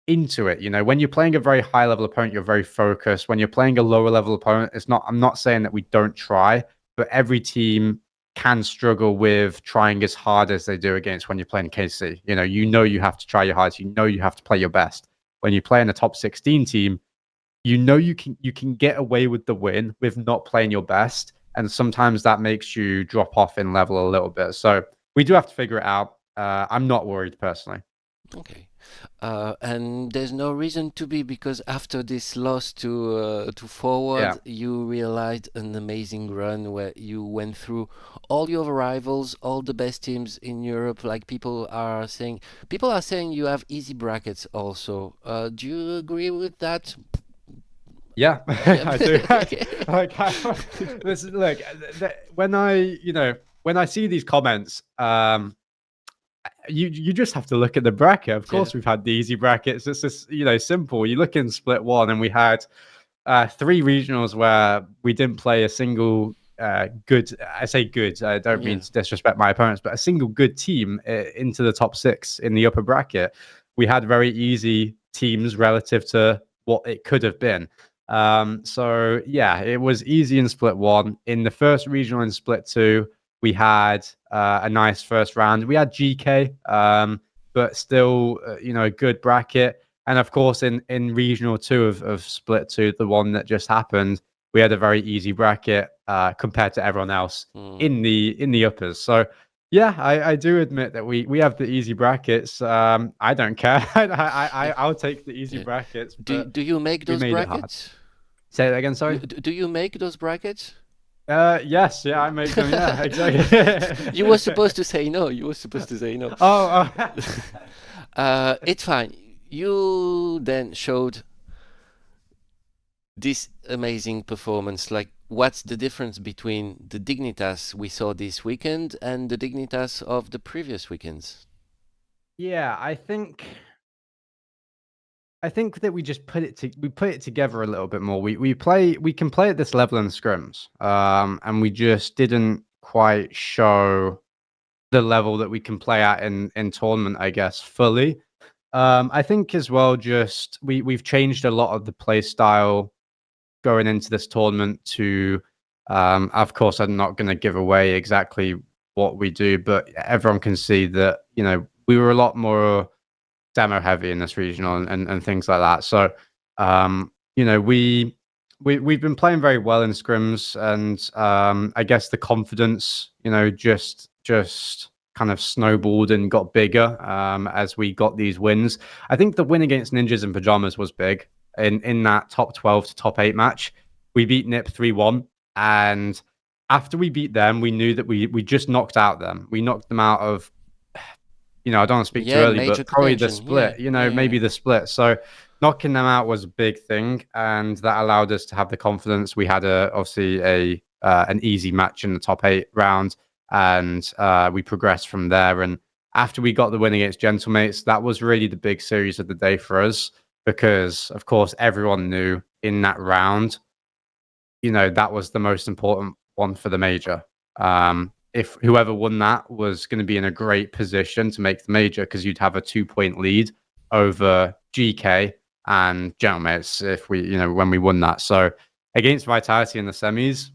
into it. When you're playing a very high level opponent, you're very focused. When you're playing a lower level opponent, I'm not saying that we don't try, but every team can struggle with trying as hard as they do against when you're playing KC. You have to try your hardest. You have to play your best. When you play in a top 16 team, you can get away with the win with not playing your best, and sometimes that makes you drop off in level a little bit. So we do have to figure it out. I'm not worried personally. Okay, and there's no reason to be, because after this loss to Forward, you realized an amazing run where you went through all your rivals, all the best teams in Europe. Like people are saying you have easy brackets also. Do you agree with that? Yeah, I do. When I see these comments, you just have to look at the bracket. Of course, we've had the easy brackets. It's just simple. You look in split 1, and we had 3 regionals where we didn't play a single good. I say good. I don't mean to disrespect my opponents, but a single good team into the top 6 in the upper bracket. We had very easy teams relative to what it could have been. So yeah, it was easy in split 1. In the first regional in split 2, we had a nice first round. We had GK, but still, a good bracket. And of course, in regional 2 of split 2, the one that just happened, we had a very easy bracket compared to everyone else in the uppers. So yeah, I do admit that we have the easy brackets. I don't care. I'll take the easy brackets. Do you make those brackets? Say that again, sorry? Do you make those brackets? Yes, I make them. Yeah, exactly. You were supposed to say no. Oh. It's fine. You then showed this amazing performance. Like, what's the difference between the Dignitas we saw this weekend and the Dignitas of the previous weekends? Yeah, I think I think that we just put it together a little bit more. We can play at this level in scrims, and we just didn't quite show the level that we can play at in tournament, I guess, fully. I think as well, just we've changed a lot of the play style going into this tournament to, of course, I'm not going to give away exactly what we do, but everyone can see that, we were a lot more demo heavy in this regional and things like that. So, we've been playing very well in scrims, and I guess the confidence, just kind of snowballed and got bigger as we got these wins. I think the win against Ninjas in Pajamas was big in that top 12 to top 8 match. We beat NIP 3-1, and after we beat them, we knew that we just knocked out them. We knocked them out of, I don't want to speak too early, but probably the split, maybe the split. So knocking them out was a big thing, and that allowed us to have the confidence. We had obviously an easy match in the top 8 round, and we progressed from there. And after we got the win against Gentlemates, that was really the big series of the day for us, because of course everyone knew in that round, that was the most important one for the major. If whoever won that was going to be in a great position to make the major, because you'd have a 2-point lead over GK and Gentlemates if we, when we won that. So against Vitality in the semis,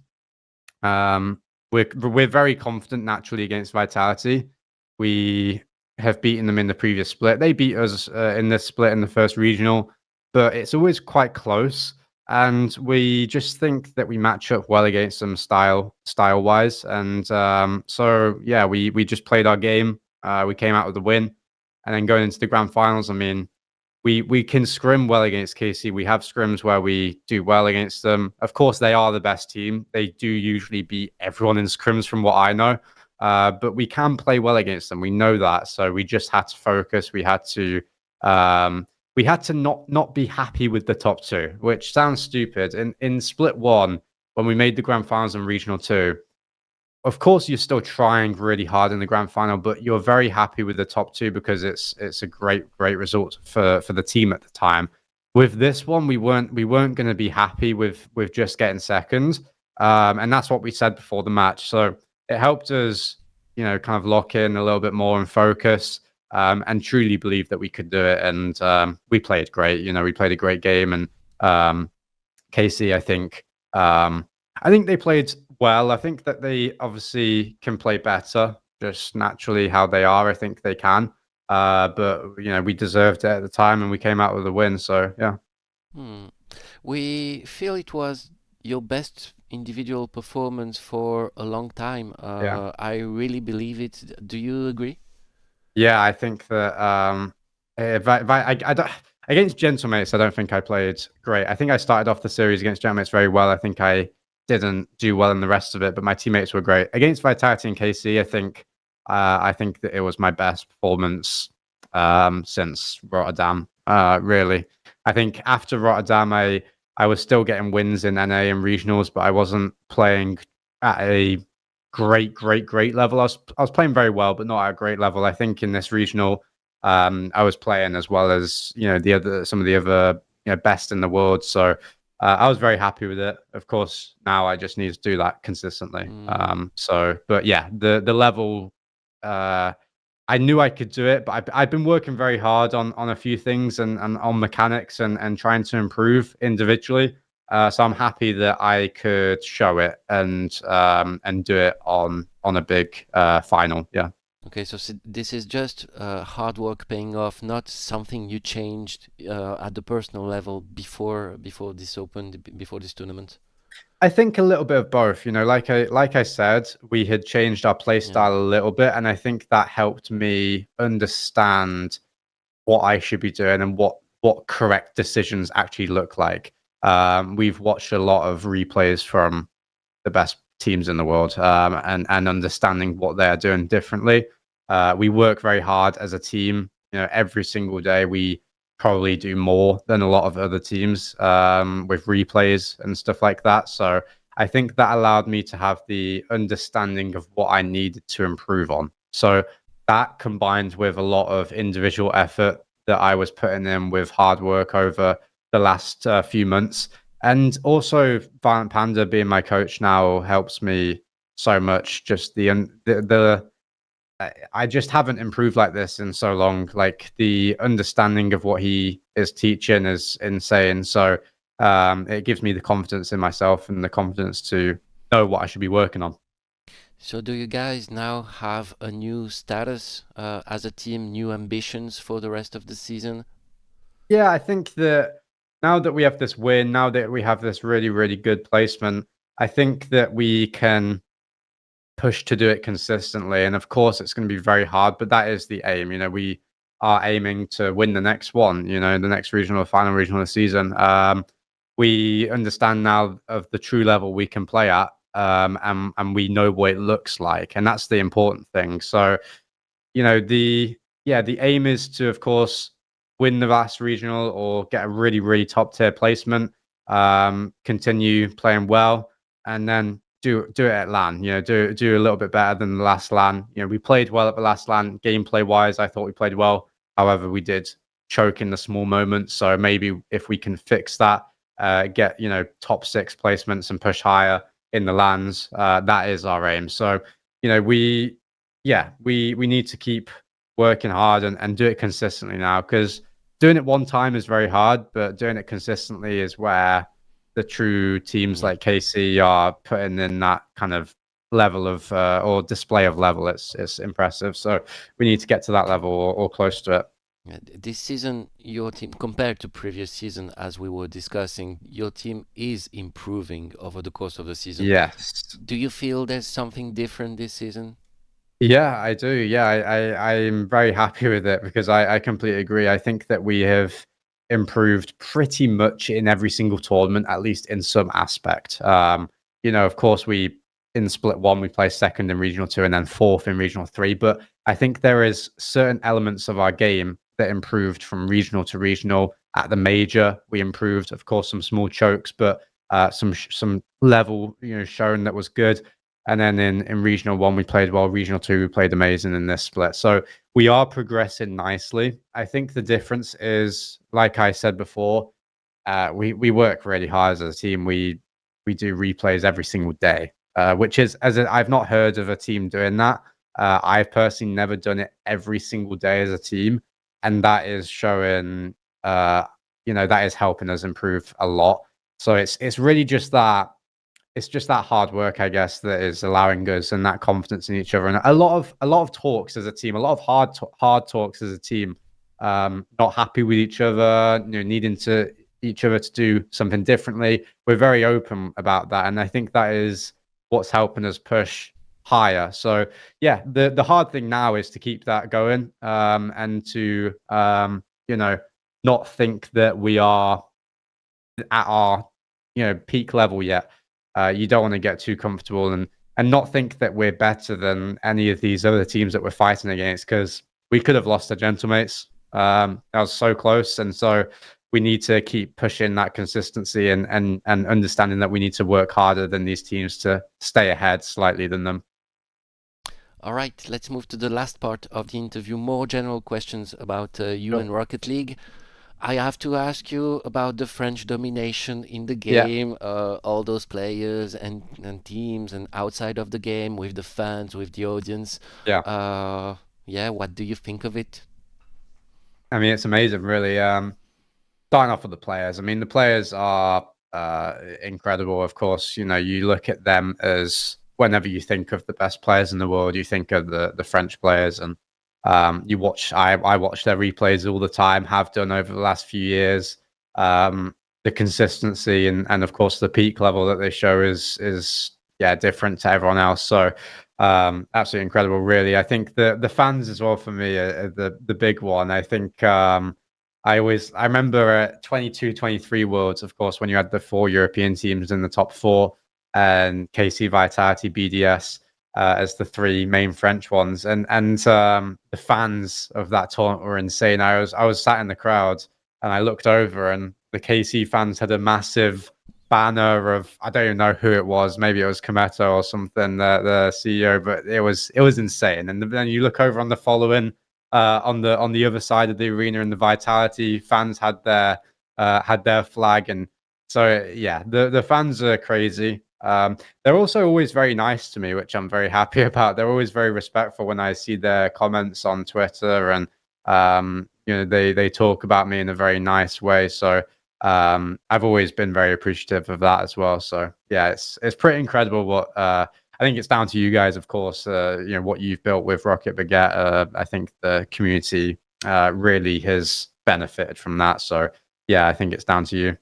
we're very confident naturally against Vitality. We have beaten them in the previous split. They beat us in this split in the first regional, but it's always quite close. And we just think that we match up well against them style wise. And so yeah, we just played our game. We came out with a win, and then going into the grand finals, I mean, we can scrim well against KC. We have scrims where we do well against them. Of course, they are the best team. They do usually beat everyone in scrims from what I know. But we can play well against them. We know that. So we just had to focus. We had to not be happy with the top 2, which sounds stupid. In split 1, when we made the grand finals in regional 2, of course you're still trying really hard in the grand final, but you're very happy with the top 2 because it's a great result for the team at the time. With this one, we weren't going to be happy with just getting second, and that's what we said before the match. So it helped us, kind of lock in a little bit more and focus. And truly believe that we could do it. And we played great. We played a great game. And KC, I think they played well. I think that they obviously can play better, just naturally how they are. I think they can. But we deserved it at the time, and we came out with a win. So yeah. We feel it was your best individual performance for a long time. Yeah. I really believe it. Do you agree? Yeah, I think that I don't, against Gentlemates, I don't think I played great. I think I started off the series against Gentlemates very well. I think I didn't do well in the rest of it, but my teammates were great. Against Vitality and KC, I think that it was my best performance since Rotterdam. Really, I think after Rotterdam, I was still getting wins in NA and regionals, but I wasn't playing at a great level. I was playing very well, but not at a great level. I think in this regional, I was playing as well as some of the other best in the world. So I was very happy with it. Of course, now I just need to do that consistently. But yeah, the level, I knew I could do it, but I've been working very hard on a few things and on mechanics and trying to improve individually. So I'm happy that I could show it and do it on a big final. Yeah. Okay, so this is just hard work paying off, not something you changed at the personal level before this tournament. I think a little bit of both. Like I said, we had changed our play style a little bit, and I think that helped me understand what I should be doing and what correct decisions actually look like. We've watched a lot of replays from the best teams in the world, and understanding what they're doing differently. We work very hard as a team. Every single day we probably do more than a lot of other teams with replays and stuff like that. So I think that allowed me to have the understanding of what I needed to improve on. So that combined with a lot of individual effort that I was putting in with hard work over the last few months. And also, Violent Panda being my coach now helps me so much. Just I just haven't improved like this in so long. Like, the understanding of what he is teaching is insane. So it gives me the confidence in myself and the confidence to know what I should be working on. So do you guys now have a new status as a team, new ambitions for the rest of the season? Yeah, I think that now that we have this win, now that we have this really, really good placement, I think that we can push to do it consistently. And of course, it's going to be very hard, but that is the aim. You know, we are aiming to win the next one, you know, the next regional, final regional of the season. We understand now of the true level we can play at, and we know what it looks like. And that's the important thing. So, you know, the aim is to, of course, win the last regional or get a really, really top tier placement, continue playing well, and then do it at LAN. You know, do a little bit better than the last LAN. You know, we played well at the last LAN. Gameplay wise, I thought we played well. However, we did choke in the small moments. So maybe if we can fix that, get, you know, top 6 placements and push higher in the LANs, that is our aim. So, you know, we need to keep working hard and do it consistently now, because doing it one time is very hard, but doing it consistently is where the true teams like KC are putting in that kind of level of or display of level. It's impressive. So we need to get to that level or close to it. This season, your team, compared to previous season, as we were discussing, your team is improving over the course of the season. Yes. Do you feel there's something different this season? Yeah, I do. Yeah, I'm very happy with it, because I completely agree. I think that we have improved pretty much in every single tournament, at least in some aspect. You know, of course, in split 1 we placed second in regional 2 and then 4th in regional 3. But I think there is certain elements of our game that improved from regional to regional. At the major, we improved, of course, some small chokes, but some level, you know, shown that was good. And then in regional 1 we played well. Regional 2 we played amazing in this split. So we are progressing nicely. I think the difference is, like I said before, we work really hard as a team. We do replays every single day, which is, I've not heard of a team doing that. I've personally never done it every single day as a team, and that is showing, you know, that is helping us improve a lot. So it's really just that. It's just that hard work, I guess, that is allowing us, and that confidence in each other, and a lot of talks as a team, a lot of hard talks as a team. Not happy with each other, you know, needing to each other to do something differently. We're very open about that, and I think that is what's helping us push higher. So yeah, the hard thing now is to keep that going, and to you know, not think that we are at our, you know, peak level yet. You don't want to get too comfortable and not think that we're better than any of these other teams that we're fighting against, because we could have lost to Gentlemates. That was so close, and so we need to keep pushing that consistency and understanding that we need to work harder than these teams to stay ahead slightly than them. All right, let's move to the last part of the interview. More general questions about you and Rocket League. I have to ask you about the French domination in the game, all those players and teams, and outside of the game, with the fans, with the audience. What do you think of it? I mean, it's amazing, really. Starting off with the players. I mean, the players are incredible. Of course, you know, you look at them as, whenever you think of the best players in the world, you think of the French players, and I watch their replays all the time, have done over the last few years. The consistency and of course the peak level that they show is different to everyone else. So absolutely incredible, really. I think the fans as well, for me, are the big one. I think I remember at 22-23 Worlds, of course, when you had the 4 European teams in the top 4, and KC, Vitality, BDS as the 3 main French ones, and the fans of that tournament were insane. I was sat in the crowd, and I looked over, and the KC fans had a massive banner of, I don't even know who it was, maybe it was Kometo or something, the CEO, but it was insane. And then you look over on the following, on the other side of the arena in the Vitality. Fans had their flag, and so yeah, the fans are crazy. They're also always very nice to me, which I'm very happy about. They're always very respectful when I see their comments on Twitter, and they talk about me in a very nice way. So I've always been very appreciative of that as well. So yeah, it's pretty incredible what I think it's down to you guys, of course. What you've built with Rocket Baguette. I think the community really has benefited from that. So yeah, I think it's down to you.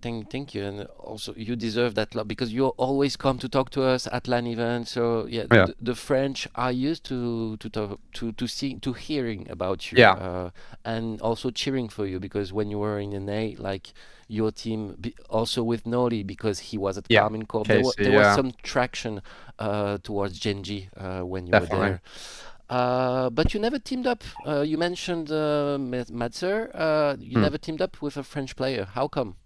Thank you, and also you deserve that lot because you always come to talk to us at LAN events. So yeah, the French are used to hearing about you, and also cheering for you, because when you were in NA, like your team, also with Noli, because he was at Carmine Corp, there was some traction towards Genji when you were there. But you never teamed up. You mentioned Matzer. You never teamed up with a French player. How come?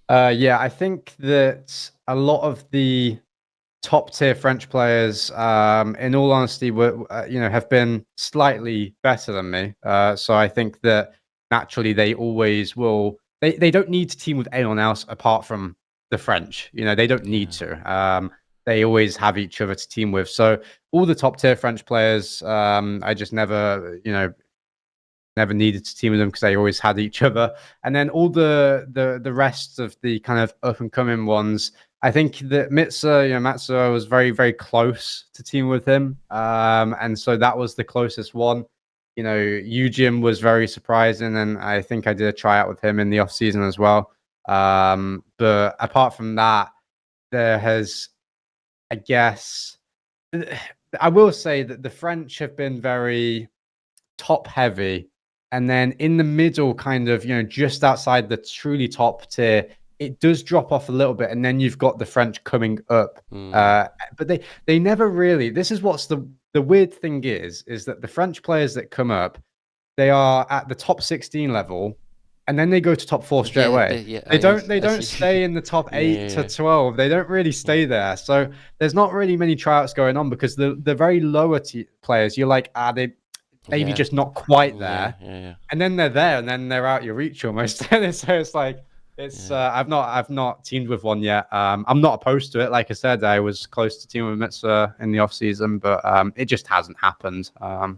I think that a lot of the top tier French players, in all honesty, have been slightly better than me. So I think that naturally they always will. They don't need to team with anyone else apart from the French. They don't need to. They always have each other to team with. So all the top tier French players, I just never needed to team with them because they always had each other. And then all the rest of the kind of up and coming ones, I think that Matsuo was very, very close to team with him. And so that was the closest one. Eugene was very surprising, and I think I did a tryout with him in the off season as well. But apart from that, there has, I guess, I will say that the French have been very top heavy, and then in the middle, kind of, just outside the truly top tier, it does drop off a little bit, and then you've got the French coming up. But they never really. This is what's the weird thing is that the French players that come up, they are at the top 16 level, and then they go to top 4 straight away. They don't stay in the top 8 to 12. They don't really stay there. So there's not really many tryouts going on, because the very lower players, you're like, they maybe just not quite there. And then they're there, and then they're out your reach almost. So it's like, I've not teamed with one yet. I'm not opposed to it. Like I said, I was close to teaming with Mitsa in the off season, but it just hasn't happened. I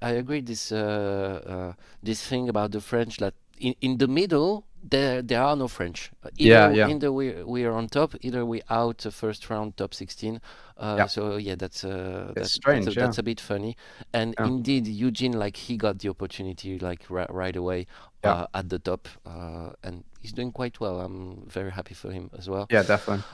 agree. This thing about the French, that in the middle there are no French. Either we are on top, either we out the first round top 16. So that's strange. That's a bit funny. And indeed, Eugene, like, he got the opportunity like right away at the top, and he's doing quite well. I'm very happy for him as well. Yeah, definitely.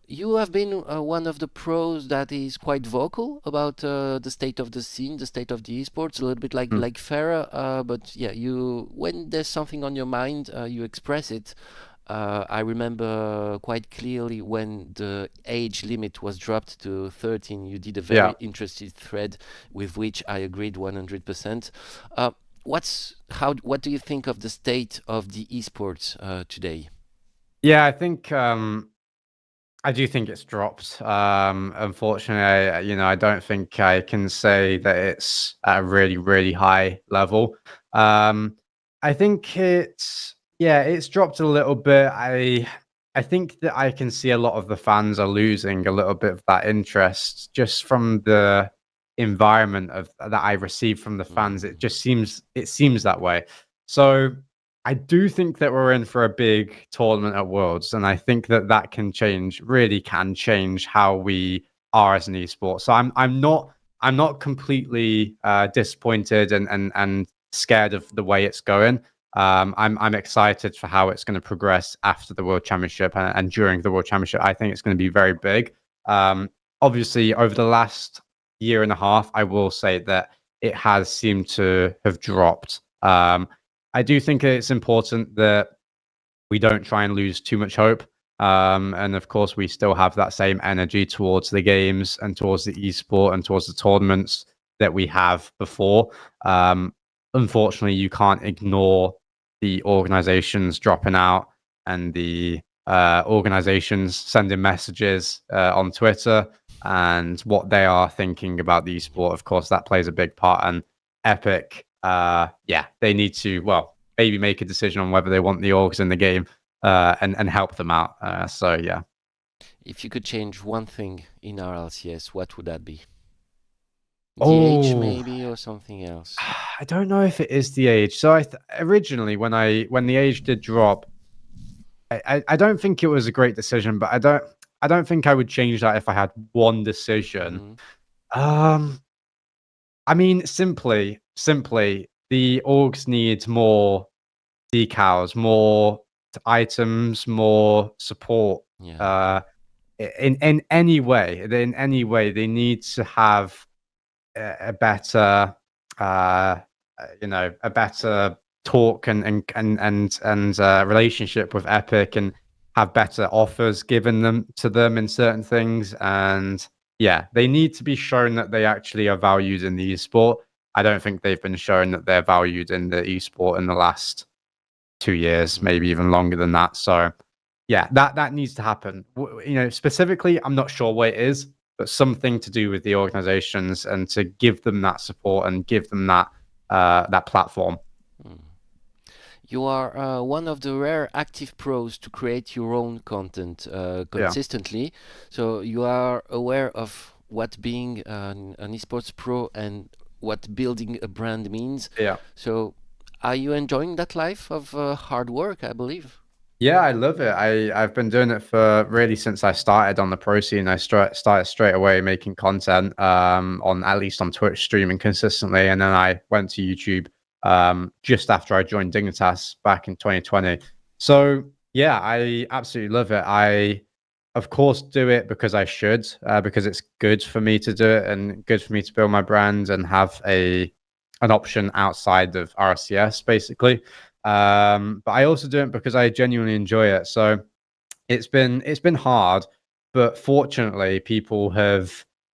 You have been one of the pros that is quite vocal about the state of the scene, the state of the esports, a little bit like Farah. But yeah, when there's something on your mind, you express it. I remember quite clearly when the age limit was dropped to 13. You did a very interesting thread with which I agreed 100%. What do you think of the state of the esports today? Yeah, I think I do think it's dropped. Unfortunately, I don't think I can say that it's at a really, really high level. I think it's dropped a little bit. I think that I can see a lot of the fans are losing a little bit of that interest just from the environment that I receive from the fans. It seems that way. So I do think that we're in for a big tournament at Worlds, and I think that can change how we are as an esport. So I'm not completely disappointed and scared of the way it's going. I'm excited for how it's going to progress after the World Championship and during the World Championship. I think it's going to be very big. Obviously, over the last year and a half, I will say that it has seemed to have dropped. I do think it's important that we don't try and lose too much hope. And of course, we still have that same energy towards the games and towards the esport and towards the tournaments that we have before. Unfortunately, you can't ignore the organizations dropping out and the organizations sending messages on Twitter. and what they are thinking about the esport. Of course, that plays a big part. And Epic, they need to, maybe make a decision on whether they want the orgs in the game and help them out. So yeah. If you could change one thing in RLCS, what would that be? The age maybe, or something else? I don't know if it is the age. So originally when the age did drop, I don't think it was a great decision, but I don't think I would change that if I had one decision. I mean, simply, the orgs need more decals, more items, more support. Yeah. In any way, they need to have a better, a better talk and relationship with Epic, and have better offers given to them in certain things. And yeah, they need to be shown that they actually are valued in the esport. I don't think they've been shown that they're valued in the esport in the last 2 years, maybe even longer than that. So yeah, that needs to happen. Specifically, I'm not sure what it is, but something to do with the organizations, and to give them that support and give them that platform. You are one of the rare active pros to create your own content consistently. Yeah. So you are aware of what being an esports pro and what building a brand means. Yeah. So are you enjoying that life of hard work, I believe? Yeah, I love it. I've been doing it for really since I started on the pro scene. I started straight away making content at least on Twitch, streaming consistently, and then I went to YouTube just after I joined Dignitas back in 2020. So yeah, I absolutely love it. I of course do it because I should, because it's good for me to do it and good for me to build my brand and have an option outside of RLCS, basically. But I also do it because I genuinely enjoy it. So it's been hard, but fortunately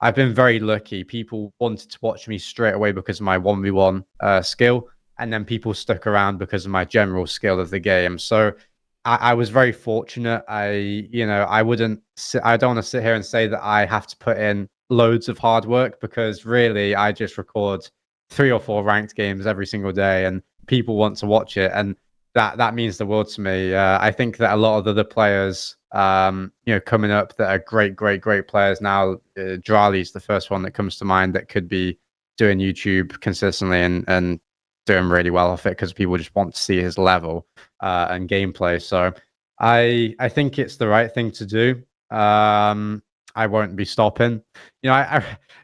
I've been very lucky. People wanted to watch me straight away because of my 1v1 skill, and then people stuck around because of my general skill of the game. So I was very fortunate. I don't want to sit here and say that I have to put in loads of hard work, because really I just record 3 or 4 ranked games every single day, and people want to watch it, and that means the world to me. I think that a lot of the other players, coming up that are great players now, Drali's the first one that comes to mind that could be doing YouTube consistently and doing really well off it, because people just want to see his level and gameplay. So I think it's the right thing to do. I won't be stopping. I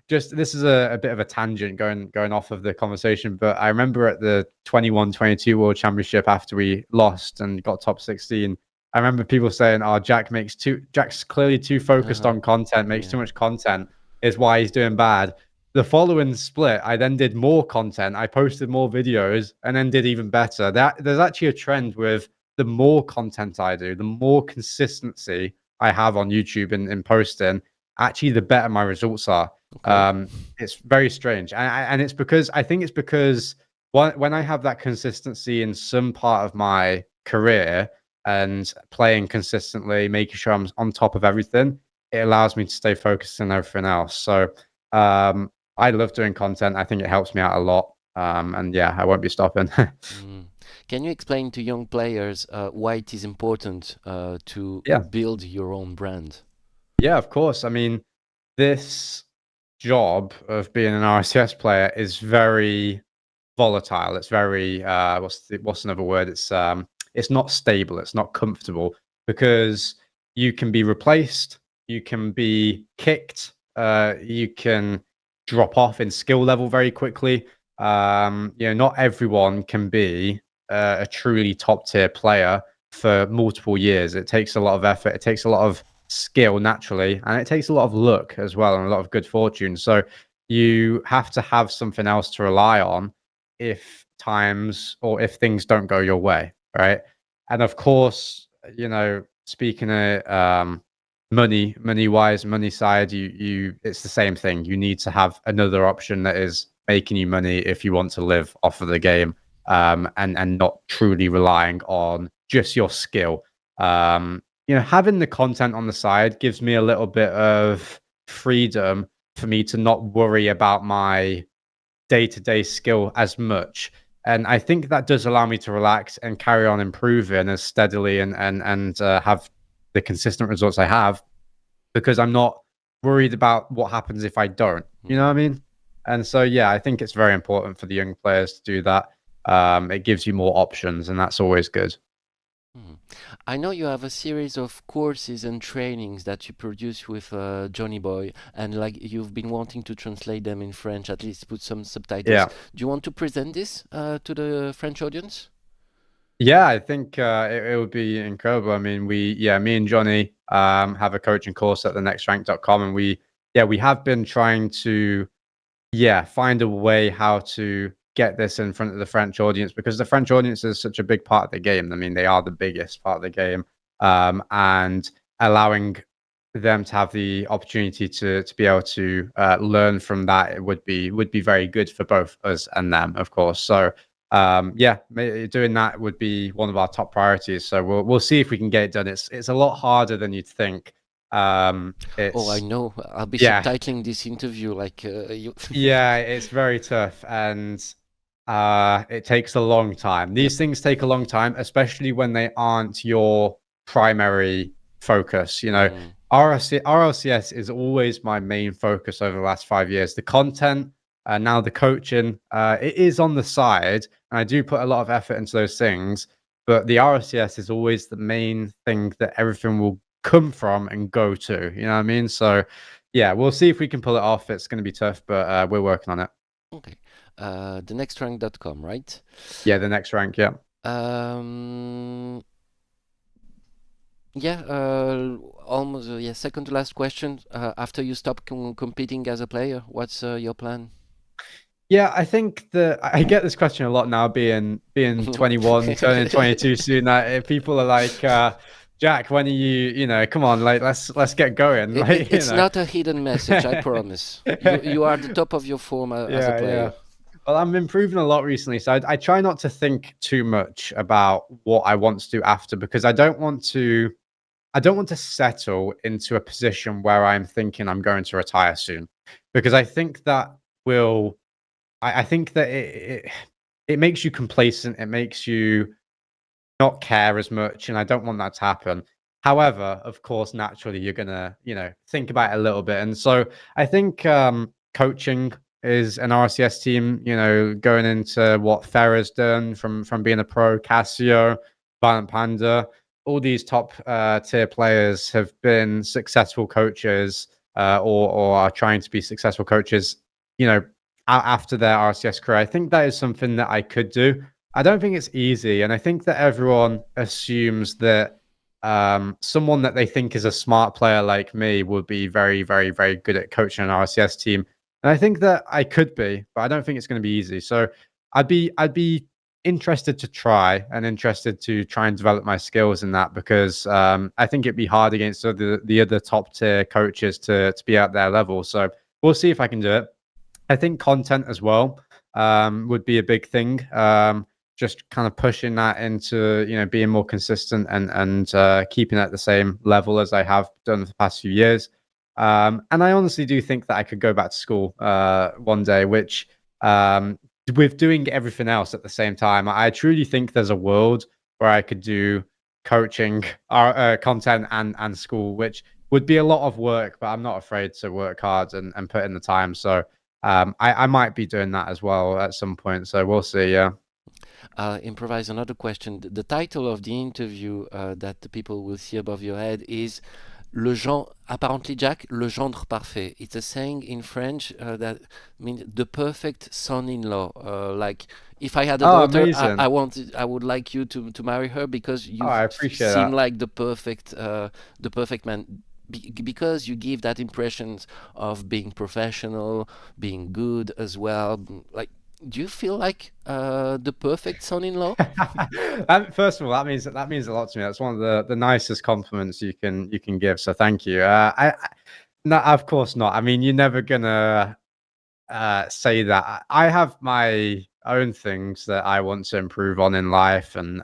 just, this is a bit of a tangent going off of the conversation, but I remember at the 21-22 World Championship, after we lost and got top 16, I remember people saying, "Oh, Jack's clearly too focused on content, makes too much content, is why he's doing bad." The following split, I then did more content. I posted more videos and then did even better. There's actually a trend with the more content I do, the more consistency I have on YouTube in posting, actually the better my results are. Okay. It's very strange. And it's because when I have that consistency in some part of my career and playing consistently, making sure I'm on top of everything, it allows me to stay focused on everything else. So I love doing content. I think it helps me out a lot. And yeah, I won't be stopping. Can you explain to young players why it is important to build your own brand? Yeah, of course. I mean, this job of being an RLCS player is very volatile. It's very what's another word? It's not stable. It's not comfortable, because you can be replaced, you can be kicked, you can drop off in skill level very quickly. Not everyone can be a truly top tier player for multiple years. It takes a lot of effort. It takes a lot of skill naturally, and it takes a lot of luck as well, and a lot of good fortune. So you have to have something else to rely on if things don't go your way, right? And of course, speaking of money wise, money side, it's the same thing. You need to have another option that is making you money if you want to live off of the game, and not truly relying on just your skill. Having the content on the side gives me a little bit of freedom for me to not worry about my day-to-day skill as much. And I think that does allow me to relax and carry on improving as steadily and have the consistent results I have, because I'm not worried about what happens if I don't. You know what I mean? And so, yeah, I think it's very important for the young players to do that. It gives you more options, and that's always good. I know you have a series of courses and trainings that you produce with Johnny Boy, and like you've been wanting to translate them in French, at least put some subtitles. Yeah. Do you want to present this to the French audience? Yeah, I think it would be incredible. I mean, me and Johnny have a coaching course at thenextrank.com, and we have been trying to find a way how to get this in front of the French audience, because the French audience is such a big part of the game. I mean, they are the biggest part of the game, and allowing them to have the opportunity to be able to learn from that, it would be very good for both us and them, of course. So doing that would be one of our top priorities. So we'll see if we can get it done. It's a lot harder than you'd think. I know. I'll be subtitling this interview like you. Yeah, it's very tough, and it takes a long time. These things take a long time, especially when they aren't your primary focus. You know, RLCS is always my main focus over the last 5 years. The content, now the coaching, it is on the side, and I do put a lot of effort into those things. But the RLCS is always the main thing that everything will come from and go to. You know what I mean? So, yeah, we'll see if we can pull it off. It's going to be tough, but we're working on it. Okay. thenextrank.com, right? Yeah, the next rank, yeah. Almost, second to last question. After you stop competing as a player, what's your plan? Yeah, I think that I get this question a lot now, being 21, turning 22 soon. People are like, Jack, when are you know, come on, like let's get going. It's not a hidden message, I promise. You are at the top of your form as a player. Yeah. Well, I'm improving a lot recently, so I try not to think too much about what I want to do after, because I don't want to settle into a position where I'm thinking I'm going to retire soon, because I think that it makes you complacent. It makes you not care as much, and I don't want that to happen. However, of course, naturally, you're gonna, think about it a little bit, and so I think coaching is an RCS team. Going into what Ferrer's done from being a pro, Casio, Violent Panda, all these top tier players have been successful coaches, or are trying to be successful coaches. After their RCS career, I think that is something that I could do. I don't think it's easy, and I think that everyone assumes that someone that they think is a smart player like me would be very, very, very good at coaching an RCS team. And I think that I could be, but I don't think it's going to be easy. So I'd be interested to try and develop my skills in that, because I think it'd be hard against the other top tier coaches to be at their level. So we'll see if I can do it. I think content as well would be a big thing. Just kind of pushing that into, being more consistent and keeping at the same level as I have done for the past few years. And I honestly do think that I could go back to school one day, which with doing everything else at the same time, I truly think there's a world where I could do coaching, content and school, which would be a lot of work, but I'm not afraid to work hard and put in the time. So I might be doing that as well at some point. So we'll see. Yeah. Improvise another question. The title of the interview that the people will see above your head is Le genre, ApparentlyJack, le gendre parfait. It's a saying in French that means the perfect son-in-law. Like if I had a daughter, I would like you to marry her, because you seem like the perfect man. Because you give that impression of being professional, being good as well. Like, do you feel like the perfect son-in-law? First of all, that means a lot to me. That's one of the nicest compliments you can give. So thank you. No, of course not. I mean, you're never gonna say that. I have my own things that I want to improve on in life, and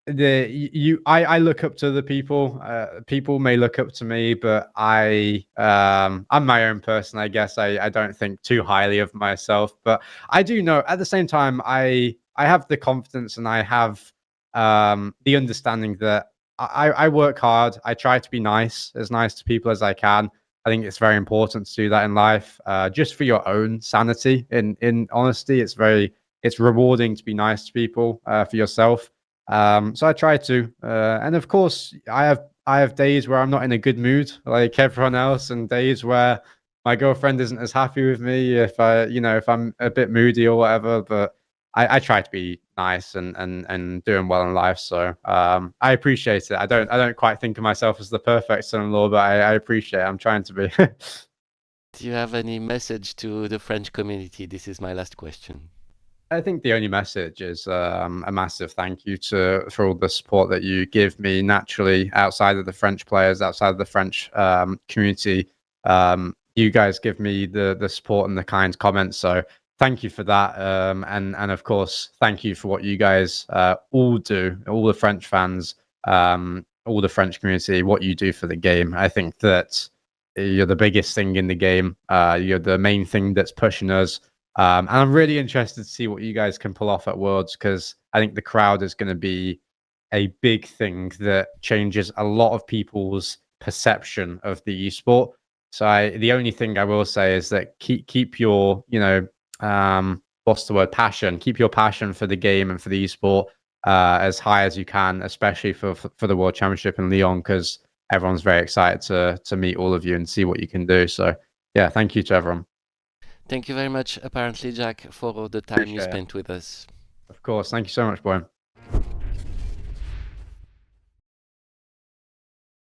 I look up to other people. People may look up to me, but I'm my own person, I guess. I don't think too highly of myself, but I do know at the same time I have the confidence and I have the understanding that I work hard. I try to be nice to people as I can. I think it's very important to do that in life, just for your own sanity. In honesty, it's rewarding to be nice to people for yourself. So I try to, and of course, I have days where I'm not in a good mood, like everyone else, and days where my girlfriend isn't as happy with me if I'm a bit moody or whatever. But I try to be nice and doing well in life. So I appreciate it. I don't quite think of myself as the perfect son-in-law, but I appreciate it. I'm trying to be. Do you have any message to the French community? This is my last question. I think the only message is a massive thank you for all the support that you give me naturally outside of the French players, outside of the French community. You guys give me the support and the kind comments. So thank you for that. And of course, thank you for what you guys all do, all the French fans, all the French community, what you do for the game. I think that you're the biggest thing in the game. You're the main thing that's pushing us. And I'm really interested to see what you guys can pull off at Worlds, because I think the crowd is going to be a big thing that changes a lot of people's perception of the esport. So the only thing I will say is that keep your, what's the word, passion. Keep your passion for the game and for the esport as high as you can, especially for the World Championship in Lyon, because everyone's very excited to meet all of you and see what you can do. So yeah, thank you to everyone. Thank you very much, ApparentlyJack, for the time you spent with us. Of course. Thank you so much, Boyan.